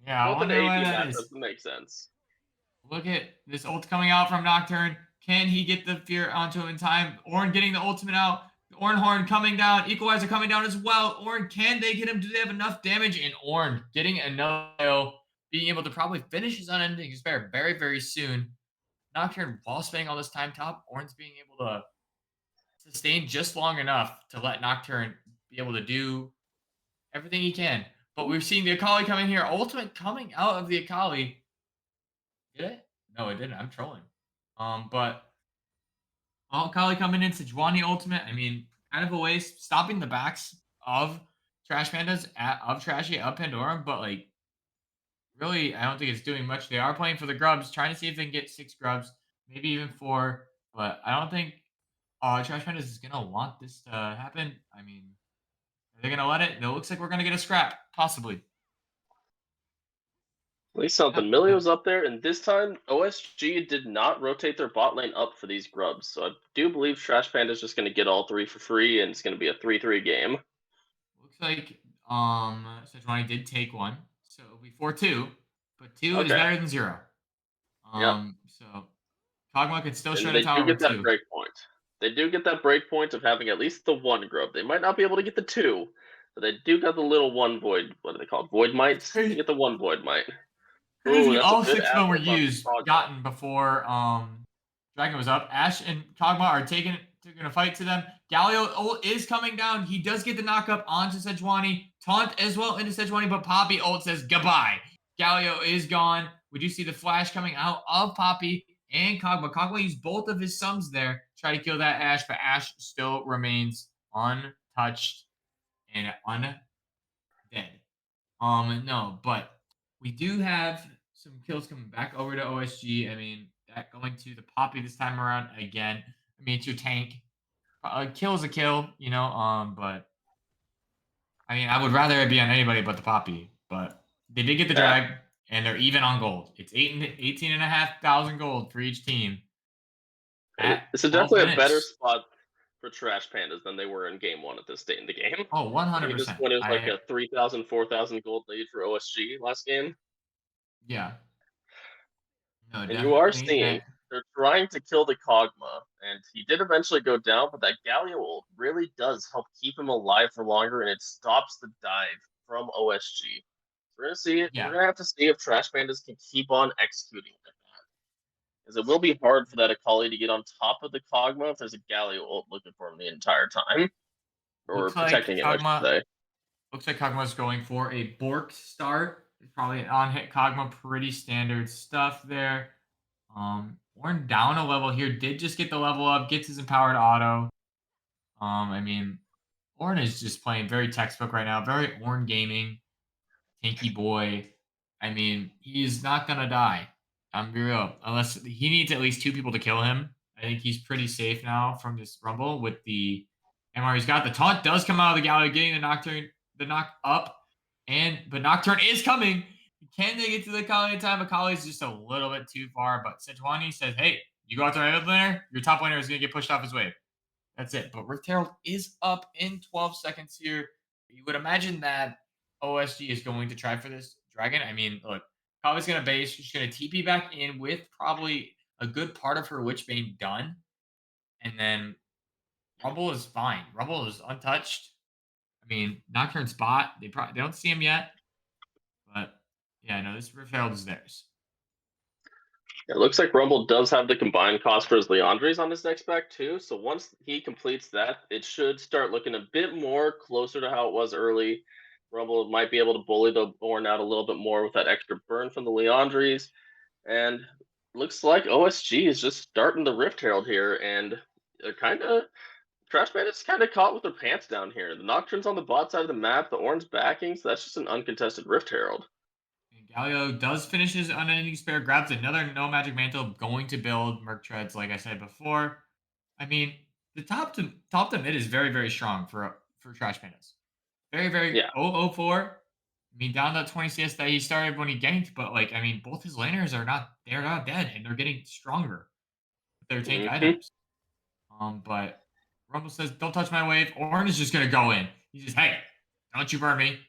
Yeah, both I in the wonder why AP that matchups. is. It makes sense. Look at this ult coming out from Nocturne. Can he get the fear onto him in time? Ornn getting the ultimate out. Ornhorn coming down. Equalizer coming down as well. Orn, can they get him? Do they have enough damage? And Orn getting another kill, being able to probably finish his unending despair very, very soon. Nocturne, while spending all this time top, Orn's being able to sustain just long enough to let Nocturne be able to do everything he can. But we've seen the Akali coming here. Ultimate coming out of the Akali. Did it? No, it didn't. I'm trolling. But Akali coming in, Sejuani ultimate. I mean, kind of a waste. Stopping the backs of Trash Pandas, of Trashy, of Pandorum, but like, really, I don't think it's doing much. They are playing for the grubs, trying to see if they can get 6 grubs, maybe even 4. But I don't think Trash Pandas is gonna want this to happen. I mean, are they gonna let it? It looks like we're gonna get a scrap, possibly. At least something. Yep. Milio's up there, and this time OSG did not rotate their bot lane up for these grubs. So I do believe Trash Panda is just going to get all 3 for free, and it's going to be a 3-3 game. Looks like Sejuani did take 1, so it'll be 4-2, but 2 is Okay. better than 0. So Kog'Maw can still And shut they a tower do get with that 2. break point. They do get that break point of having at least the 1 grub. They might not be able to get the 2, but they do got the little 1 void. What are they called? Void mites. They get the 1 void mite. Ooh, that's all a good 6 of them were asset on used, Kog'Maw. gotten before Dragon was up. Ash and Kog'Maw are taking a fight to them. Galio ult is coming down. He does get the knock up onto Sejuani. Taunt as well into Sejuani, but Poppy ult says goodbye. Galio is gone. We do see the flash coming out of Poppy and Kog'Maw. Kog'Maw used both of his sums there, try to kill that Ash, but Ash still remains untouched and undead. No, but we do have some kills coming back over to OSG. I mean, that going to the Poppy this time around again. I mean, it's your tank. A kill is a kill, you know. But I mean, I would rather it be on anybody but the Poppy. But they did get the drag, and they're even on gold. It's 18,500 gold for each team. It's definitely a better spot for Trash Pandas than they were in Game 1 at this state in the game. Oh, 100%. This one is like a 3,000, 4,000 gold lead for OSG last game. Yeah. No, and you are seeing they're trying to kill the Kog'Maw, and he did eventually go down, but that Galio ult really does help keep him alive for longer, and it stops the dive from OSG. So we're gonna see it. Yeah. We're gonna have to see if Trash Pandas can keep on executing like that, because it will be hard for that Akali to get on top of the Kog'Maw if there's a Galio ult looking for him the entire time, or Looks protecting like him, I should say. Looks like Kog'Maw's going for a Bork start. It's probably an on-hit Kog'Maw. Pretty standard stuff there. Orn down a level here. Did just get the level up. Gets his empowered auto. I mean, Orn is just playing very textbook right now. Very Orn gaming. Tanky boy. I mean, he's not going to die. I'm be real. Unless he needs at least 2 people to kill him. I think he's pretty safe now from this rumble with the MR he's got. The taunt does come out of the gallery, getting the knock up. But Nocturne is coming. Can they get to the Akali in time? Akali is just a little bit too far. But Sejuani says, hey, you go out there mid laner, your top laner is going to get pushed off his wave. That's it. But Rift Herald is up in 12 seconds here. You would imagine that OSG is going to try for this dragon. I mean, look, Kali's going to base. She's going to TP back in with probably a good part of her Witchbane done. And then Rumble is fine. Rumble is untouched. I mean, Nocturne's bot. They don't see him yet. But yeah, no, this Rift Herald is theirs. It looks like Rumble does have the combined cost for his Leandres on his next back too. So once he completes that, it should start looking a bit more closer to how it was early. Rumble might be able to bully the Ornn out a little bit more with that extra burn from the Leandres. And looks like OSG is just starting the Rift Herald here, and Trash Bandit's kind of caught with their pants down here. The Nocturne's on the bot side of the map, the Ornn's backing, so that's just an uncontested Rift Herald. And Galio does finish his unending spare, grabs another no magic mantle, going to build Merc Treads, like I said before. I mean, the top to mid is very, very strong for Trash Pandas. Very, very 004. I mean, down that 20 CS that he started when he ganked, but like, I mean, both his laners are not dead, and they're getting stronger with their tank items. But Rumble says, don't touch my wave. Ornn is just gonna go in. He says, hey, don't you burn me.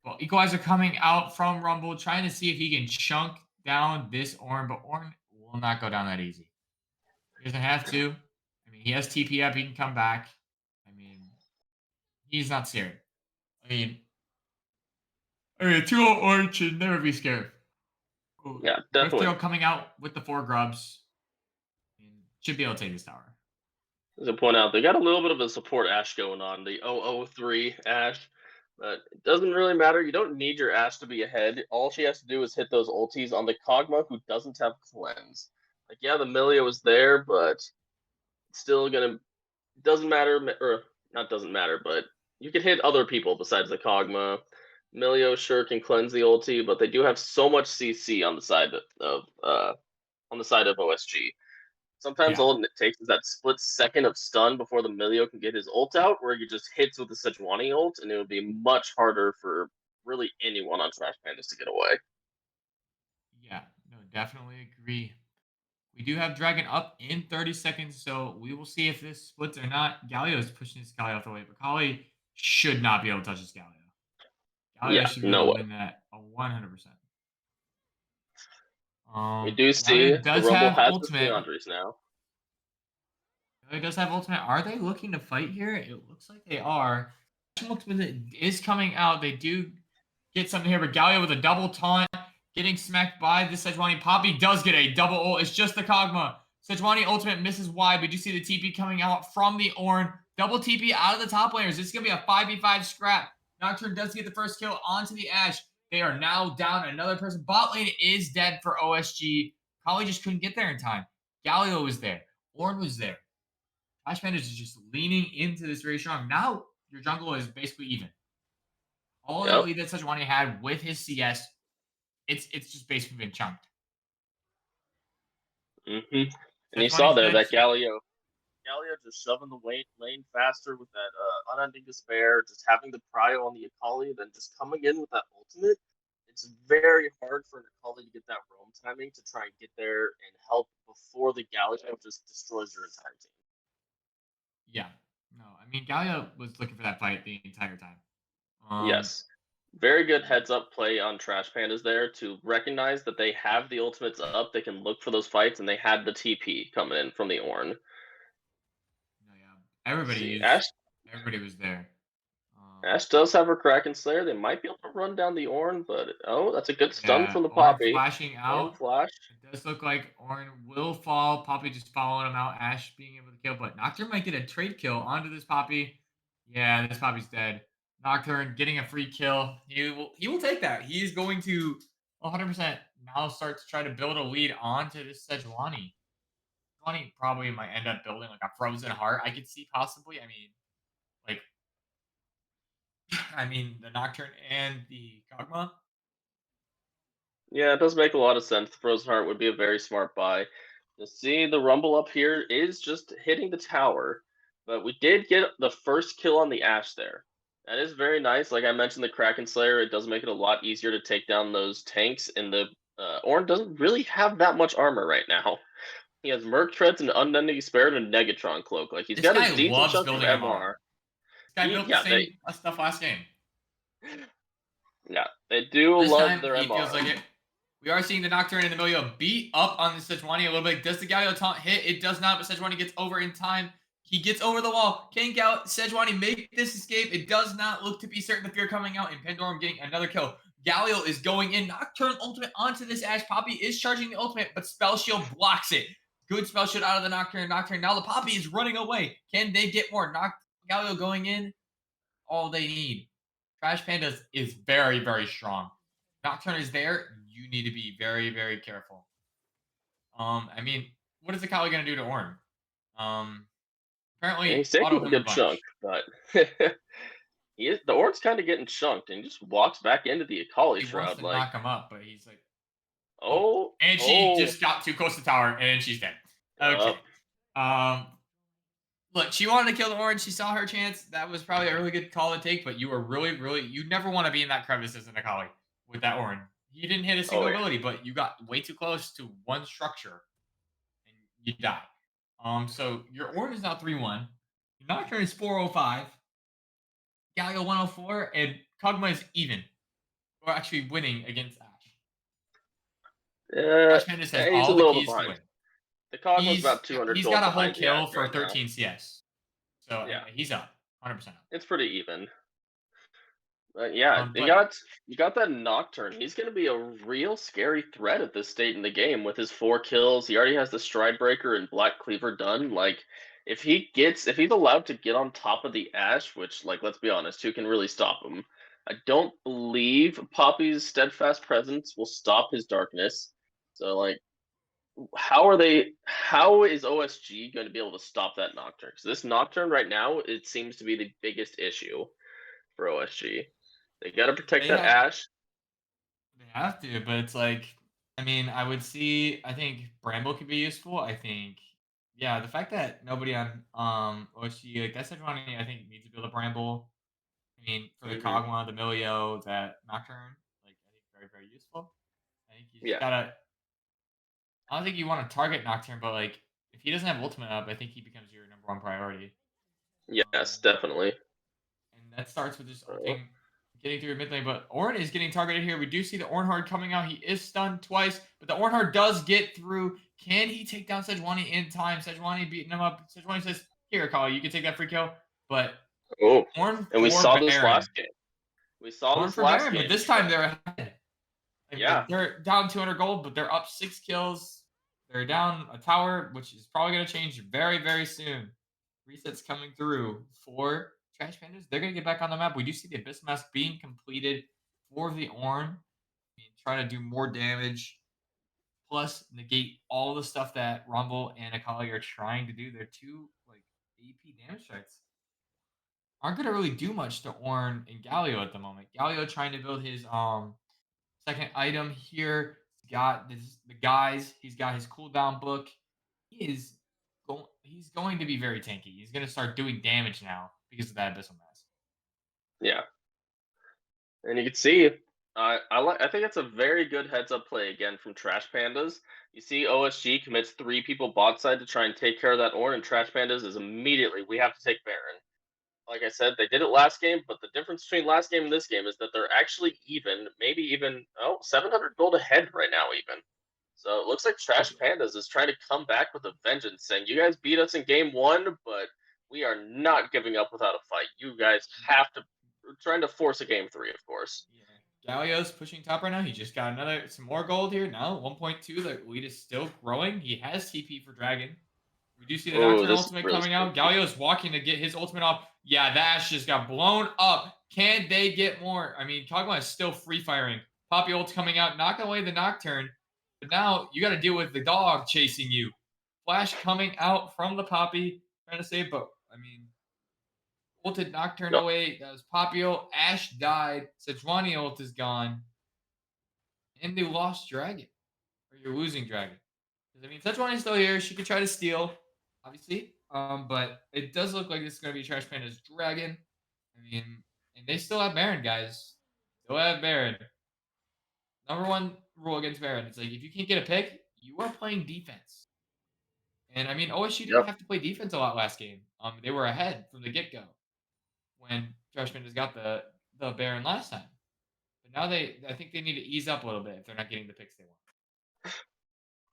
Well, Equalizer coming out from Rumble, trying to see if he can chunk down this Ornn, but Ornn will not go down that easy. He doesn't have to. I mean, he has TP up, he can come back. I mean, He's not scared. I mean, 2-0 orange should never be scared. Ooh, Yeah, Rift definitely. Hero coming out with the 4 grubs. Should be able to take this tower. As I point out, they got a little bit of a support Ash going on, the 003 Ash, but it doesn't really matter. You don't need your Ash to be ahead. All she has to do is hit those ultis on the Kog'Maw, who doesn't have cleanse. Like, yeah, the Milio is there, but it's still gonna doesn't matter, or not doesn't matter, but you can hit other people besides the Kog'Maw. Milio sure can cleanse the ulti, but they do have so much CC on the side of OSG. Sometimes Yeah. all it takes is that split second of stun before the Milio can get his ult out, where he just hits with the Sejuani ult, and it would be much harder for really anyone on Trash Pandas to get away. Yeah, no, definitely agree. We do have Dragon up in 30 seconds, so we will see if this splits or not. Galio is pushing his Galio off the way, but Kali should not be able to touch his Galio. Galio Yeah, should be no able way. to win that 100%. We do see Galio the does Rumble have has the ultimate. Leandres now. Galio does have ultimate. Are they looking to fight here? It looks like they are. Looks with it is coming out. They do get something here, but Galio with a double taunt, getting smacked by the Sejuani. Poppy does get a double ult. It's just the Kog'Maw. Sejuani ultimate misses wide, but you see the TP coming out from the Ornn. Double TP out of the top laners. This is going to be a 5v5 scrap. Nocturne does get the first kill onto the Ashe. They are now down another person. Bot lane is dead for OSG. Probably just couldn't get there in time. Galio was there. Ornn was there. Trash Pandas is just leaning into this very strong. Now your jungle is basically even. All that lead that Sejuani had with his CS, it's just basically been chunked. And you saw there that Galio just shoving the lane faster with that unending despair, just having the prio on the Akali, then just coming in with that ultimate. It's very hard for an Akali to get that roam timing to try and get there and help before the Galio just destroys your entire team. Yeah. No, I mean, Galio was looking for that fight the entire time. Yes. Very good heads up play on Trash Pandas there to recognize that they have the ultimates up. They can look for those fights, and they had the TP coming in from the Ornn. No, yeah. Everybody was there. Ash does have her Kraken Slayer. They might be able to run down the Ornn, but that's a good stun from the Ornn Poppy. flashing out. Flash. It does look like Ornn will fall. Poppy just following him out. Ashe being able to kill, but Nocturne might get a trade kill onto this Poppy. Yeah, this Poppy's dead. Nocturne getting a free kill. He will take that. He is going to 100% now start to try to build a lead onto this Sejuani. Sejuani probably might end up building like a Frozen Heart. I could see possibly. I mean, the Nocturne and the Kog'Maw. Yeah, it does make a lot of sense. Frozen Heart would be a very smart buy. You see, the Rumble up here is just hitting the tower, but we did get the first kill on the Ashe there. That is very nice. Like I mentioned, the Kraken Slayer, it does make it a lot easier to take down those tanks, and the Ornn doesn't really have that much armor right now. He has Merc Treads and Unending Despair and a Negatron Cloak. Like, he's got a decent chunk of MR. This guy built the same stuff last game. Yeah, they do love their MR. Feels like it. We are seeing the Nocturne and the Milio beat up on the Sejuani a little bit. Does the Galio taunt hit? It does not, but Sejuani gets over in time. He gets over the wall. Can Sejuani make this escape? It does not look to be certain. The fear coming out, and Pandorum getting another kill. Galio is going in. Nocturne ultimate onto this Ashe. Poppy is charging the ultimate, but Spell Shield blocks it. Good Spell Shield out of the Nocturne. Now the Poppy is running away. Can they get more? Galio going in. All they need. Trash Pandas is very, very strong. Nocturne is there. You need to be very, very careful. I mean, what is the Kali going to do to Ornn? Apparently, he's taking a good chunk, but the Ornn's kind of getting chunked, and he just walks back into the Akali Shroud. Wants to knock him up, but he's like, and she just got too close to the tower, and she's dead. Okay. Look, she wanted to kill the Ornn. She saw her chance. That was probably a really good call to take, but you were really, you never want to be in that crevice as an Akali with that Ornn. He didn't hit a single ability, but you got way too close to one structure, and you die. So your Ornn is now 3-1. Your Nocturne is 405. Galio 104, and Kog'Maw is even. Or actually winning against Ashe. Trash Pandas has all the keys to win. The Kog'Maw's about 200 He's got a whole kill for 13 CS. So yeah, he's up. 100% up. It's pretty even. Yeah, But you got that Nocturne. He's gonna be a real scary threat at this state in the game with his 4 kills. He already has the Stride Breaker and Black Cleaver done. Like, if he's allowed to get on top of the Ashe, which, like, let's be honest, who can really stop him? I don't believe Poppy's steadfast presence will stop his darkness. So, like, how is OSG going to be able to stop that Nocturne? Because this Nocturne right now, it seems to be the biggest issue for OSG. They got to protect that Ashe. They have to, but it's like, I mean, I think Bramble could be useful. I think, yeah, the fact that nobody on OSG, like, that Sejuani, I think, needs to build a Bramble. I mean, for the Kog'Maw, the Milio, that Nocturne, like, I think very, very useful. I think you just gotta, I don't think you want to target Nocturne, but, like, if he doesn't have ultimate up, I think he becomes your #1 priority. Yes, definitely. And that starts with just ulting, getting through mid lane. But Ornn is getting targeted here. We do see the Ornhard coming out. He is stunned twice, but the Ornhard does get through. Can he take down Sejuani in time? Sejuani beating him up. Sejuani says, "Here, Kali, you can take that free kill." But Ornn and we saw Baron. this last game. But this time they're ahead. Yeah, they're down 200 gold, but they're up 6 kills. They're down a tower, which is probably going to change very, very soon. Resets coming through for Trash Pandas. They're going to get back on the map. We do see the Abyss Mask being completed for the Ornn. I mean, trying to do more damage, plus negate all the stuff that Rumble and Akali are trying to do. Their 2 like AP damage strikes aren't going to really do much to Ornn and Galio at the moment. Galio trying to build his second item here. He's got the guys. He's got his cooldown book. He's going to be very tanky. He's going to start doing damage now because of that Abyssal Mask. Yeah, and you can see, I think it's a very good heads up play again from Trash Pandas. You see, OSG commits 3 people bot side to try and take care of that Ornn, and Trash Pandas is immediately, we have to take Baron. Like I said, they did it last game, but the difference between last game and this game is that they're actually even, maybe even 700 gold ahead right now even. So it looks like Trash Pandas is trying to come back with a vengeance, saying, you guys beat us in game 1, but we are not giving up without a fight. You guys have to, we're trying to force a game 3, of course. Yeah. Galio's pushing top right now. He just got some more gold here. Now 1.2. The lead is still growing. He has TP for Dragon. We do see the Nocturne ultimate really coming out. Galio's walking to get his ultimate off. Yeah, the Ashe just got blown up. Can they get more? I mean, Kog'Maw is still free firing. Poppy ult's coming out, knocking away the Nocturne. But now you got to deal with the dog chasing you. Flash coming out from the Poppy, trying to save, but I mean, ulted Nocturne away. That was Poppy ult. Ashe died. Sejuani ult is gone. And they lost Dragon. Or you're losing Dragon. Because, I mean, Sejuani's still here. She could try to steal, obviously. But it does look like this is going to be Trash Panda's Dragon. I mean, and they still have Baron, guys. Still have Baron. #1 rule against Baron. It's like, if you can't get a pick, you are playing defense. And, I mean, OSG didn't have to play defense a lot last game. They were ahead from the get-go when Trash Pandas got the Baron last time. But now I think they need to ease up a little bit if they're not getting the picks they want.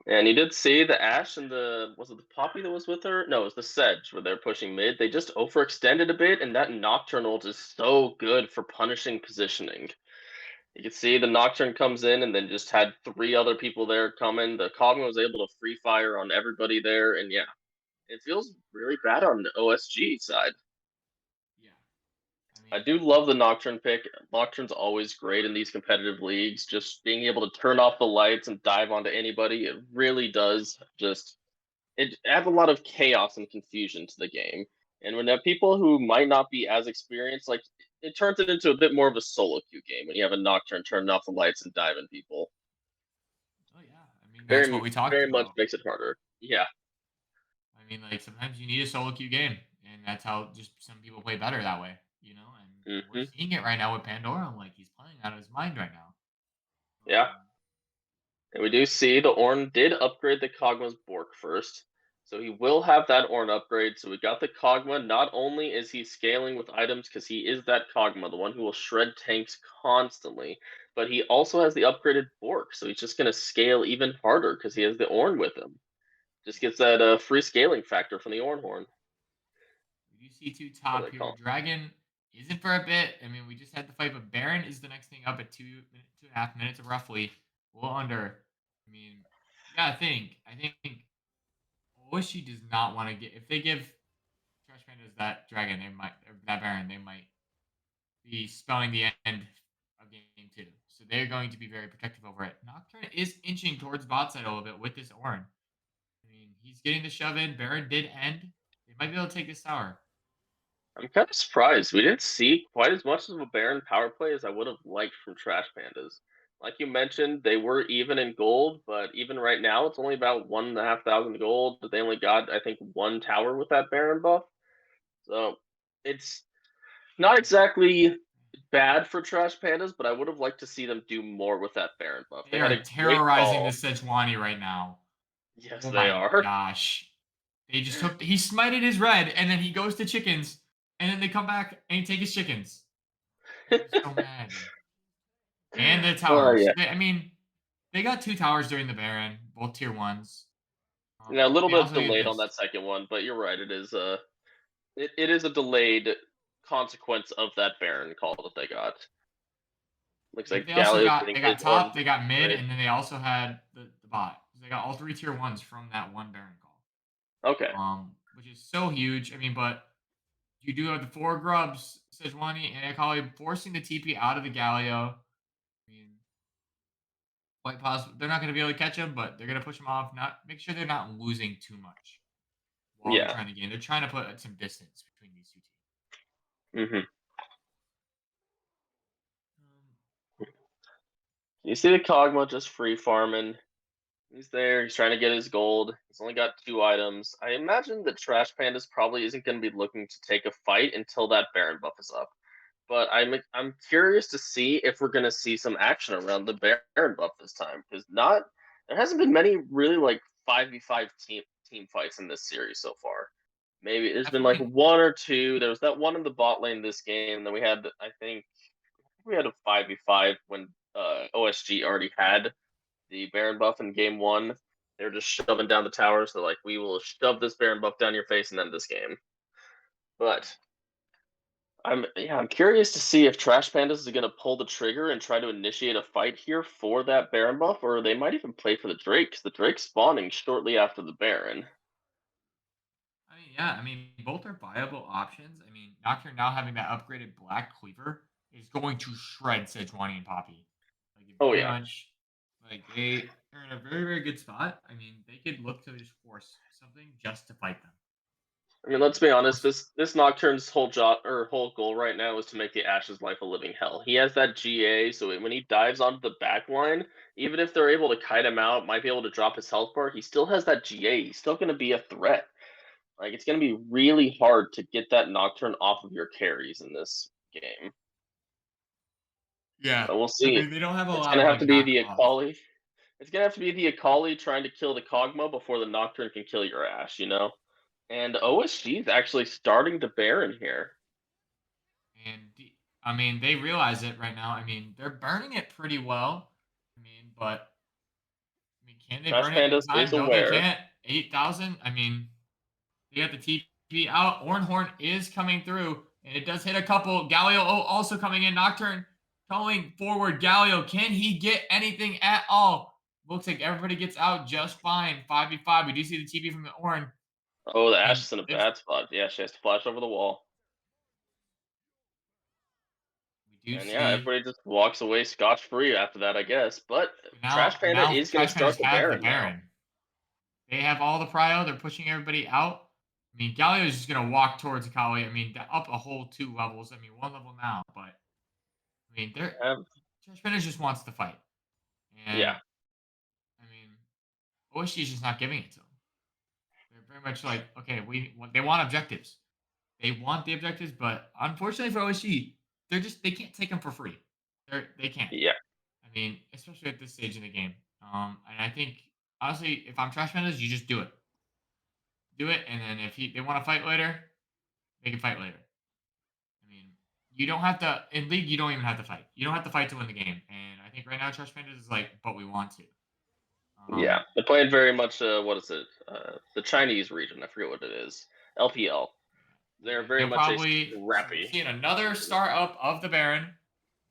And you did see the Ashe and was it the Poppy that was with her? No, it was the Sedge where they're pushing mid. They just overextended a bit, and that Nocturne ult is so good for punishing positioning. You can see the Nocturne comes in and then just had 3 other people there come in. The Kog'Maw was able to free fire on everybody there, and yeah, it feels really bad on the OSG side. I do love the Nocturne pick. Nocturne's always great in these competitive leagues. Just being able to turn off the lights and dive onto anybody, it really does it adds a lot of chaos and confusion to the game. And when you have people who might not be as experienced, like, it turns it into a bit more of a solo queue game when you have a Nocturne turning off the lights and diving people. Oh yeah, I mean, that's what we talked about. Very much makes it harder. Yeah. I mean, like, sometimes you need a solo queue game, and that's how just some people play better that way, you know? And we're seeing it right now with Pandora. Like, he's playing out of his mind right now. Yeah. And we do see the Ornn did upgrade the Kog'Maw's Bork first. So he will have that Ornn upgrade. So we got the Kog'Maw. Not only is he scaling with items because he is that Kog'Maw, the one who will shred tanks constantly, but he also has the upgraded Bork. So he's just going to scale even harder because he has the Ornn with him. Just gets that free scaling factor from the Ornn Horn. We do see 2 top they here. call it? Dragon isn't for a bit. I mean, we just had the fight, but Baron is the next thing up at 2.5 minutes roughly. A little under. I mean, you gotta think. I think OSG does not want to get if they give Trash Pandas that dragon, they might or that Baron, they might be spelling the end of game 2. So they're going to be very protective over it. Nocturne is inching towards bot side a little bit with this Ornn. I mean, he's getting the shove in. Baron did end. They might be able to take this tower. I'm kind of surprised. We didn't see quite as much of a Baron power play as I would have liked from Trash Pandas. Like you mentioned, they were even in gold, but even right now, it's only about 1,500 gold. But they only got, I think, 1 tower with that Baron buff. So it's not exactly bad for Trash Pandas, but I would have liked to see them do more with that Baron buff. They had are a great terrorizing call. the Sejuani right now. Yes, Oh they my are. gosh. They just took he smited his red and then he goes to chickens and then they come back and take his chickens. I'm so mad. And the towers. Yeah. I mean, they got 2 towers during the Baron, both tier 1s. Yeah, a little They bit also get delayed on this. that second one, but you're right. It is it is a delayed consequence of that Baron call that they got. Looks like They also Galio's got getting they got his top, one. they got mid, Right. and then they also had the bot. They got all 3 tier 1s from that one Baron call. Okay. Which is so huge. I mean, but you do have the 4 grubs, Sejuani and Akali forcing the TP out of the Galio. I mean, quite possible they're not going to be able to catch him, but they're going to push him off. Not make sure they're not losing too much while they're Yeah. trying to gain. They're trying to put some distance between these 2 teams. Mm-hmm. You see the Kog'Maw just free farming. He's there. He's trying to get his gold. He's only got 2 items. I imagine the Trash Pandas probably isn't going to be looking to take a fight until that Baron buff is up. But I'm curious to see if we're going to see some action around the Baron buff this time, because there hasn't been many really like 5v5 team fights in this series so far. Maybe there's been like Definitely. 1 or 2. There was that one in the bot lane this game. Then we had I think we had a 5v5 when OSG already had the Baron buff in game 1. They were just shoving down the towers. So like, we will shove this Baron buff down your face and end this game. But I'm curious to see if Trash Pandas is going to pull the trigger and try to initiate a fight here for that Baron buff, or they might even play for the Drake, because the Drake's spawning shortly after the Baron. I mean, yeah, I mean, both are viable options. I mean, Nocturne now having that upgraded Black Cleaver is going to shred Sejuani and Poppy. Like, Oh, very yeah. much, like, they are in a very, very good spot. I mean, they could look to just force something just to fight them. I mean, let's be honest. This Nocturne's whole goal right now is to make the Ashes life a living hell. He has that GA, so when he dives onto the back line, even if they're able to kite him out, might be able to drop his health bar, he still has that GA. He's still going to be a threat. Like, it's going to be really hard to get that Nocturne off of your carries in this game. Yeah, But we'll see. I mean, they don't have a It's lot going to of have to be the knockoff. Akali. It's going to have to be the Akali trying to kill the Kog'Maw before the Nocturne can kill your Ashe, you know? And OSG is actually starting to Baron here. And I mean, they realize it right now. I mean, they're burning it pretty well. I mean, but I mean, can they Trash burn it in Pandas time? is No, they aware. can't. 8,000. I mean, they got the TP out. Ornhorn is coming through, and it does hit a couple. Galio also coming in. Nocturne going forward. Galio, can he get anything at all? Looks like everybody gets out just fine. 5v5. We do see the TP from the Ornn. Oh, the I mean, Ashe is in a bad spot. Yeah, she has to flash over the wall. we do And see. yeah, everybody just walks away scotch-free after that, I guess. But Now, Trash Panda is going to Trash start Pandas the have Baron the Baron. now. They have all the prio. They're pushing everybody out. I mean, Galio is just going to walk towards Akali. I mean, up a whole 2 levels. I mean, 1 level now, but I mean, Trash Pandas just wants to fight. And, Yeah. I mean, OSG is just not giving it to them. They're very much like, okay, they want objectives. They want the objectives, but unfortunately for OSG, they can't take them for free. They can't. Yeah. I mean, especially at this stage in the game. And I think honestly, if I'm Trash Pandas, you just do it. Do it, and then if they want to fight later, they can fight later. I mean, you don't have to in League. You don't even have to fight. You don't have to fight to win the game. And I think right now Trash Pandas is like, but we want to. Yeah. They're playing very much, what is it? The Chinese region. I forget what it is. LPL. They're very They'll much a probably scrappy. see another star up of the Baron.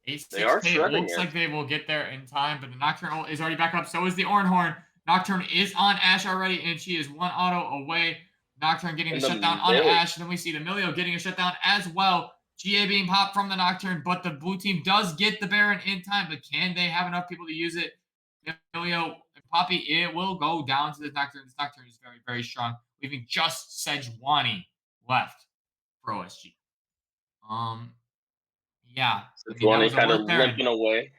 They are 6K, it shredding looks it. like they will get there in time, but the Nocturne is already back up. So is the Ornhorn. Nocturne is on Ashe already, and she is one auto away. Nocturne getting And the the shutdown on Millie. Ashe. And then we see the Milio getting a shutdown as well. GA being popped from the Nocturne, but the blue team does get the Baron in time. But can they have enough people to use it? Milio and Poppy, it will go down to the Nocturne. This Nocturne is very, very strong, leaving just Sejuani left for OSG. Yeah, I mean, that Sejuani was a kind of worth Baron. limping away.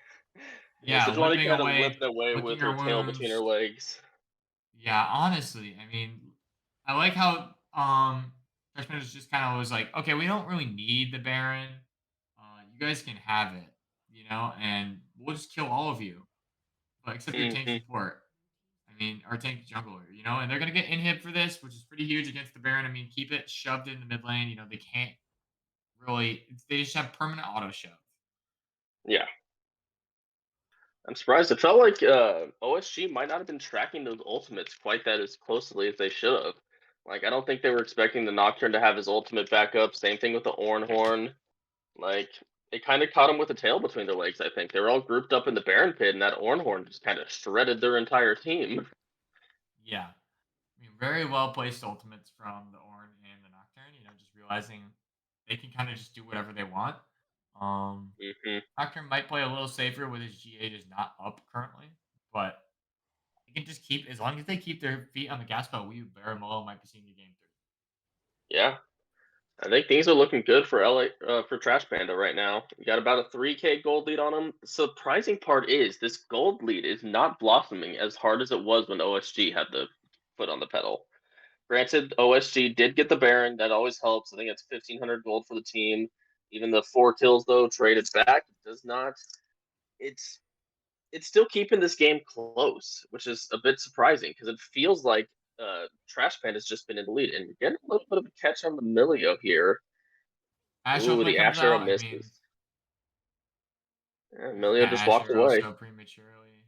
Yeah, Sejuani limping kind of away, limping away licking with her her tail between her wounds. legs. Yeah, honestly, I mean, I like how Freshman is just kind of was like, okay, we don't really need the Baron. You guys can have it, and we'll just kill all of you, but except your tank Hmm. support. I mean, our tank jungler, and they're gonna get inhib for this, which is pretty huge against the Baron. I mean, keep it shoved in the mid lane. They can't really. They just have permanent auto shove. Yeah. I'm surprised. It felt like OSG might not have been tracking those ultimates quite that as closely as they should have. Like, I don't think they were expecting the Nocturne to have his ultimate back up. Same thing with the Ornhorn. Like, it kind of caught him with a tail between their legs, I think. They were all grouped up in the Baron pit, and that Ornhorn just kind of shredded their entire team. Yeah. I mean, very well placed ultimates from the Ornn and the Nocturne. Just realizing they can kind of just do whatever they want. Hmm. Nocturne might play a little safer with his GA just not up currently, but they can just keep as long as they keep their feet on the gas pedal. We Baramolo might be seeing a game 3. Yeah. I think things are looking good for for Trash Panda right now. We got about a 3K gold lead on them. The surprising part is this gold lead is not blossoming as hard as it was when OSG had the foot on the pedal. Granted, OSG did get the Baron. That always helps. I think it's 1,500 gold for the team. Even the 4 kills though traded back does not. It's still keeping this game close, which is a bit surprising because it feels like Trash Panda's just been in the lead, and you're getting a little bit of a catch on the Milio here. Ash Ooh, ultimate the comes Ash arrow out. I misses. mean, Yeah, using Milio that just Ash walked arrow away. so prematurely.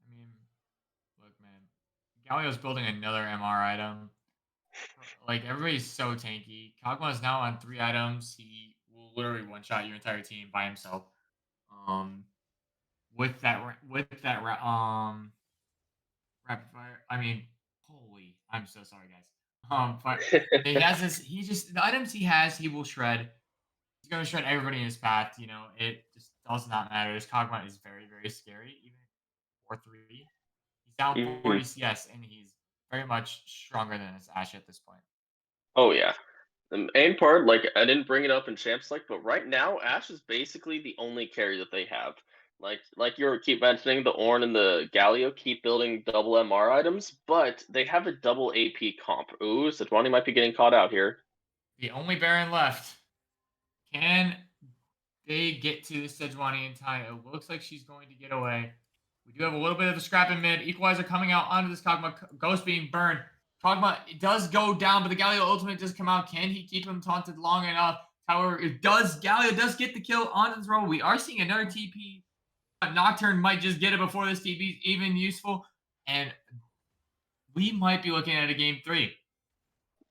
I mean, look, man, Galio's building another MR item. Like, everybody's so tanky. Kog'Maw is now on 3 items. He will literally one-shot your entire team by himself. With that rapid fire. I mean, holy, I'm so sorry, guys. But he has this. The items he has, he will shred. He's gonna shred everybody in his path. It just does not matter. This Kog'Maw is very, very scary. Even 4-3, he's down 40 Mhm. CS, and he's very much stronger than his Ashe at this point. Oh yeah. The main part, like I didn't bring it up in Champs like, but right now Ash is basically the only carry that they have. Like you keep mentioning, the Ornn and the Galio keep building double MR items, but they have a double AP comp. Ooh, Sejuani might be getting caught out here. The only Baron left. Can they get to Sejuani in time? It looks like she's going to get away. We do have a little bit of a scrap in mid. Equalizer coming out onto this Kog'Maw. Ghost being burned. Kog'Maw does go down, but the Galio ultimate does come out. Can he keep him taunted long enough? However, Galio does get the kill onto the throw. We are seeing another TP. Nocturne might just get it before this TP is even useful. And we might be looking at a game 3.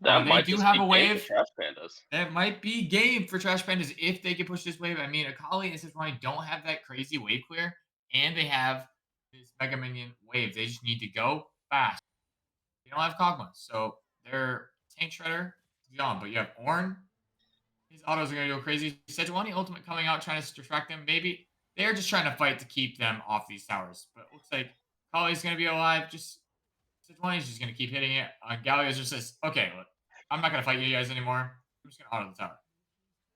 That They might do just have be a game for wave. Trash Pandas. That might be game for Trash Pandas if they can push this wave. I mean, Akali and Sejuani don't have that crazy wave clear, and they have this Mega Minion wave. They just need to go fast. They don't have Kog'Maw, so their Tank Shredder is gone. But you have Ornn. His autos are going to go crazy. Sejuani ultimate coming out, trying to distract them. Maybe they're just trying to fight to keep them off these towers. But it looks like Akali's going to be alive. Sejuani's just going to keep hitting it. Galio just says, okay, look, I'm not going to fight you guys anymore. I'm just going to auto the tower.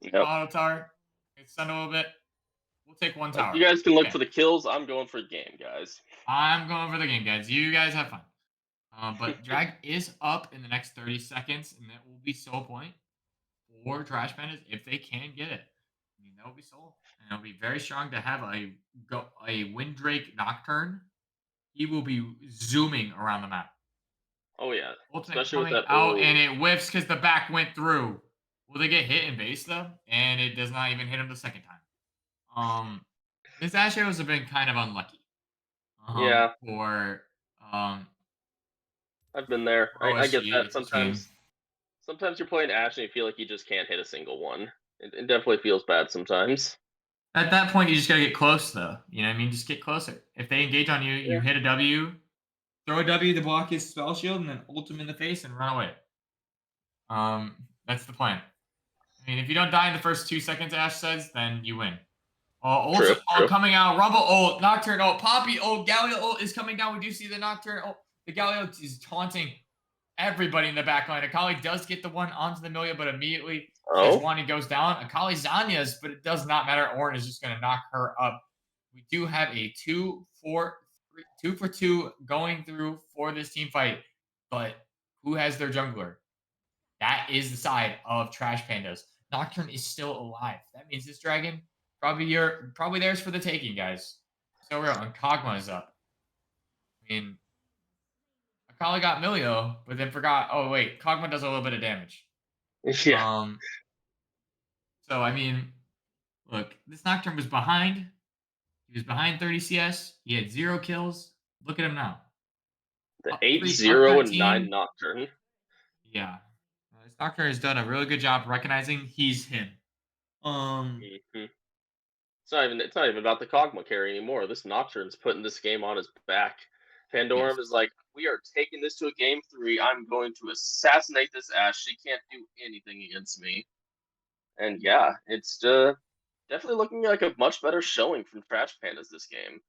Yep. Auto tower. It's stunned a little bit. We'll take one tower. You guys can look Okay. for the kills. I'm going for the game, guys. I'm going for the game, guys. You guys have fun. But drag is up in the next 30 seconds, and that will be soul point for Trash Pandas if they can get it. I mean, that will be soul, and it'll be very strong to have a Windrake Nocturne. He will be zooming around the map. Oh yeah, Ultimate especially with coming that. out, and it whiffs because the back went through. Will they get hit in base though? And it does not even hit him the second time. This Ashe arrows have been kind of unlucky. Yeah. For I've been there. I get OSG, that it's a shame. sometimes. Sometimes you're playing Ashe and you feel like you just can't hit a single one. It definitely feels bad sometimes. At that point, you just gotta get close, though. You know what I mean? Just get closer. If they engage on you, you Yeah. hit a W, throw a W to block his spell shield, and then ult him in the face and run away. That's the plan. I mean, if you don't die in the first 2 seconds, Ash says, then you win. Ults True, all true. coming out. Rumble ult, Nocturne ult, Poppy ult, Galio ult is coming down. We do see the Nocturne ult. The Galio is taunting everybody in the backline. Akali does get the one onto the Milia, but immediately Oh, Sejuani goes down. Akali Zanya's, but it does not matter. Ornn is just going to knock her up. We do have a 2 for 2 going through for this team fight, but who has their jungler? That is the side of Trash Pandas. Nocturne is still alive. That means this dragon probably theirs for the taking, guys. So real. And Kog'Maw is up. I mean, Akali got Milio, but then forgot. Oh wait, Kog'Maw does a little bit of damage. yeah. So I mean, look, this Nocturne was behind. He was behind 30 CS. He had 0 kills. Look at him now. The Up 8, 3, up 0, and 9 13. Nocturne. Yeah. This Nocturne has done a really good job recognizing he's him. Mhm. It's not even about the Kog'Maw carry anymore. This Nocturne's putting this game on his back. Pandorum Yes. is like, we are taking this to a game 3. I'm going to assassinate this Ashe. She can't do anything against me. And yeah, it's definitely looking like a much better showing from Trash Pandas this game.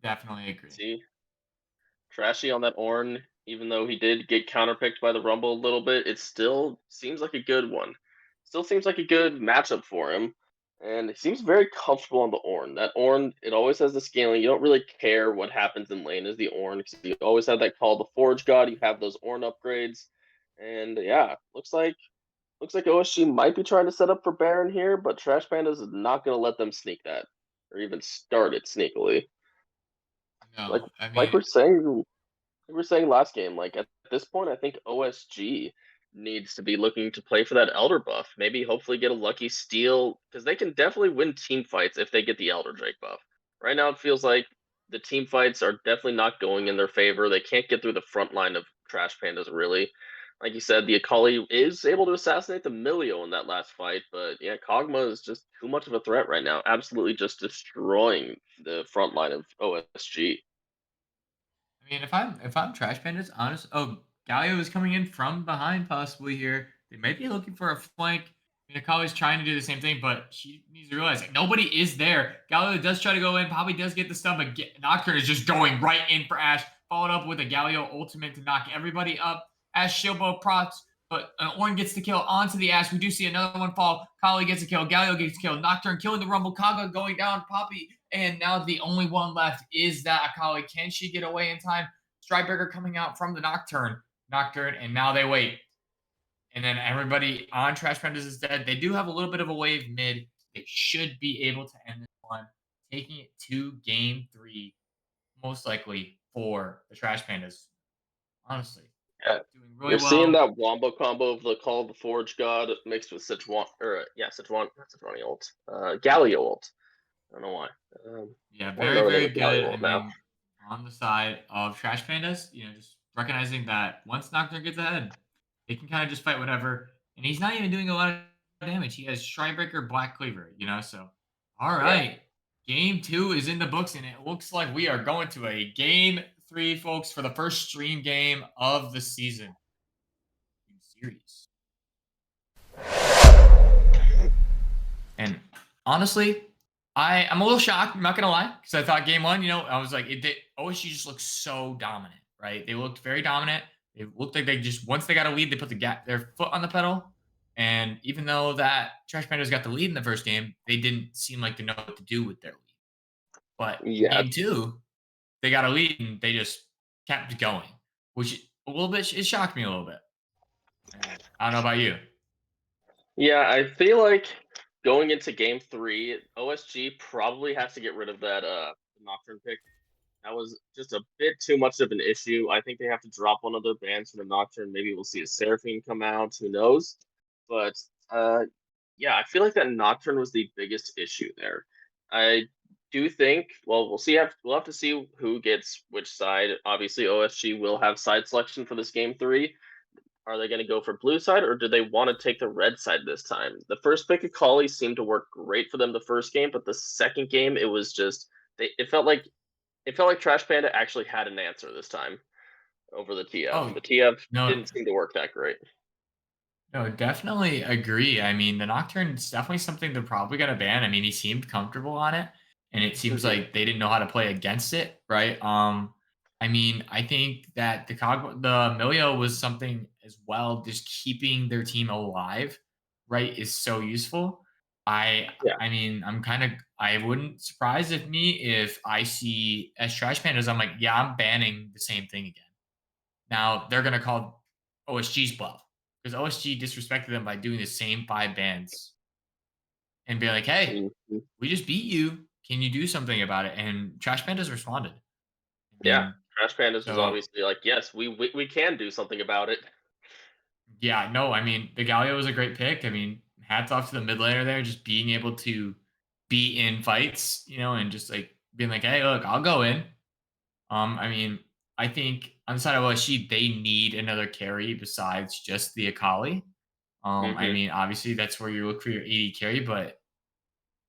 Definitely agree. See, Trashy on that Ornn, even though he did get counterpicked by the Rumble a little bit, it still seems like a good one. Still seems like a good matchup for him. And he seems very comfortable on the Ornn. That Ornn, it always has the scaling. You don't really care what happens in lane as the Ornn, because you always have that call the Forge God. You have those Ornn upgrades. And yeah, looks like OSG might be trying to set up for Baron here, but Trash Pandas is not going to let them sneak that or even start it sneakily. Like No, I like mean, we're saying we were saying last game, like at this point, I think OSG needs to be looking to play for that Elder buff. Maybe hopefully get a lucky steal, because they can definitely win team fights if they get the Elder Drake buff. Right now, it feels like the team fights are definitely not going in their favor. They can't get through the front line of Trash Pandas, really. Like you said, the Akali is able to assassinate the Milio in that last fight, but yeah, Kog'Maw is just too much of a threat right now. Absolutely just destroying the front line of OSG. if I'm Trash Pandas, honest. Oh, Galio is coming in from behind possibly here. They might be looking for a flank. Akali's trying to do the same thing, but she needs to realize like, nobody is there. Galio does try to go in, probably does get the stun, but Nocturne is just going right in for Ashe. Followed up with a Galio ultimate to knock everybody up. Ashe Shilbo prots, but Ornn gets the kill onto the Ashe. We do see another one fall. Kali gets a kill. Galio gets a kill. Nocturne killing the Rumble. Kaga going down. Poppy. And now the only one left is that Akali. Can she get away in time? Strikebreaker coming out from the Nocturne. And now they wait. And then everybody on Trash Pandas is dead. They do have a little bit of a wave mid. They should be able to end this one, taking it to game 3, most likely for the Trash Pandas. Honestly, Yeah. doing really You're seeing well. that wombo combo of the Call of the Forge God mixed with Sichuan, or Sichuan, not Sichuan ult, Galio ult. I don't know why. Yeah, Want to very, know the name very of Galio good. I ult now. mean, on the side of Trash Pandas, just recognizing that once Nocturne gets ahead, they can kind of just fight whatever. And he's not even doing a lot of damage. He has Stridebreaker, Black Cleaver, so. All Yeah. right. Game 2 is in the books, and it looks like we are going to a game 3, folks, for the first stream game of the season. Series. And honestly, I'm a little shocked. I'm not gonna lie, because I thought game 1, I was like, OSG just looks so dominant, right? They looked very dominant. It looked like they just once they got a lead, they put their foot on the pedal. And even though that Trash Pandas got the lead in the first game, they didn't seem like to know what to do with their lead. But in Yeah. game 2, they got a lead and they just kept going, which a little bit it shocked me a little bit. I don't know about you. Yeah, I feel like going into game 3, OSG probably has to get rid of that Nocturne pick. That was just a bit too much of an issue. I think they have to drop one of their bans from the Nocturne. Maybe we'll see a Seraphine come out. Who knows? But yeah, I feel like that Nocturne was the biggest issue there. I do think. Well, we'll have to see who gets which side. Obviously, OSG will have side selection for this game 3. are they going to go for blue side or do they want to take the red side this time? The first pick of Kali seemed to work great for them the first game, but the second game it was just it felt like Trash Panda actually had an answer this time over the TF. Oh, The TF no, didn't seem to work that great. no, definitely agree. I mean, the Nocturne is definitely something they're probably gonna ban. I mean, he seemed comfortable on it, and it seems Hmm. like they didn't know how to play against it, right? I mean, I think that the Milio was something as well. Just keeping their team alive, right, is so useful. Yeah. I mean, I wouldn't surprise if I see as Trash Pandas, I'm like, yeah, I'm banning the same thing again. Now they're gonna call OSG's bluff because OSG disrespected them by doing the same 5 bands and be like, "Hey, Mhm. we just beat you. Can you do something about it?" And Trash Pandas responded. I Yeah. mean, Trash Pandas was so obviously like, yes, we can do something about it. yeah, no, I mean, the Galio was a great pick. I mean, hats off to the mid laner there, just being able to be in fights, and just like being like, "Hey, look, I'll go in." I mean, I think on the side of OSG, they need another carry besides just the Akali. I Hmm. mean, obviously that's where you look for your AD carry, but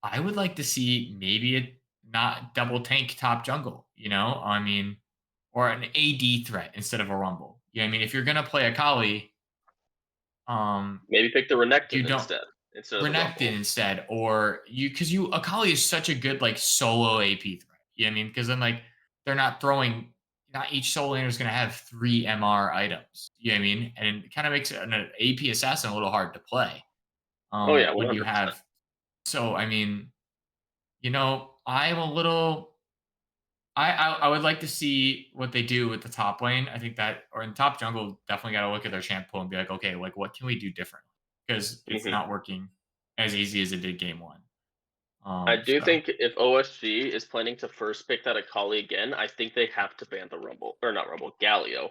I would like to see maybe a not double tank top jungle, I mean, or an AD threat instead of a rumble. Yeah, I mean, if you're gonna play a Kali, um, Maybe pick the you Renekton don't instead of the Renekton Rumble. instead, or because Akali is such a good like solo AP threat. You know what I mean? Because then like they're not each solo laner is gonna have 3 MR items. You know what I mean? And it kind of makes an AP assassin a little hard to play. Oh yeah, When you 100%. have So, I mean, I'm a little I would like to see what they do with the top lane. I think that or in top jungle, definitely gotta look at their champ pool and be like, "Okay, like, what can we do differently?" Because it's Hmm. not working as easy as it did game 1. I do So think if OSG is planning to first pick that Akali again, I think they have to ban the Rumble or not Rumble, Galio.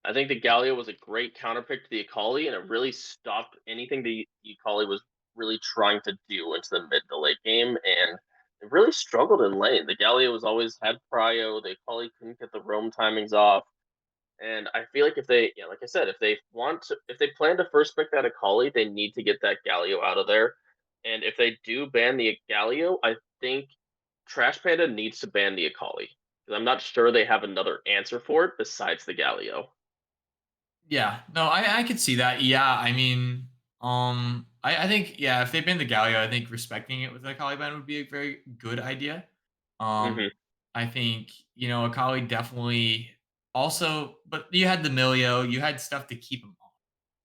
I think the Galio was a great counterpick to the Akali, and it really stopped anything the Akali was really trying to do into the mid to late game, and it really struggled in lane. The Galio was always had prio. The Akali couldn't get the roam timings off, and I feel like if they, yeah, like I said, if they plan to first pick that Akali, they need to get that Galio out of there. And if they do ban the Galio, I think Trash Panda needs to ban the Akali because I'm not sure they have another answer for it besides the Galio. yeah, no, I could see that. Yeah, I mean, I think yeah, if they ban the Galio, I think respecting it with the Caliban would be a very good idea. Hmm. I think Akali definitely also, but you had the Milio, you had stuff to keep him on.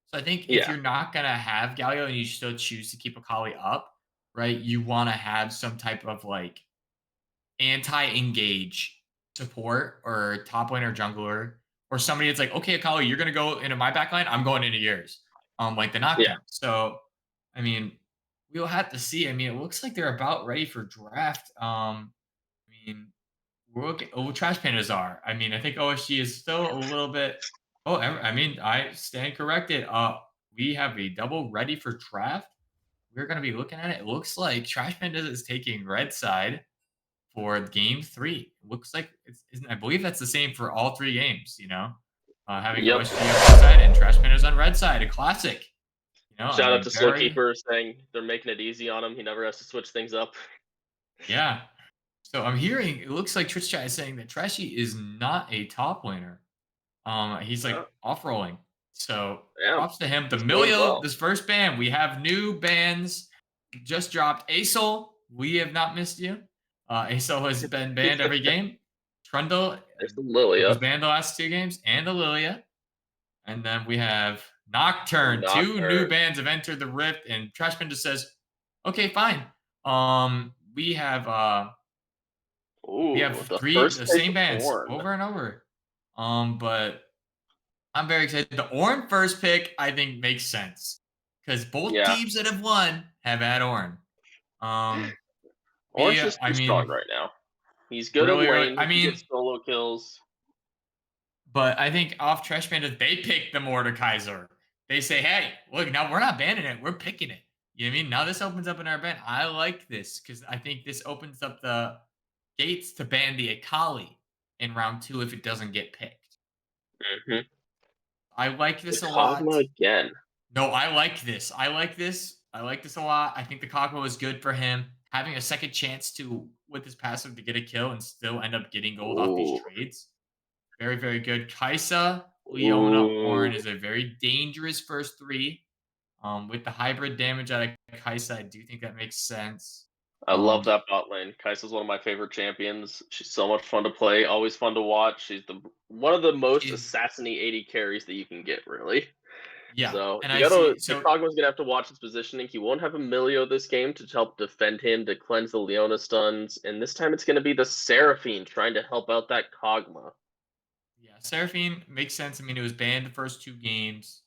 So I think if Yeah, you're not gonna have Galio and you still choose to keep Akali up, right? You want to have some type of like anti-engage support or top lane or jungler or somebody that's like, okay, Akali, you're gonna go into my backline, I'm going into yours. Like the yeah, Nocturne. So I mean, we'll have to see. I mean, it looks like they're about ready for draft. I mean, we're looking. Oh, Trash Pandas are. I mean, I think OSG is still a little bit. Oh, I mean, I stand corrected. We have a double ready for draft. We're gonna be looking at it. It looks like Trash Pandas is taking red side for game 3. Looks like I believe that's the same for all 3 games. Having yep. OSG on blue side and Trash Pandas on red side. A classic. I Shout out mean, to very Slowkeeper saying they're making it easy on him. He never has to switch things up. yeah. So I'm hearing it looks like Twitch chat is saying that Trashy is not a top laner. He's like Oh, off rolling. So yeah, props to him. The he's doing Milio, well. this first ban, we have new bans just dropped. Asol, we have not missed you. Asol has been banned every game. Trundle There's the Lilia, was banned the last 2 games, and the Lilia. And then we have Nocturne. 2 new Nocturne. bans have entered the Rift, and Trashman just says, "Okay, fine." We Ooh, have the 3 first the pick same bands Ornn. over and over. But I'm very excited. The Ornn first pick, I think, makes sense because both Yeah, teams that have won have had Ornn. Um, Ornn's just I too strong mean, right now. He's good in really, really, lane. I He can mean, get solo kills. but I think off Trash Pandas, they pick the Mordekaiser. They say, hey, look, now we're not banning it, we're picking it. You know what I mean? Now this opens up in our ban. I like this because I think this opens up the gates to ban the Akali in round 2 if it doesn't get picked. Hmm. I like The this a lot. Kog'Maw again. No, I like this. I like this. I like this a lot. I think the Kog'Maw is good for him. Having a second chance to, with his passive, to get a kill and still end up getting gold off these Ooh. trades. Very, very good. Kaisa, Leona, Ornn Ooh. is a very dangerous first three. With the hybrid damage out of Kaisa, I do think that makes sense. I love that bot lane. Kai'Sa's one of my favorite champions. She's so much fun to play, always fun to watch. She's the one of the most She's assassiny AD carries that you can get, really. yeah, So and you I gotta see. the So Kog'Maw's gonna have to watch his positioning. He won't have Emilio this game to help defend him, to cleanse the Leona stuns, and this time it's gonna be the Seraphine trying to help out that Kog'Maw. yeah, Seraphine makes sense. I mean, it was banned the first two games.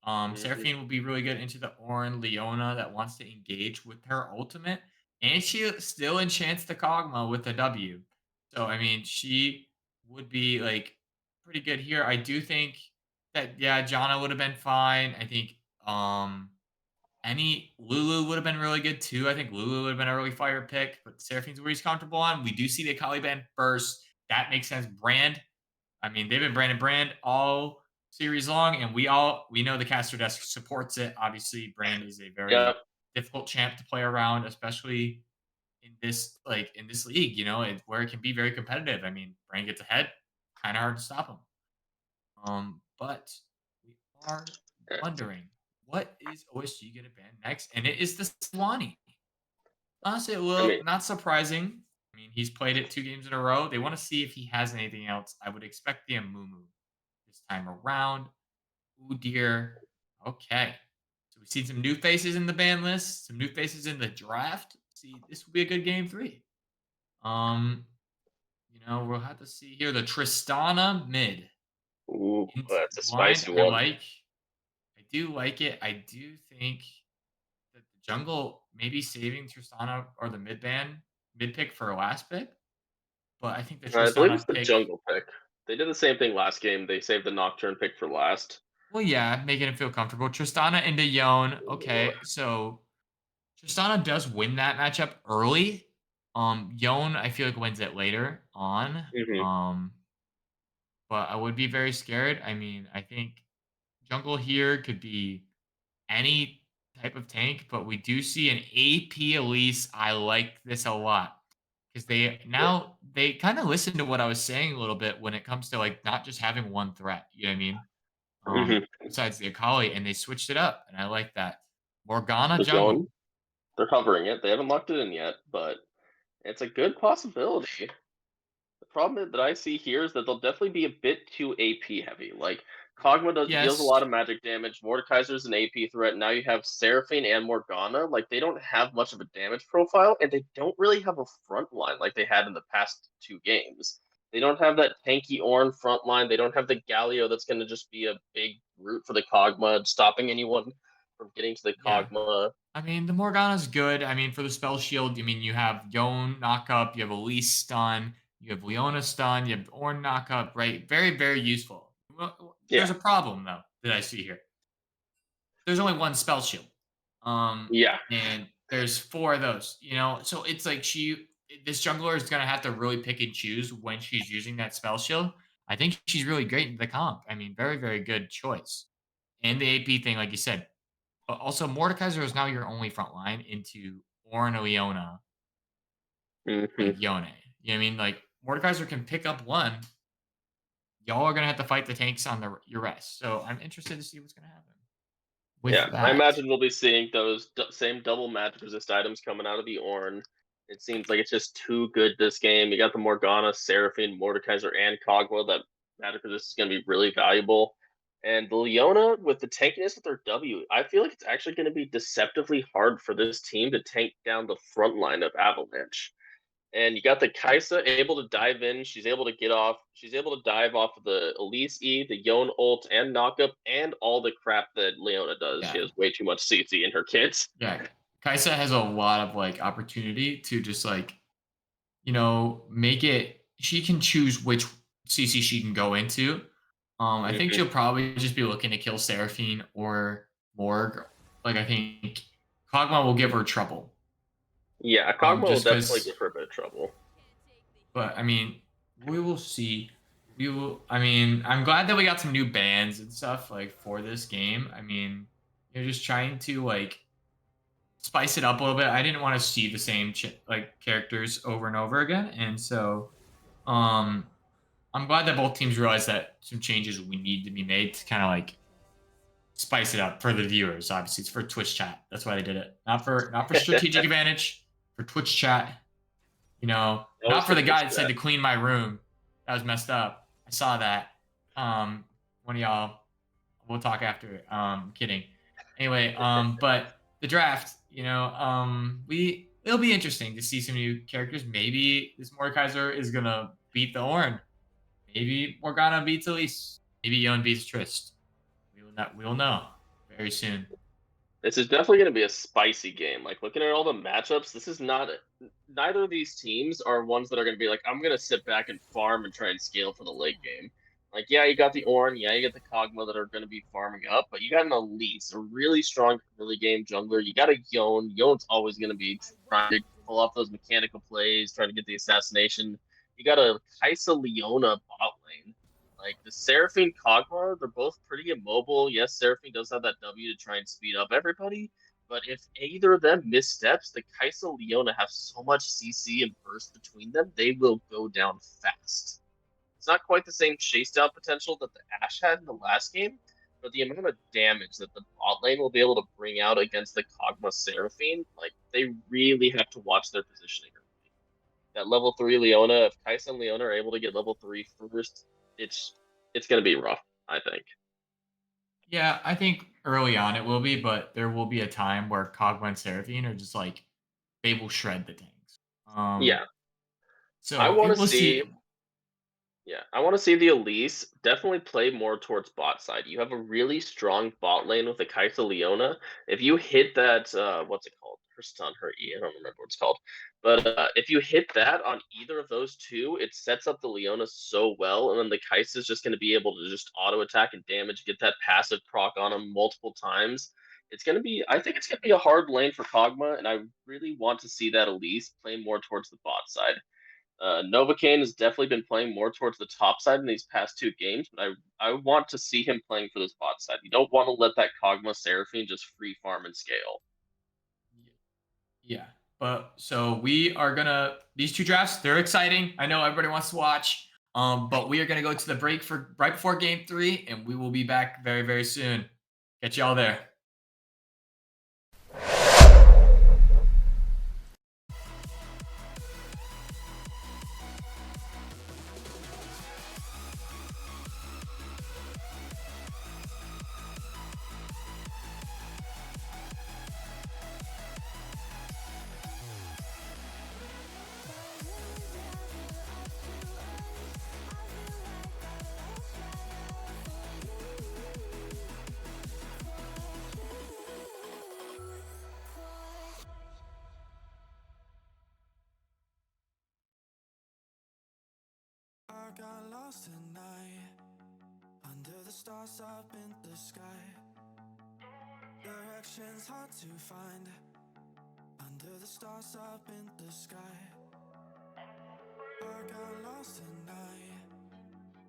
Mhm. Seraphine will be really good into the Ornn Leona that wants to engage with her ultimate, and she still enchants the Kog'Maw with a W. So I mean, she would be like pretty good here. I do think that yeah, Janna would have been fine. I think any Lulu would have been really good too. I think Lulu would have been a really fire pick, but Seraphine's where he's comfortable on. We do see the Akali ban first. That makes sense. Brand, I mean, they've been Brand all series long, and we know the caster desk supports it. Obviously, Brand is a very Yep. difficult champ to play around, especially in this league, where it can be very competitive. I mean, Brand gets ahead, kind of hard to stop him. But we are wondering what is OSG gonna ban next, and it is the Swanee. Honestly, a I little mean, not surprising. I mean, he's played it 2 games in a row. They want to see if he has anything else. I would expect the Amumu this time around. Ooh dear. Okay. So we've seen some new faces in the ban list, some new faces in the draft. See, this will be a good game 3. Um, we'll have to see here the Tristana mid ooh, into that's a blind. spicy one. I do like it. I do think that the jungle maybe saving Tristana or the mid pick for a last pick. But I think the I believe it's Tristana the pick, jungle pick. They did the same thing last game. They saved the Nocturne pick for last. well, yeah, making it feel comfortable. Tristana into Yone. Okay, so Tristana does win that matchup early. Yone, I feel like wins it later on. Hmm. But I would be very scared. I mean, I think jungle here could be any type of tank, but we do see an AP Elise. I like this a lot because they kind of listen to what I was saying a little bit when it comes to like not just having one threat. You know what I mean? Hmm. Besides the Akali, and they switched it up, and I like that. Morgana They're jungle. going. They're covering it. They haven't locked it in yet, but it's a good possibility. The problem that I see here is that they'll definitely be a bit too AP heavy. Like Kog'Maw deals a Yes. lot of magic damage. Mordekaiser's an AP threat. Now you have Seraphine and Morgana. Like they don't have much of a damage profile, and they don't really have a front line like they had in the past 2 games. They don't have that tanky Ornn front line. They don't have the Galio that's going to just be a big root for the Kog'Maw, stopping anyone from getting to the Yeah. Kog'Maw. I mean, the Morgana's good. I mean, for the spell shield, I mean, you have Yone knockup, you have Elise stun, you have Leona stun, you have Ornn knockup, right? Very, very useful. Yeah, There's a problem though that I see here. There's only one spell shield. Um, yeah, and there's 4 of those, so it's like this jungler is gonna have to really pick and choose when she's using that spell shield. I think she's really great in the comp. I mean, very, very good choice. And the AP thing, like you said. But also, Mordekaiser is now your only front line into Ornn or Leona, hmm, like Yone. You know what I mean? Like, Mordekaiser can pick up one. Y'all are going to have to fight the tanks on your rest. So I'm interested to see what's going to happen with yeah. I that. imagine we'll be seeing those same double magic resist items coming out of the Ornn. It seems like it's just too good this game. You got the Morgana, Seraphine, Mordekaiser, and Kog'Maw. That magic resist is going to be really valuable. And the Leona with the tankiness with their W, I feel like it's actually going to be deceptively hard for this team to tank down the front line of Avalanche. And you got the Kaisa able to dive in. She's able to get off. She's able to dive off of the Elise E, the Yone ult, and knockup, and all the crap that Leona does. She Yeah. has way too much CC in her kits. Yeah. Kaisa has a lot of like opportunity to just like, make it. She can choose which CC she can go into. I think Hmm. she'll probably just be looking to kill Seraphine or Morg. Like, I think Kog'Maw will give her trouble. Yeah, Kog'Maw will Just definitely because, give her a bit of trouble. but I mean, we will see. we will. I mean, I'm glad that we got some new bands and stuff like for this game. I mean, you're just trying to like spice it up a little bit. I didn't want to see the same like characters over and over again, and so um, I'm glad that both teams realized that some changes we need to be made to kind of like spice it up for the viewers. Obviously, it's for Twitch chat. That's why they did it. Not for strategic advantage. For Twitch chat. You know, Always not for the Twitch guy that said chat. to clean my room. That was messed up. I saw that. One of y'all. We'll talk after. Kidding. Anyway, but the draft. You know, it'll be interesting to see some new characters. Maybe this Mordekaiser is gonna beat the Ornn. Maybe Morgana beats Elise. Maybe Yon beats Trist. We will know very soon. This is definitely going to be a spicy game. Like looking at all the matchups, this is not. Neither of these teams are ones that are going to be like, I'm going to sit back and farm and try and scale for the late game. Like, yeah, you got the Ornn, yeah, you got the Kog'Maw that are going to be farming up, but you got an Elise, a really strong early game jungler. You got a Yon. Yon's always going to be trying to pull off those mechanical plays, trying to get the assassination. You got a Kai'Sa Leona bot lane. Like the Seraphine Kog'Maw, they're both pretty immobile. Yes, Seraphine does have that W to try and speed up everybody, but if either of them missteps, the Kai'Sa Leona have so much CC and burst between them, they will go down fast. It's not quite the same chase down potential that the Ashe had in the last game, but the amount of damage that the bot lane will be able to bring out against the Kog'Maw Seraphine, like they really have to watch their positioning. That level 3 Leona, if Kai'Sa and Leona are able to get level 3 first, it's gonna be rough, I think. Yeah, I think early on it will be, but there will be a time where Kog'Maw and Seraphine are just like they will shred the tanks. Yeah, I So want to we'll see. see. Yeah, I want to see the Elise definitely play more towards bot side. You have a really strong bot lane with the Kai'Sa Leona. If you hit that, what's it called? Her stun, her E. I don't remember what it's called. But if you hit that on either of those two, it sets up the Leona so well, and then the Kai'Sa is just going to be able to just auto attack and damage, get that passive proc on him multiple times. It's going to be, I think it's going to be a hard lane for Kog'Maw, and I really want to see that Elise play more towards the bot side. Novocaine has definitely been playing more towards the top side in these past two games, but I want to see him playing for this bot side. You don't want to let that Kog'Maw Seraphine just free farm and scale. Yeah. But so we are gonna these two drafts, they're exciting. I know everybody wants to watch. But we are gonna go to the break for right before game 3, and we will be back very, very soon. Catch y'all there. I got lost at night, under the stars up in the sky. Directions hard to find, under the stars up in the sky. I got lost at night,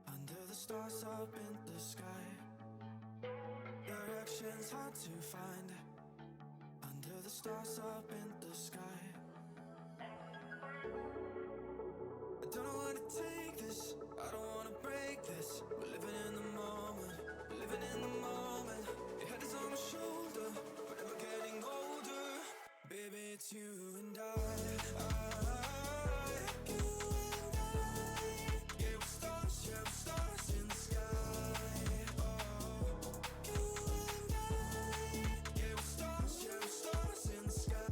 under the stars up in the sky. Directions hard to find, under the stars up in the sky. I don't know where to take this, I don't wanna break this. We're living in the moment, we're living in the moment. Your head is on my shoulder, but we're getting older. Baby, it's you and I. Yeah, we're stars in the sky. Oh, yeah, we're stars in the sky.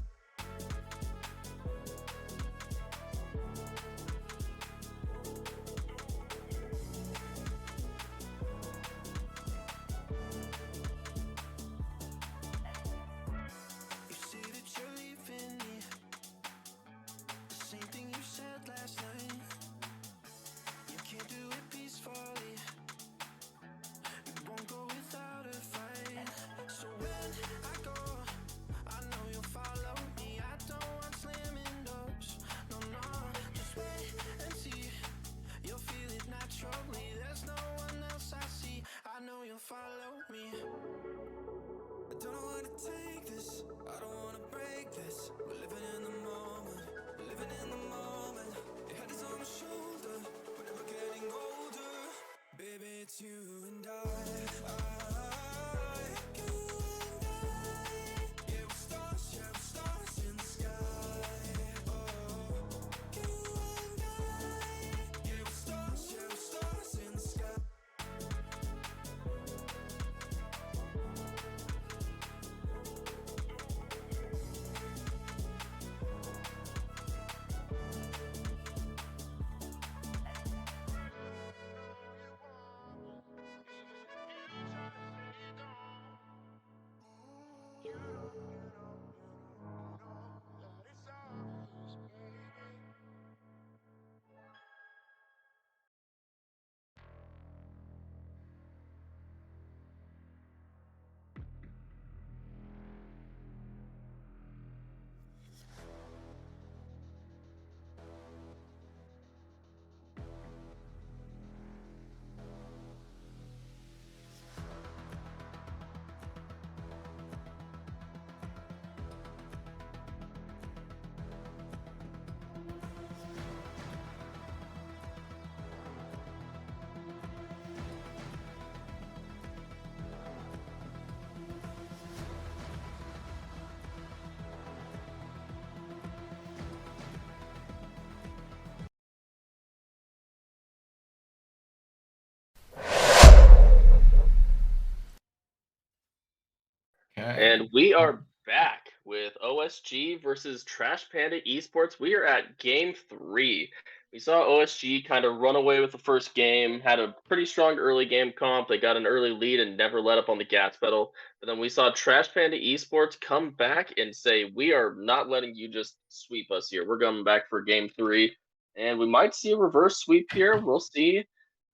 Okay. And we are back with OSG versus Trash Panda Esports. We are at game 3. We saw OSG kind of run away with the first game, had a pretty strong early game comp. They got an early lead and never let up on the gas pedal. But then we saw Trash Panda Esports come back and say, "We are not letting you just sweep us here. We're coming back for game 3." And we might see a reverse sweep here. We'll see.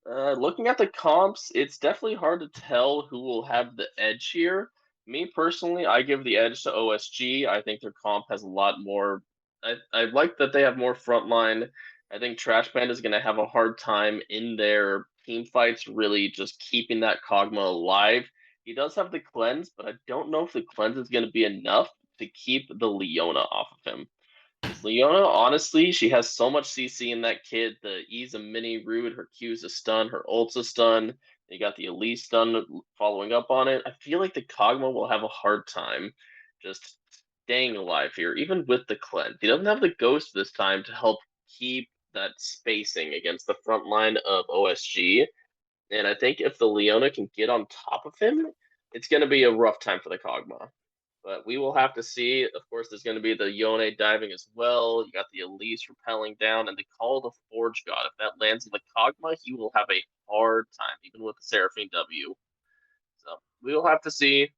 Looking at the comps, it's definitely hard to tell who will have the edge here. Me personally, I give the edge to OSG. I think their comp has a lot more. I like that they have more frontline. I think Trash Band is going to have a hard time in their team fights, really just keeping that Kog'Maw alive. He does have the cleanse, but I don't know if the cleanse is going to be enough to keep the Leona off of him. Because Leona, honestly, she has so much CC in that kit. The E's a mini root, her Q's a stun, her ult's a stun. They got the Elise stun following up on it. I feel like the Kog'Maw will have a hard time just staying alive here, even with the cleanse. He doesn't have the ghost this time to help keep that spacing against the front line of OSG. And I think if the Leona can get on top of him, it's going to be a rough time for the Kog'Maw. But we will have to see. Of course, there's going to be the Yone diving as well. You got the Elise repelling down, and the Call of the Forge God. If that lands in the Kog'Maw, he will have a hard time, even with the Seraphine W. So we will have to see.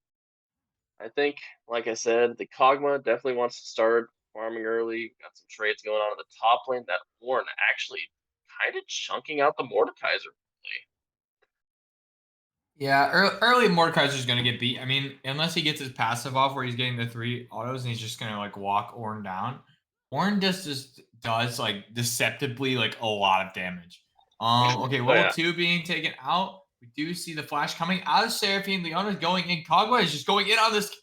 I think, like I said, the Kog'Maw definitely wants to start farming early. Got some trades going on in the top lane. That Ornn actually kind of chunking out the Mordekaiser. Yeah, early Mordekaiser's going to get beat. I mean, unless he gets his passive off where he's getting the 3 autos and he's just going to like walk Ornn down. Ornn just does like deceptively like a lot of damage. Okay, Oh level yeah, 2 being taken out. We do see the flash coming out of Seraphine. Leona's going in. Kog'Maw is just going in on this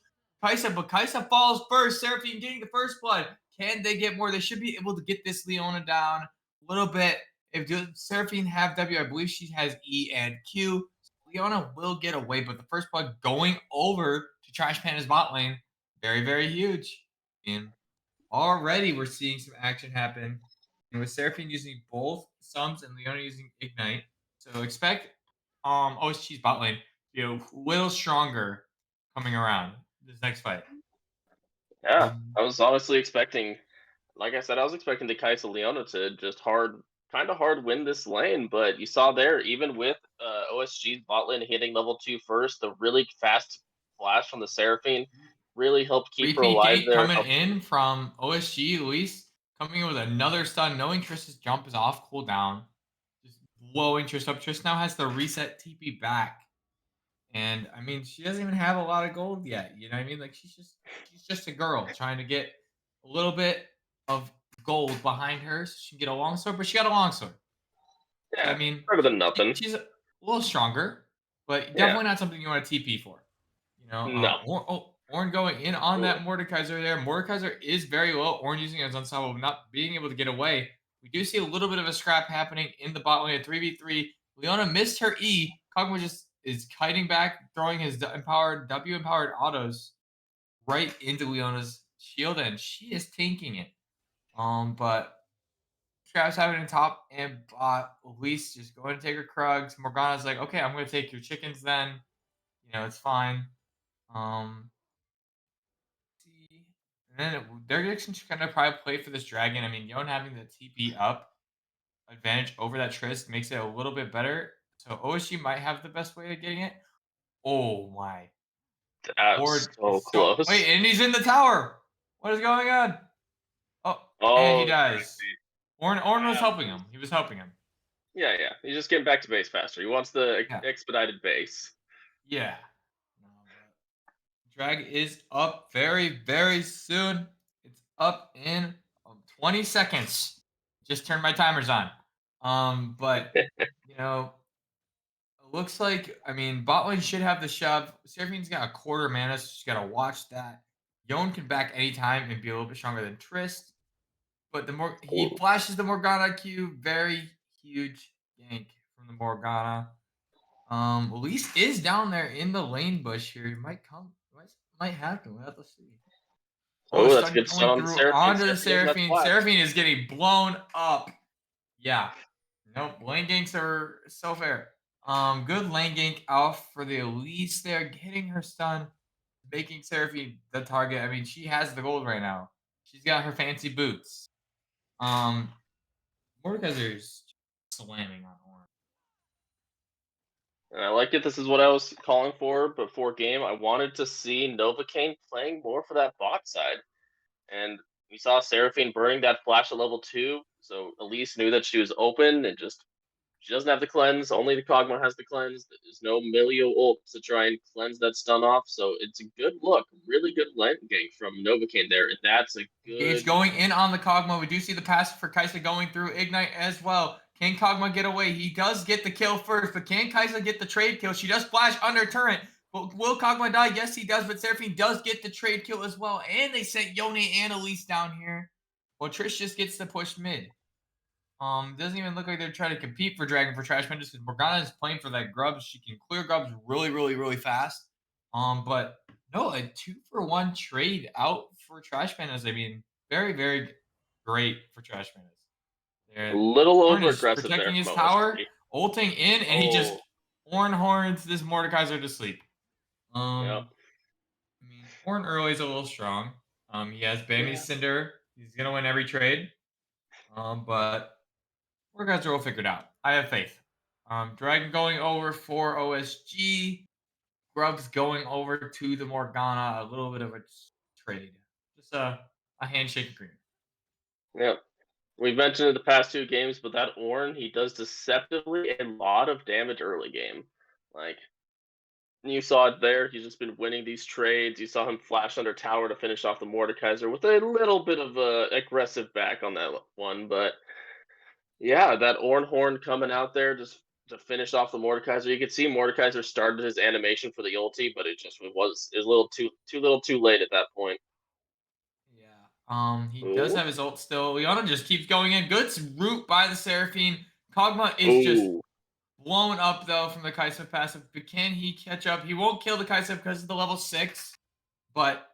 Kaisa, but Kaisa falls first. Seraphine getting the first blood. Can they get more? They should be able to get this Leona down a little bit. If Seraphine have W, I believe she has E and Q. Leona will get away, but the first blood going over to Trash Panda's bot lane, very, very huge. And already we're seeing some action happen. And with Seraphine using both Sums and Leona using Ignite. So expect OSG's bot lane to be a little stronger coming around this next fight. yeah. I was honestly expecting, like I said, I was expecting the Kaisa Leona to just kind of hard win this lane, but you saw there, even with OSG's bot lane hitting level 2 first, the really fast flash from the Seraphine really helped keep her Repeat alive gate there. coming in from OSG. Luis coming in with another stun, knowing Trist's jump is off cooldown. Just blowing Trish up. Trish now has the reset TP back. And I mean, she doesn't even have a lot of gold yet. You know what I mean? Like she's just a girl trying to get a little bit of gold behind her so she can get a long sword, but she got a long sword. So, Yeah, I mean, better than nothing. she's a little stronger, but Yeah, definitely not something you want to TP for. You know, no. Ornn going in on Ooh. that Mordekaiser there. Mordekaiser is very low. Ornn using it as unstoppable, not being able to get away. We do see a little bit of a scrap happening in the bot lane at 3v3. Leona missed her E. Kog'Maw just is kiting back, throwing his W-empowered autos right into Leona's shield, and she is tanking it. But Scraps happening top and Elise just going to take her Krugs. Morgana's like, okay, I'm going to take your chickens then. You know, it's fine. See. And then they're just going to probably play for this dragon. I mean, Yon having the TP up advantage over that Trist makes it a little bit better. So OSG might have the best way of getting it. Oh my. That was Ward so is still- close. Wait, and he's in the tower. What is going on? Oh, and he Oh, dies. Orn was helping him. He was helping him. yeah. He's just getting back to base faster. He wants the Yeah. expedited base. Yeah. No, but drag is up very, very soon. It's up in 20 seconds. Just turned my timers on. But you know, it looks like bot lane should have the shove. Seraphine's got a quarter mana, so she's gotta watch that. Yon can back anytime and be a little bit stronger than Trist. But the more he Ooh. flashes the Morgana Q, very huge gank from the Morgana. Elise is down there in the lane bush here. It might come. Might happen. We'll have to see. Oh, that's a Stun good stun going on the through Seraphine. onto the Seraphine doesn't have Seraphine. flash. Seraphine is getting blown up. Yeah. Nope. Lane ganks are so fair. Good lane gank out for the Elise there, getting her stun, making Seraphine the target. I mean, she has the gold right now. She's got her fancy boots. Mordekaiser's slamming on Horn. And I like it. This is what I was calling for before game. I wanted to see Novocaine playing more for that bot side. And we saw Seraphine burning that flash at level 2. So Elise knew that she was open and she doesn't have the cleanse. Only the Kog'Maw has the cleanse. There's no Milio ult to try and cleanse that stun off. So it's a good look. Really good lane gank from Novocaine there. And that's a good... Gage going in on the Kog'Maw. We do see the pass for Kaisa going through Ignite as well. Can Kog'Maw get away? He does get the kill first, but can Kaisa get the trade kill? She does flash under turret. Will Kog'Maw die? Yes, he does, but Seraphine does get the trade kill as well. And they sent Yone and Elise down here. Well, Trish just gets to push mid. Doesn't even look like they're trying to compete for Dragon for Trash Man just because Morgana is playing for that grubs. She can clear grubs really, really, really fast. But no, a 2-for-1 trade out for Trash Pandas. I mean, very, very great for Trash Pandas. A little Orn over is aggressive protecting there his from tower, OSG. ulting in, and he just Oh. horns this Mordekaiser to sleep. Yep. I mean, Horn early is a little strong. He has Bambi Cinder. He's gonna win every trade. But Mordekaiser will figure it out. I have faith. Dragon going over for OSG. Grubs going over to the Morgana. A little bit of a trade. Just a handshake agreement. Yep. We've mentioned it the past 2 games, but that Ornn, he does deceptively a lot of damage early game. Like, you saw it there. He's just been winning these trades. You saw him flash under tower to finish off the Mordekaiser with a little bit of a aggressive back on that one. But yeah, that Ornn Horn coming out there just to finish off the Mordekaiser. You could see Mordekaiser started his animation for the ulti, but it was a little too late at that point. Yeah. He does have his ult still. Leona just keeps going in. Good root by the Seraphine. Kog'Maw is just blown up though from the Kaisa passive. But can he catch up? He won't kill the Kaisa because of the level 6. But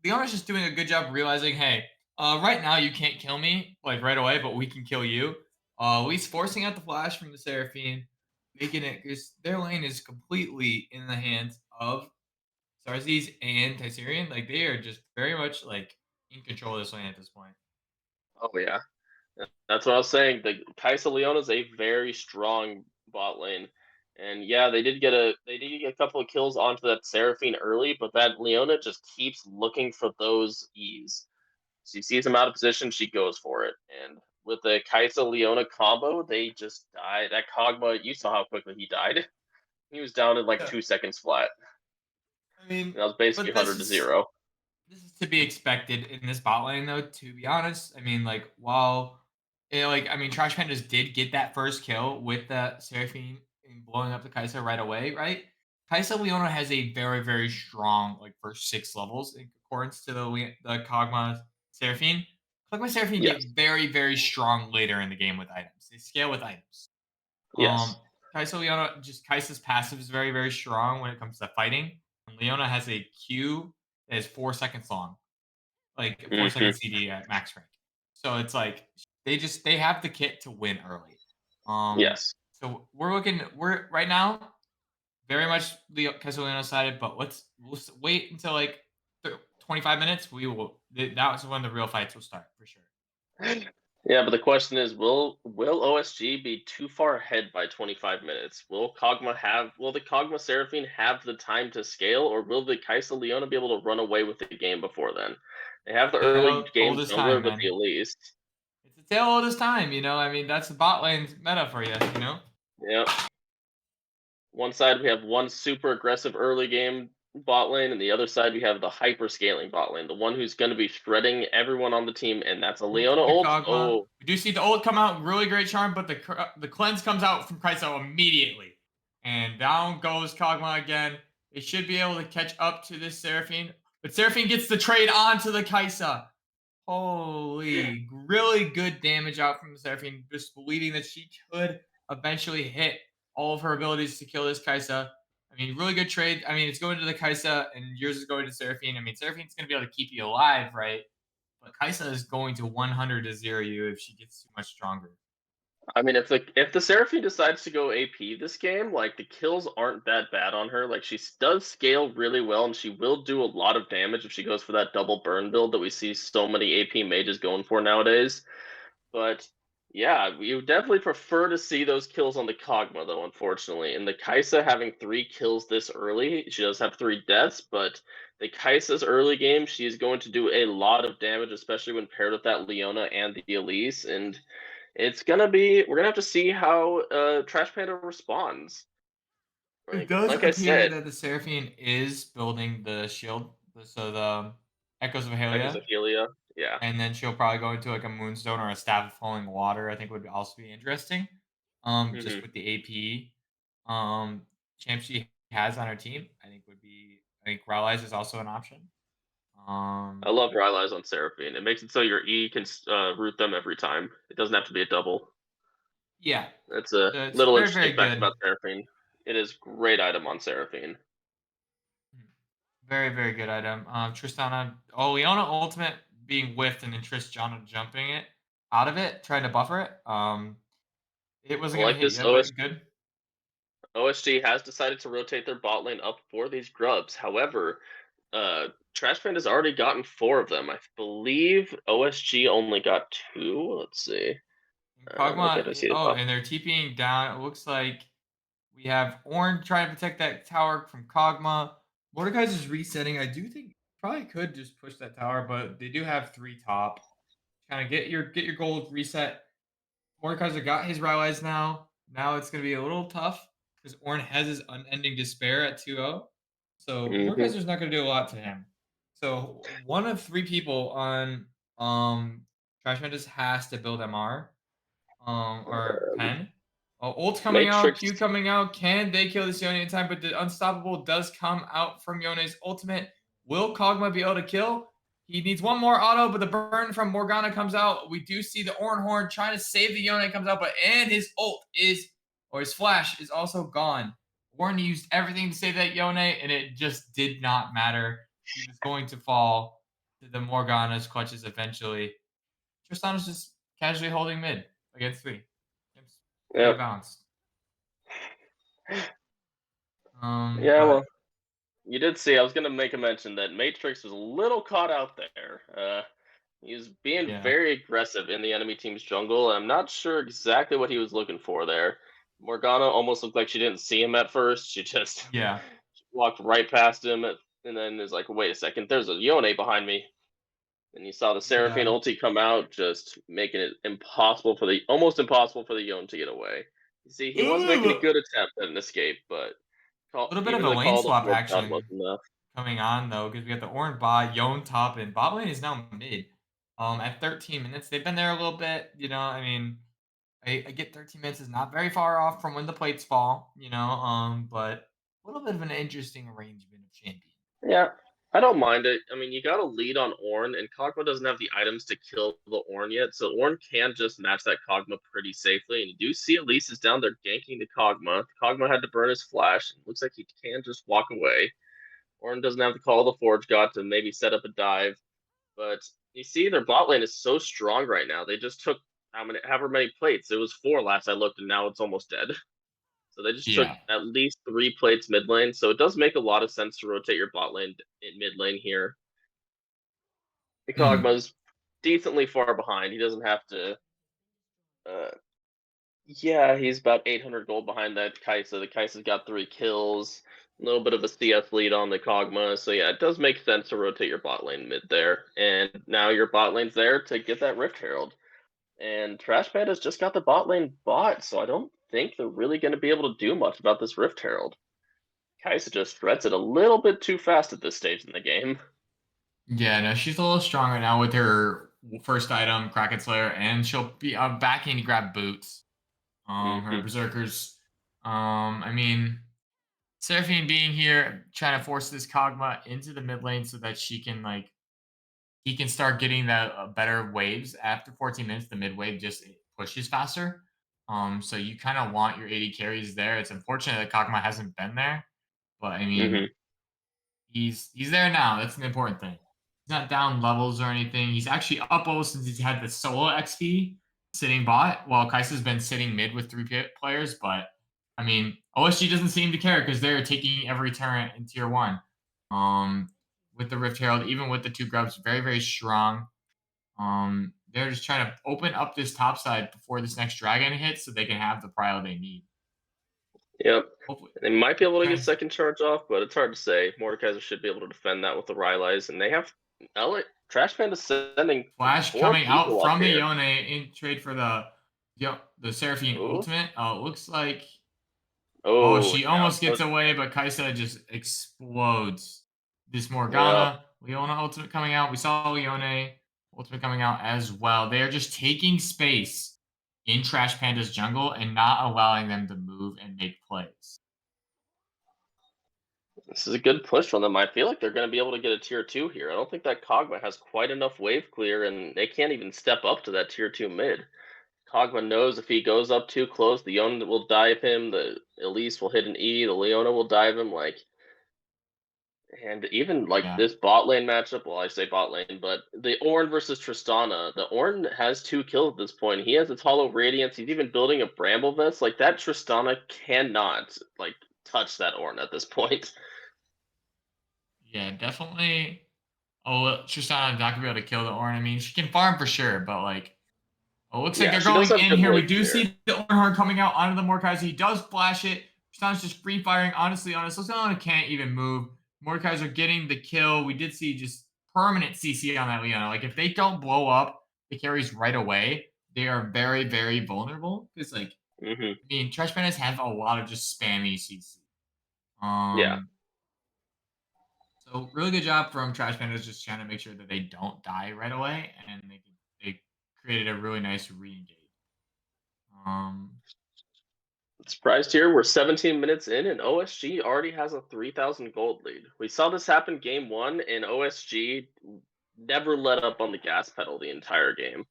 Leona's just doing a good job realizing, hey, right now you can't kill me like right away, but we can kill you. At least forcing out the flash from the Seraphine, making it because their lane is completely in the hands of Sarzies and Tyserian. Like they are just very much like in control of this lane at this point. Oh yeah. That's what I was saying. The Kaisa Leona is a very strong bot lane. And yeah, they did get a couple of kills onto that Seraphine early, but that Leona just keeps looking for those E's. She sees him out of position, she goes for it. And with the Kaisa Leona combo, they just died. That Kog'Maw, you saw how quickly he died. He was down in like 2 seconds flat. I mean, that was basically 100 to 0. This is to be expected in this bot lane, though. To be honest, I mean, like while, Trash Pandas did get that first kill with the Seraphine and blowing up the Kaisa right away, right? Kaisa Leona has a very, very strong first 6 levels in accordance to the Kog'Maw Seraphine. Kog'Maw Seraphine get very, very strong later in the game with items. They scale with items. Yes. Kaisa Leona, Kaisa's passive is very, very strong when it comes to fighting. And Leona has a Q that is 4 seconds long, like 4 second CD at max rank. So it's like they have the kit to win early. Yes. So we're right now very much the Kaisa Leona sided, but we'll wait until 25 minutes. That was when the real fights will start for sure. Yeah, but the question is, will OSG be too far ahead by 25 minutes? Will the Kog'Maw Seraphine have the time to scale, or will the Kai'Sa Leona be able to run away with the game before then? They have the early Tale game oldest jungler time, with man. the Elise. It's a tale oldest time, you know. I mean, that's the bot lane's meta for you, you know. Yep. One side we have one super aggressive early game bot lane, and the other side we have the hyper scaling bot lane, the one who's going to be shredding everyone on the team, and that's a Ult Leona from the ult. Kog'Maw. Oh, We do see the ult come out, really great charm, but the cleanse comes out from Kai'Sa immediately. And down goes Kog'Maw again. They should be able to catch up to this Seraphine. But Seraphine gets the trade onto the Kai'Sa. Holy, really good damage out from the Seraphine, just believing that she could eventually hit all of her abilities to kill this Kai'Sa. I mean, really good trade. I mean, it's going to the Kai'Sa, and yours is going to Seraphine. I mean, Seraphine's going to be able to keep you alive, right? But Kai'Sa is going to 100 to 0 you if she gets too much stronger. I mean, if the Seraphine decides to go AP this game, like the kills aren't that bad on her. Like does scale really well, and she will do a lot of damage if she goes for that double burn build that we see so many AP mages going for nowadays. But yeah, we would definitely prefer to see those kills on the Kog'Maw though, unfortunately. And the Kai'Sa having 3 kills this early, she does have 3 deaths, but the Kai'Sa's early game, she's going to do a lot of damage, especially when paired with that Leona and the Elise. And we're gonna have to see how Trash Panda responds. It does Like I appear said, that the Seraphine is building the shield, so the Echoes of Echoes Helia, of Helia, yeah. and then she'll probably go into like a Moonstone or a Staff of Falling Water. I think would also be interesting. Just Hmm. with the AP champ she has on her team, I think Rallies is also an option. I love Rylai's on Seraphine. It makes it so your E can root them every time. It doesn't have to be a double. Yeah, That's a it's little very interesting very fact good. about Seraphine. It is great item on Seraphine. Very, very good item. Tristana, Leona ultimate being whiffed and then Tristana jumping it out of it, trying to buffer it. It I wasn't gonna like hit this you, but good. OSG has decided to rotate their bot lane up for these grubs. However, Trash Panda has already gotten 4 of them. I believe OSG only got 2. Let's see. Where Kog'Maw, can I see the oh, top? and they're TPing down. It looks like we have Ornn trying to protect that tower from Kog'Maw. Mordekaiser's just resetting. I do think probably could just push that tower, but they do have 3 top. Kind of get your gold reset. Mordekaiser got his rallies now. Now it's going to be a little tough because Ornn has his unending despair at 2-0. So Hmm. Mordekaiser's not going to do a lot to him. So one of 3 people on Trash Man just has to build MR or Pen. Ult coming out, Matrix. Q coming out. Can they kill this Yone in time? But the Unstoppable does come out from Yone's ultimate. Will Kog'Maw be able to kill? He needs one more auto, but the burn from Morgana comes out. We do see the Ornn Horn trying to save the Yone comes out, and his ult or his flash is also gone. Ornn used everything to save that Yone, and it just did not matter. He was going to fall to the Morgana's clutches eventually. Tristana's just casually holding mid against 3. It's very Yep. balanced. Yeah, But well, you did see. I was gonna make a mention that Matrix was a little caught out there. He was being yeah, very aggressive in the enemy team's jungle. I'm not sure exactly what he was looking for there. Morgana almost looked like she didn't see him at first. She just yeah, walked right past him, and then is like, "Wait a second, there's a Yone behind me." And you saw the Seraphine yeah. ulti come out, just making it almost impossible for the Yone to get away. You see, he was making a good attempt at an escape, but A little bit of even a the lane call to swap force shot action wasn't enough. coming on though, because we got the Ornn bot, Yone top, and bot lane is now mid. At 13 minutes, they've been there a little bit. You know, I mean, I get 13 minutes is not very far off from when the plates fall. You know, but a little bit of an interesting arrangement of champion. Yeah, I don't mind it. I mean, you got a lead on Ornn, and Kog'Maw doesn't have the items to kill the Ornn yet, so Ornn can just match that Kog'Maw pretty safely. And you do see Elise is down there ganking the Kog'Maw. Kog'Maw had to burn his flash, and looks like he can just walk away. Ornn doesn't have to call the Forge God to maybe set up a dive, but you see their bot lane is so strong right now. They just took however many plates. It was 4 last I looked, and now it's almost dead. So they just took Yeah. at least 3 plates mid lane. So it does make a lot of sense to rotate your bot lane in mid lane here. Mhm. Kog'Maw's decently far behind. He doesn't have to. Uh, yeah, he's about 800 gold behind that Kaisa. The Kaisa's got 3 kills, a little bit of a CS lead on the Kog'Maw. So yeah, it does make sense to rotate your bot lane mid there. And now your bot lane's there to get that Rift Herald. And Trash Panda's just got the bot lane bot, so I don't think they're really going to be able to do much about this Rift Herald. Kaisa just threats it a little bit too fast at this stage in the game. Yeah, no, she's a little stronger now with her first item, Kraken Slayer, and she'll be backing to grab boots. Her berserkers. I mean, Seraphine being here, trying to force this Kog'Maw into the mid lane so that he can start getting the better waves after 14 minutes. The mid wave just pushes faster. So you kind of want your 80 carries there. It's unfortunate that Kog'Maw hasn't been there, but I mean, he's there now. That's an important thing. He's not down levels or anything. He's actually up levels since he's had the solo XP sitting bot, while Kaisa's been sitting mid with 3 players. But I mean, OSG doesn't seem to care because they're taking every turret in tier 1. With the Rift Herald, even with the 2 grubs, very, very strong. They're just trying to open up this top side before this next dragon hits so they can have the prio they need. Yep. Hopefully. They might be able to get Okay. second charge off, but it's hard to say. Mordekaiser should be able to defend that with the Rylai's, and they have Trash Panda sending Flash 4 coming out people from up the here. Yone in trade for the Seraphine Ooh. ultimate. It looks like Oh, she yeah, almost gets but- away, but Kaisa just explodes. This Yep. Morgana, Leona ultimate coming out. We saw Leone ultimate coming out as well. They are just taking space in Trash Panda's jungle and not allowing them to move and make plays. This is a good push from them. I feel like they're going to be able to get a tier 2 here. I don't think that Kog'Maw has quite enough wave clear, and they can't even step up to that tier 2 mid. Kog'Maw knows if he goes up too close, the Yone will dive him, the Elise will hit an E, the Leona will dive him, and even Yeah. this bot lane matchup, well, I say bot lane, but the Ornn versus Tristana, the Ornn has 2 kills at this point. He has its Hollow Radiance. He's even building a Bramble Vest. That Tristana cannot touch that Ornn at this point. Yeah, definitely. Oh, Tristana not gonna be able to kill the Ornn. I mean, she can farm for sure, but it looks like Yeah, they're she does going have in good here. We wave do clear. see the Ornn coming out onto the Mordekaiser. He does flash it. Tristana's just free firing. Honestly, Tristana can't even move. Mordekaiser getting the kill. We did see just permanent CC on that Leona. If they don't blow up the carries right away, they are very, very vulnerable. Because I mean, Trash Pandas have a lot of just spammy CC. Yeah. So really good job from Trash Pandas just trying to make sure that they don't die right away, and they created a really nice re-engage. Surprised here, we're 17 minutes in, and OSG already has a 3,000 gold lead. We saw this happen game 1, and OSG never let up on the gas pedal the entire game.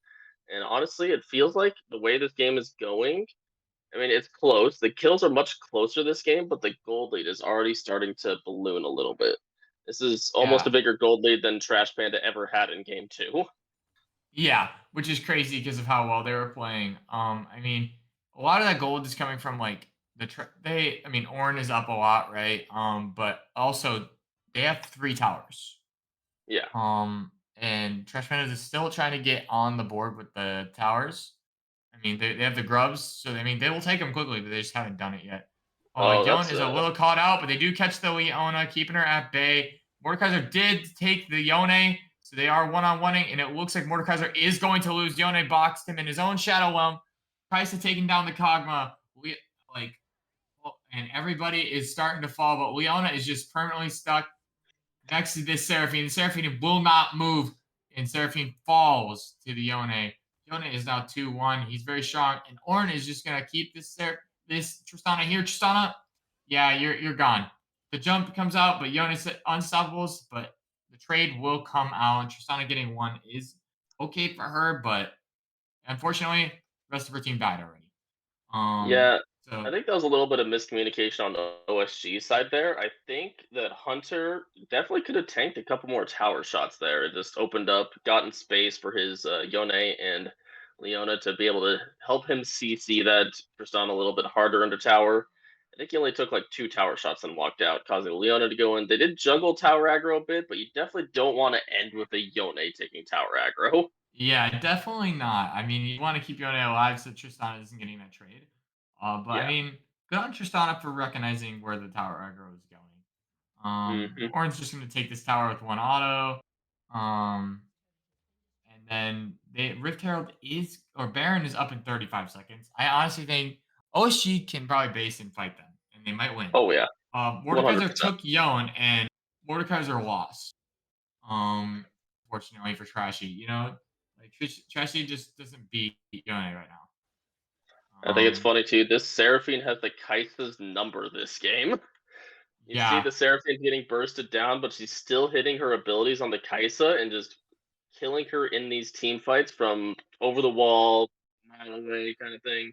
And honestly, it feels like the way this game is going, I mean, it's close. The kills are much closer this game, but the gold lead is already starting to balloon a little bit. This is almost a bigger gold lead than Trash Panda ever had in game 2. Yeah, which is crazy because of how well they were playing. I mean, a lot of that gold is coming from I mean, Ornn is up a lot, right? But also they have 3 towers. Yeah. And Trash Pandas is still trying to get on the board with the towers. I mean, they have the grubs, so I mean, they will take them quickly, but they just haven't done it yet. Yone is a little caught out, but they do catch the Leona, keeping her at bay. Mordekaiser did take the Yone, so they are one-on-oneing, and it looks like Mordekaiser is going to lose. Yone boxed him in his own Shadow Realm. Kaisa taking down the Kog'Maw. And everybody is starting to fall, but Leona is just permanently stuck next to this Seraphine. The Seraphine will not move, and Seraphine falls to the Yone. Yone is now 2-1. He's very strong, and Ornn is just gonna keep this Tristana here. Tristana, yeah, you're gone. The jump comes out, but Yone is unstoppable. But the trade will come out, and Tristana getting 1 is okay for her, but unfortunately, the rest of her team died already. Yeah, So I think that was a little bit of miscommunication on the OSG side there. I think that Hunter definitely could have tanked a couple more tower shots there. It just opened up, gotten space for his Yone and Leona to be able to help him CC that Tristana a little bit harder into tower. I think he only took 2 tower shots and walked out, causing Leona to go in. They did juggle tower aggro a bit, but you definitely don't want to end with a Yone taking tower aggro. Yeah, definitely not. I mean, you want to keep Yone alive so Tristana isn't getting that trade. But I Yeah. mean, good on Tristana for recognizing where the tower aggro is going. Hmm. Orange just going to take this tower with one auto. Um, and then Rift Herald is, or Baron is up in 35 seconds. I honestly think OSG can probably base and fight them, and they might win. Oh yeah, 100%. Mordekaiser took Yon, and Mordekaiser lost. Fortunately for Trashy, like Trashy just doesn't beat Yone right now. I think it's funny too. This Seraphine has the Kai'Sa's number this game. You see Yeah, the Seraphine getting bursted down, but she's still hitting her abilities on the Kai'Sa and just killing her in these team fights from over the wall, mile away kind of thing.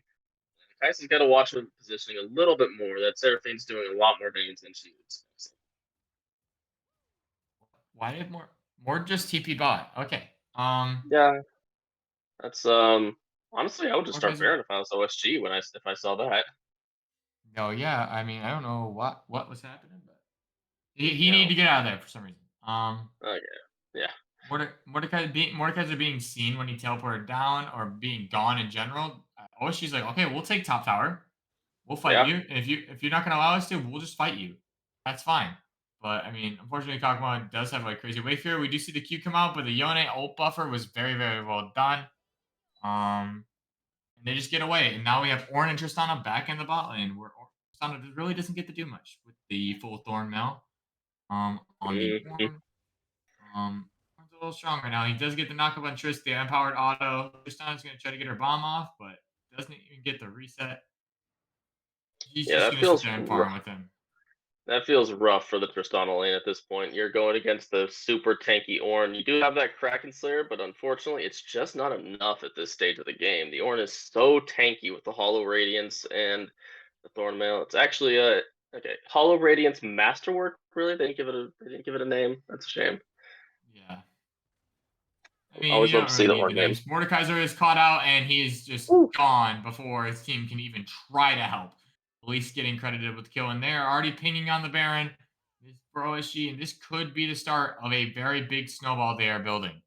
Kai'Sa's got to watch her positioning a little bit more. That Seraphine's doing a lot more damage than she expects. why did more just TP bot? Okay. Yeah, that's honestly, I would just start Mordekaiser. Baron if I was OSG if I saw that. No, yeah. I mean, I don't know what was happening, but he You needed know, to get out of there for some reason. okay, yeah, Mordekaiser being seen when he teleported down or being gone in general. OSG's like, okay, we'll take top tower. We'll fight yeah. you. And if you're not gonna allow us to, we'll just fight you. That's fine. But I mean, unfortunately, Kog'Maw does have like crazy wave fear. We do see the Q come out, but the Yone ult buffer was very, very well done. And they just get away. And now we have Ornn and Tristana back in the bot lane, where Tristana really doesn't get to do much with the full Thorn Mail. On the Hmm. Ornn, Ornn's a little strong right now. He does get the knockup on Trist, the empowered auto. Tristana's gonna try to get her bomb off, but doesn't even get the reset. He's Yeah, just that gonna sit feels there and rough. farm with him. That feels rough for the Tristana lane at this point. You're going against the super tanky Ornn. You do have that Kraken Slayer, but unfortunately, it's just not enough at this stage of the game. The Ornn is so tanky with the Hollow Radiance and the Thorn Mail. It's actually a okay. Hollow Radiance Masterwork. Really, they didn't give it a name. That's a shame. Yeah. I mean, Always you love don't to see really the need the Horn names. names. Mordekaiser is caught out, and he is just Woo. gone before his team can even try to help. At least getting credited with the kill, and they're already pinging on the Baron. This for OSG, and this could be the start of a very big snowball they are building.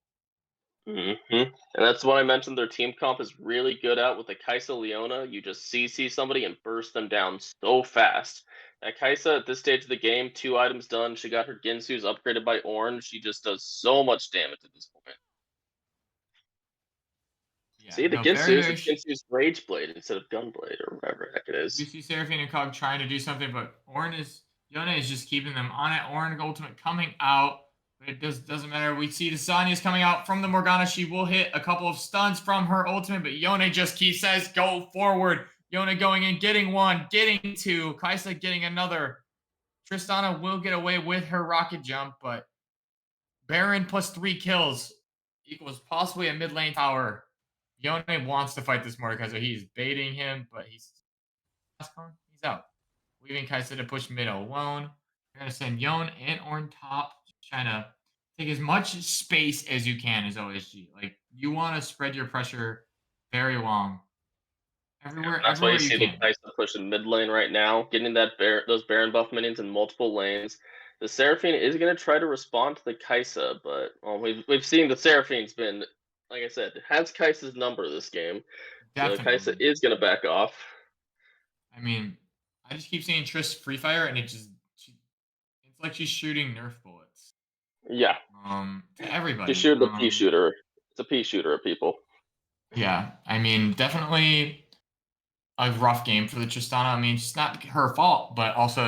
And that's what I mentioned. Their team comp is really good at with the Kaisa Leona. You just CC somebody and burst them down so fast. At Kaisa, at this stage of the game, 2 items done. She got her Ginsu's upgraded by Orange. She just does so much damage at this point. Yeah, See, the no, very, Ginsu's, very. it's Ginsu's Rage Blade instead of Gunblade or whatever the heck it You is. see Seraphine and Cog trying to do something, but Yone is just keeping them on it. Ornn ultimate coming out. But it doesn't matter. We see the Sonya's coming out from the Morgana. She will hit a couple of stuns from her ultimate, but Yone just says, go forward. Yone going in, getting one, getting two. Kaisa getting another. Tristana will get away with her rocket jump, but Baron plus 3 kills equals possibly a mid lane tower. Yone wants to fight this Mordekaiser. He's baiting him, but he's out. Leaving Kaisa to push mid alone. You're going to send Yon and Ornn top. Trying to take as much space as you can as OSG. Like, you want to spread your pressure very long. That's why you Everywhere you see the can. Kaisa pushing mid lane right now, getting those Baron buff minions in multiple lanes. The Seraphine is going to try to respond to the Kaisa, but we've seen the Seraphine's been, like I said, has Kaisa's number this game, so Kaisa Definitely. is going to back off. I mean, I just keep seeing Triss Free Fire, and it's like she's shooting Nerf bullets. Yeah, To everybody. she's shooting the pea shooter. It's a pea shooter at people. Yeah, I mean, definitely a rough game for the Tristana. I mean, it's not her fault, but also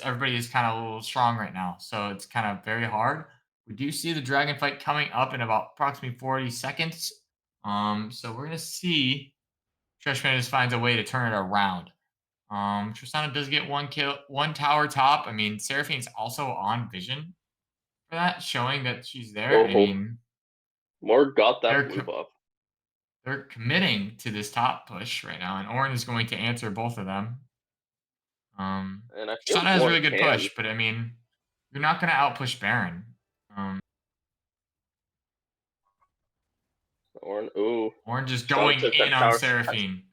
everybody is kind of a little strong right now. So it's kind of very hard. We do see the dragon fight coming up in about approximately 40 seconds. So we're gonna see Trishman just finds a way to turn it around. Tristana does get one kill, one tower top. I mean, Seraphine's also on vision for that, showing that she's there. I Oh, mean, Morg got that they're blue buff. they're committing to this top push right now, and Ornn is going to answer both of them. And I feel Tristana has a Morg really good can. push, but I mean, you're not going to outpush Baron. Ornn just Strong going took that in on tower. Seraphine.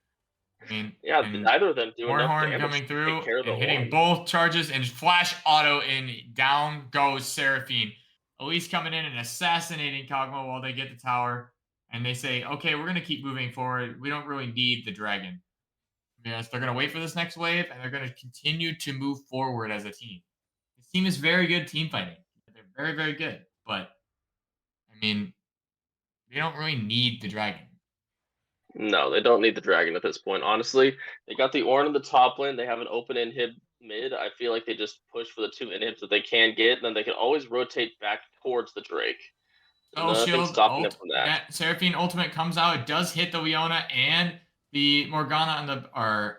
I mean, Yeah, and neither of them do enough Horn damage coming to through take care of the and hitting Ornn. both charges and flash auto in. Down goes Seraphine. Elise coming in and assassinating Kog'Maw while they get the tower. and they say, okay, we're going to keep moving forward. We don't really need the dragon. Yes, they're going to wait for this next wave, and they're going to continue to move forward as a team. This team is very good team fighting. They're very, very good. But, I mean, they don't really need the dragon. No, they don't need the dragon at this point. Honestly, they got the Ornn in the top lane. They have an open inhib mid. I feel like they just push for the 2 inhibs that they can get, and then they can always rotate back towards the Drake. Oh, Nothing shield stopping them ult. from that. That Seraphine ultimate comes out. It does hit the Leona and the Morgana on the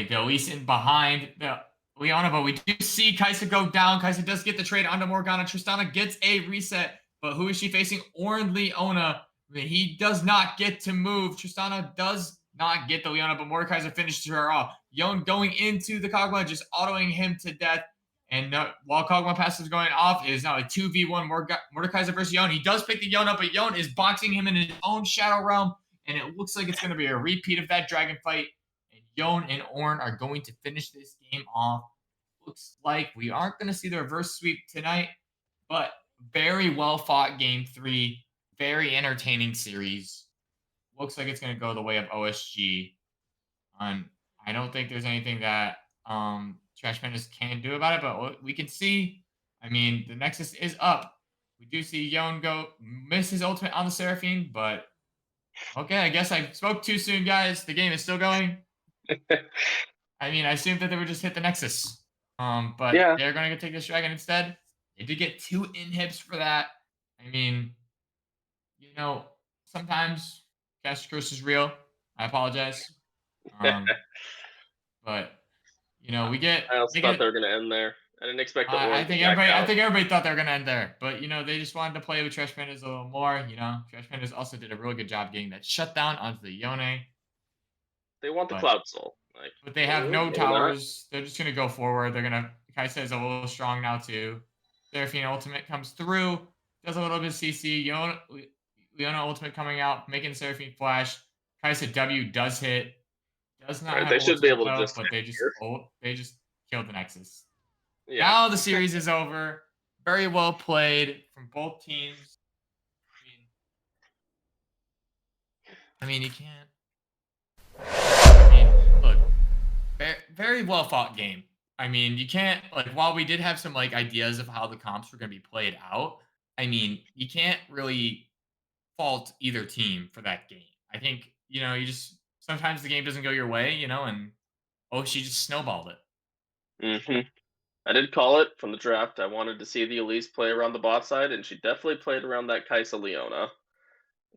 the Elise in behind the Leona, but we do see Kai'Sa go down. Kai'Sa does get the trade onto Morgana. Tristana gets a reset, but who is she facing? Ornn Leona. He does not get to move. Tristana does not get the Leona, but Mordekaiser finishes her off. Yon going into the Kog'Maw, just autoing him to death. And while Kog'Maw pass is going off, it is now a 2v1 Mordekaiser versus Yon. He does pick the Yon up, but Yon is boxing him in his own Shadow Realm. And it looks like it's going to be a repeat of that Dragon fight. And Yon and Ornn are going to finish this game off. Looks like we aren't going to see the reverse sweep tonight, but very well fought game 3. Very entertaining series. Looks like it's going to go the way of OSG. I don't think there's anything that Trash Pandas can do about it, but what we can see, I mean, the Nexus is up. We do see Yon miss his ultimate on the Seraphine, but okay, I guess I spoke too soon, guys. The game is still going. I mean, I assumed that they would just hit the Nexus. But Yeah. they're going to take this Dragon instead. They did get 2 inhibs for that. I mean, you know, sometimes Caster Curse is real. I apologize. But you know, I also thought they were going to end there. I didn't expect the Ornn I to think back everybody out. I think everybody thought they were gonna end there. But you know, they just wanted to play with Trash Pandas a little more, you know. Trash Pandas also did a really good job getting that shutdown onto the Yone. They want the But- Cloud Soul. Like, But they have no maybe not. towers. They're just gonna go forward. They're gonna Kai'Sa is a little strong now too. Seraphine ultimate comes through, does a little bit of CC. Leona ultimate coming out, making the Seraphine flash. Kai'Sa W does hit. Does not Right, have they should be ultimate able to though, just but they just here. they just killed the Nexus. Yeah. Now the series is over. Very well played from both teams. I mean, you can't. I mean, look, very well fought game. I mean, you can't like while we did have some like ideas of how the comps were going to be played out. I mean, you can't really fault either team for that game. I think you know you just sometimes the game doesn't go your way, you know, and she just snowballed it. Hmm. I did call it from the draft. I wanted to see the Elise play around the bot side, and she definitely played around that Kai'Sa Leona.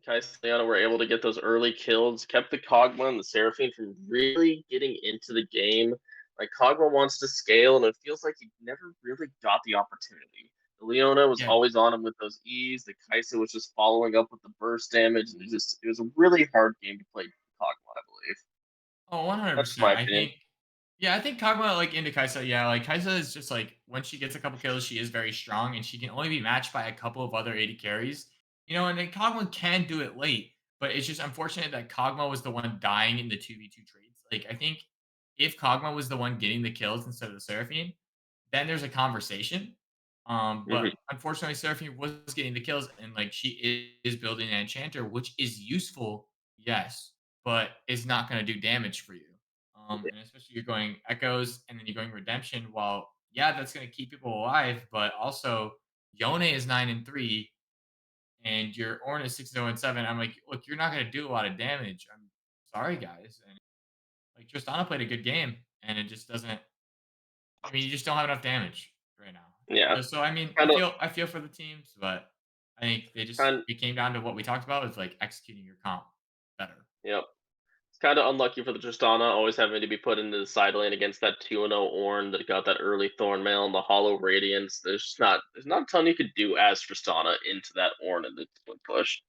Kai'Sa and Leona were able to get those early kills, kept the Kog'Maw and the Seraphine from really getting into the game. Like, Kog'Maw wants to scale, and it feels like he never really got the opportunity. The Leona was Yeah. always on him with those E's. The Kai'Sa was just following up with the burst damage, and it was a really hard game to play Kog'Maw, I believe. Oh, 100%. That's my I opinion. think, yeah, I think Kog'Maw like into Kai'Sa. Yeah, like Kai'Sa is just like when she gets a couple kills, she is very strong, and she can only be matched by a couple of other 80 carries. You know, and then Kog'Maw can do it late, but it's just unfortunate that Kog'Maw was the one dying in the 2v2 trades. Like, I think if Kog'Maw was the one getting the kills instead of the Seraphine, then there's a conversation. But Mhm. unfortunately, Seraphine was getting the kills, and like she is building an enchanter, which is useful, yes, but it's not going to do damage for you. And especially you're going echoes and then you're going redemption. While yeah, that's going to keep people alive, but also Yone is 9-3, and your Ornn is 6-0-7. I'm like, look, you're not going to do a lot of damage. I'm sorry, guys. And like Tristana played a good game, and it just doesn't. I mean, you just don't have enough damage right now. Yeah. So I mean, Kind of, I feel for the teams, but I think kind. it came down to what we talked about is like executing your comp better. Yep. It's kind of unlucky for the Tristana, always having to be put into the side lane against that 2-0 Ornn that got that early Thornmail and the Hollow Radiance. There's not a ton you could do as Tristana into that Ornn in the split push.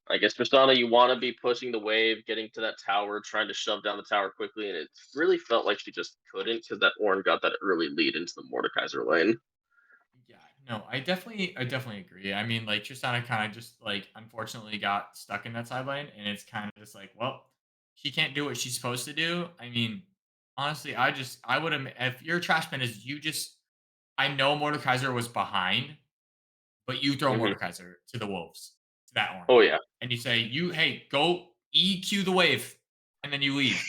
I guess Tristana, you want to be pushing the wave, getting to that tower, trying to shove down the tower quickly, and it really felt like she just couldn't because that Ornn got that early lead into the Mordekaiser lane. Yeah, no, I definitely agree. I mean, like Tristana kind of just like unfortunately got stuck in that side lane, and it's kind of just like, well, she can't do what she's supposed to do. I mean, honestly, I would have if your trash man is you just I know Mordekaiser was behind, but you throw Mhm. Mordekaiser to the wolves. to that orange. Oh yeah. And you say, hey, go EQ the wave, and then you leave.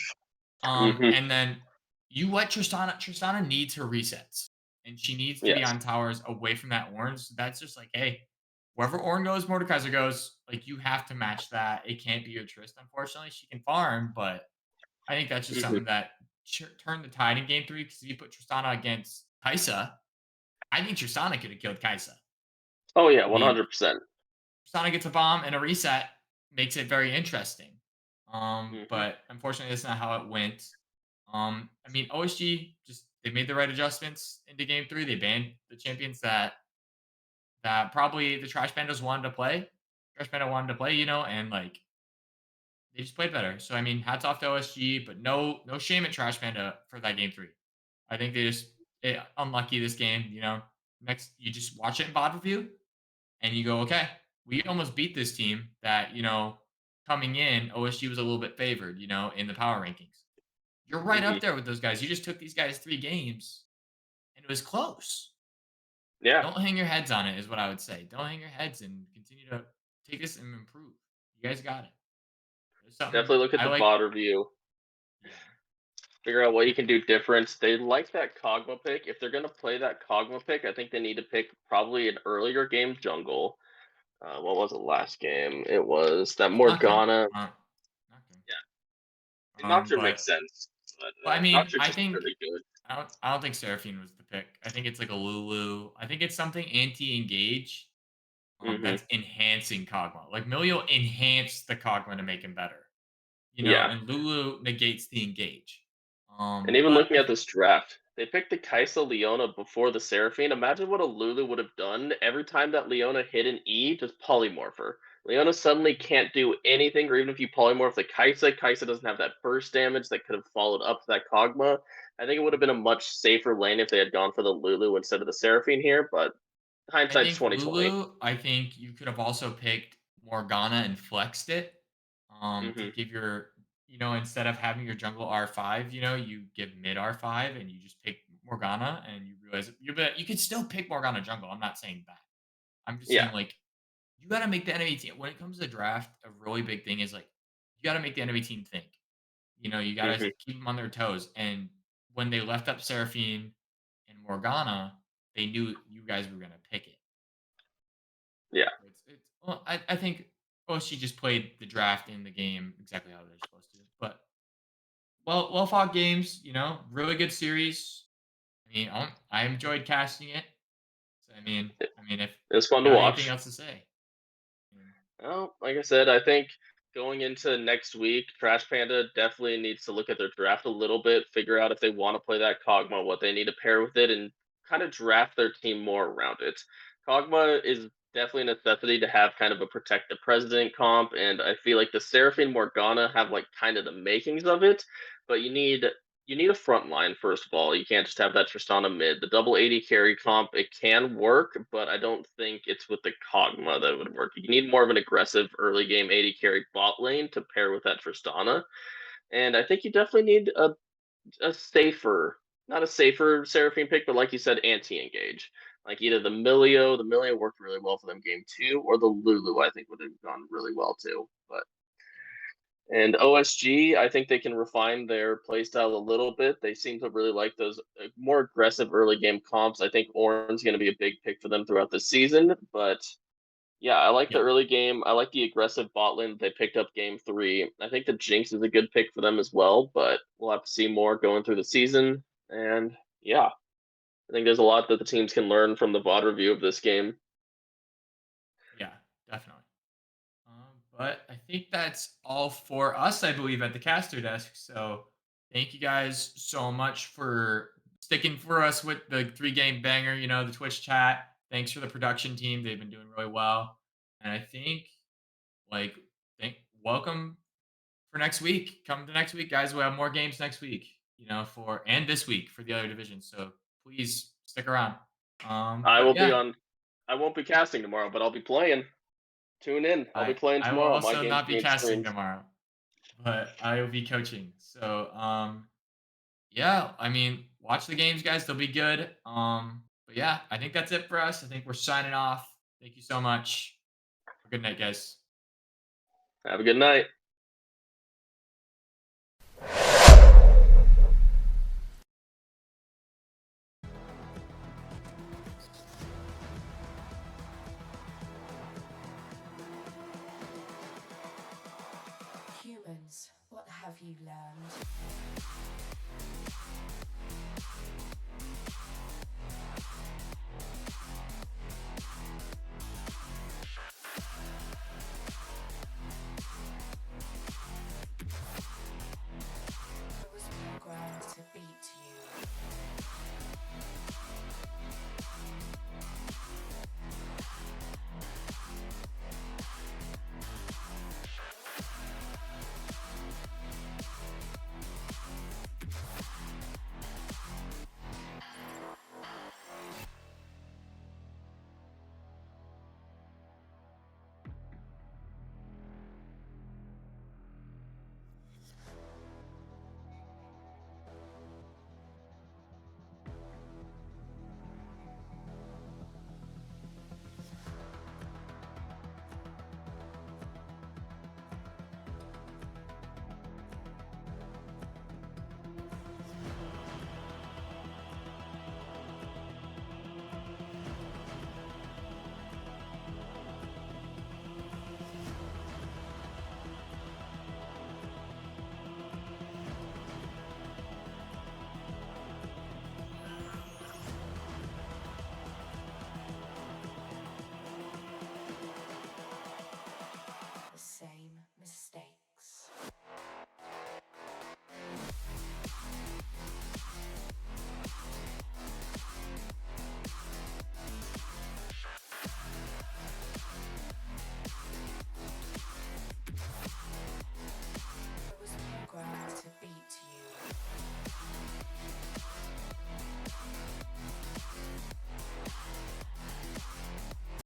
Mhm. And then you let Tristana. Tristana needs her resets, and she needs to be Yes. on towers away from that orange. So that's just like, hey, wherever Orin goes, Mordekaiser goes. Like you have to match that. It can't be your Trist. Unfortunately, she can farm, but I think that's just Mhm. something that turned the tide in game 3. Because if you put Tristana against Kaisa, I think Tristana could have killed Kaisa. Oh yeah, I mean, 100%. Tristana gets a bomb and a reset, makes it very interesting. Mhm. But unfortunately, that's not how it went. I mean, OSG just they made the right adjustments into game 3. They banned the champions that probably the Trash Pandas wanted to play. Trash Panda wanted to play, and like they just played better. So I mean, hats off to OSG, but no shame at Trash Panda for that game 3. I think they just unlucky this game. Next you just watch it in VOD review and you go, okay, we almost beat this team that coming in OSG was a little bit favored, in the power rankings. You're right Mhm. up there with those guys. You just took these guys 3 games and it was close. Yeah. Don't hang your heads on it, is what I would say. Don't hang your heads and continue to take this and improve. You guys got it. There's something Definitely look at I the like. VOD review. Yeah. Figure out what you can do different. They like that Kog'Maw pick. If they're gonna play that Kog'Maw pick, I think they need to pick probably an earlier game jungle. What was it last game? It was that Nocturne. Morgana. Nocturne. Yeah, Nocturne makes But sense, but I mean, Nocturne's I just think really good. I don't think Seraphine was the pick. I think it's like a Lulu. I think it's something anti-engage. Mhm. That's enhancing Kog'Maw. Like Milio enhanced the Kog'Maw to make him better. Yeah. And Lulu negates the engage. And even But looking at this draft, they picked the Kaisa Leona before the Seraphine. Imagine what a Lulu would have done every time that Leona hit an E, just polymorph her. Leona suddenly can't do anything, or even if you polymorph the Kaisa, Kaisa doesn't have that burst damage that could have followed up that Kog'Maw. I think it would have been a much safer lane if they had gone for the Lulu instead of the Seraphine here, but I hindsight's think 2020. Lulu, I think you could have also picked Morgana and flexed it. To Hmm. give your, instead of having your jungle R5, you give mid R5 and you just pick Morgana and you realize you could still pick Morgana jungle. I'm not saying that. I'm just Yeah. saying like you got to make the enemy team when it comes to draft. A really big thing is like you got to make the enemy team think. You got to Hmm. keep them on their toes. And when they left up Seraphine and Morgana, they knew you guys were gonna pick it. Yeah. Well, I think OSG just played the draft in the game exactly how they're supposed to. But well fought games. Really good series. I mean, I enjoyed casting it. So I mean, if It was fun you to got anything watch. else to say, I mean, Well, like I said, I think going into next week, Trash Panda definitely needs to look at their draft a little bit, figure out if they want to play that Kog'Maw, what they need to pair with it, and kind of draft their team more around it. Kog'Maw is definitely a necessity to have kind of a protect the president comp, and I feel like the Seraphine Morgana have like kind of the makings of it, but you need a front line first of all. You can't just have that Tristana mid. The double 80 carry comp, it can work, but I don't think it's with the Kog'Maw that would work. You need more of an aggressive early game 80 carry bot lane to pair with that Tristana. And I think you definitely need a safer, not a safer Seraphine pick, but like you said, anti-engage. Like either the Milio worked really well for them game 2, or the Lulu I think would have gone really well too. But and OSG, I think they can refine their playstyle a little bit. They seem to really like those more aggressive early game comps. I think Orin's going to be a big pick for them throughout the season. But yeah, I like the yeah, early game. I like the aggressive bot lane that they picked up game 3. I think the Jinx is a good pick for them as well, but we'll have to see more going through the season. And yeah, I think there's a lot that the teams can learn from the VOD review of this game. yeah, definitely. But I think that's all for us, I believe, at the caster desk. So thank you guys so much for sticking for us with the 3 game banger, the Twitch chat. Thanks for the production team. They've been doing really well. And I think like welcome for next week. Come to next week, guys. We'll have more games next week, for and this week for the other divisions. So please stick around. I But will be yeah, on. I won't be casting tomorrow, but I'll be playing. Tune in. I'll be I playing I will tomorrow. My also game's not be being casting streamed. tomorrow, but I will be coaching. So yeah, I mean, watch the games, guys. They'll be good. But yeah, I think that's it for us. I think we're signing off. Thank you so much. Good night, guys. Have a good night. Humans, what have you learned?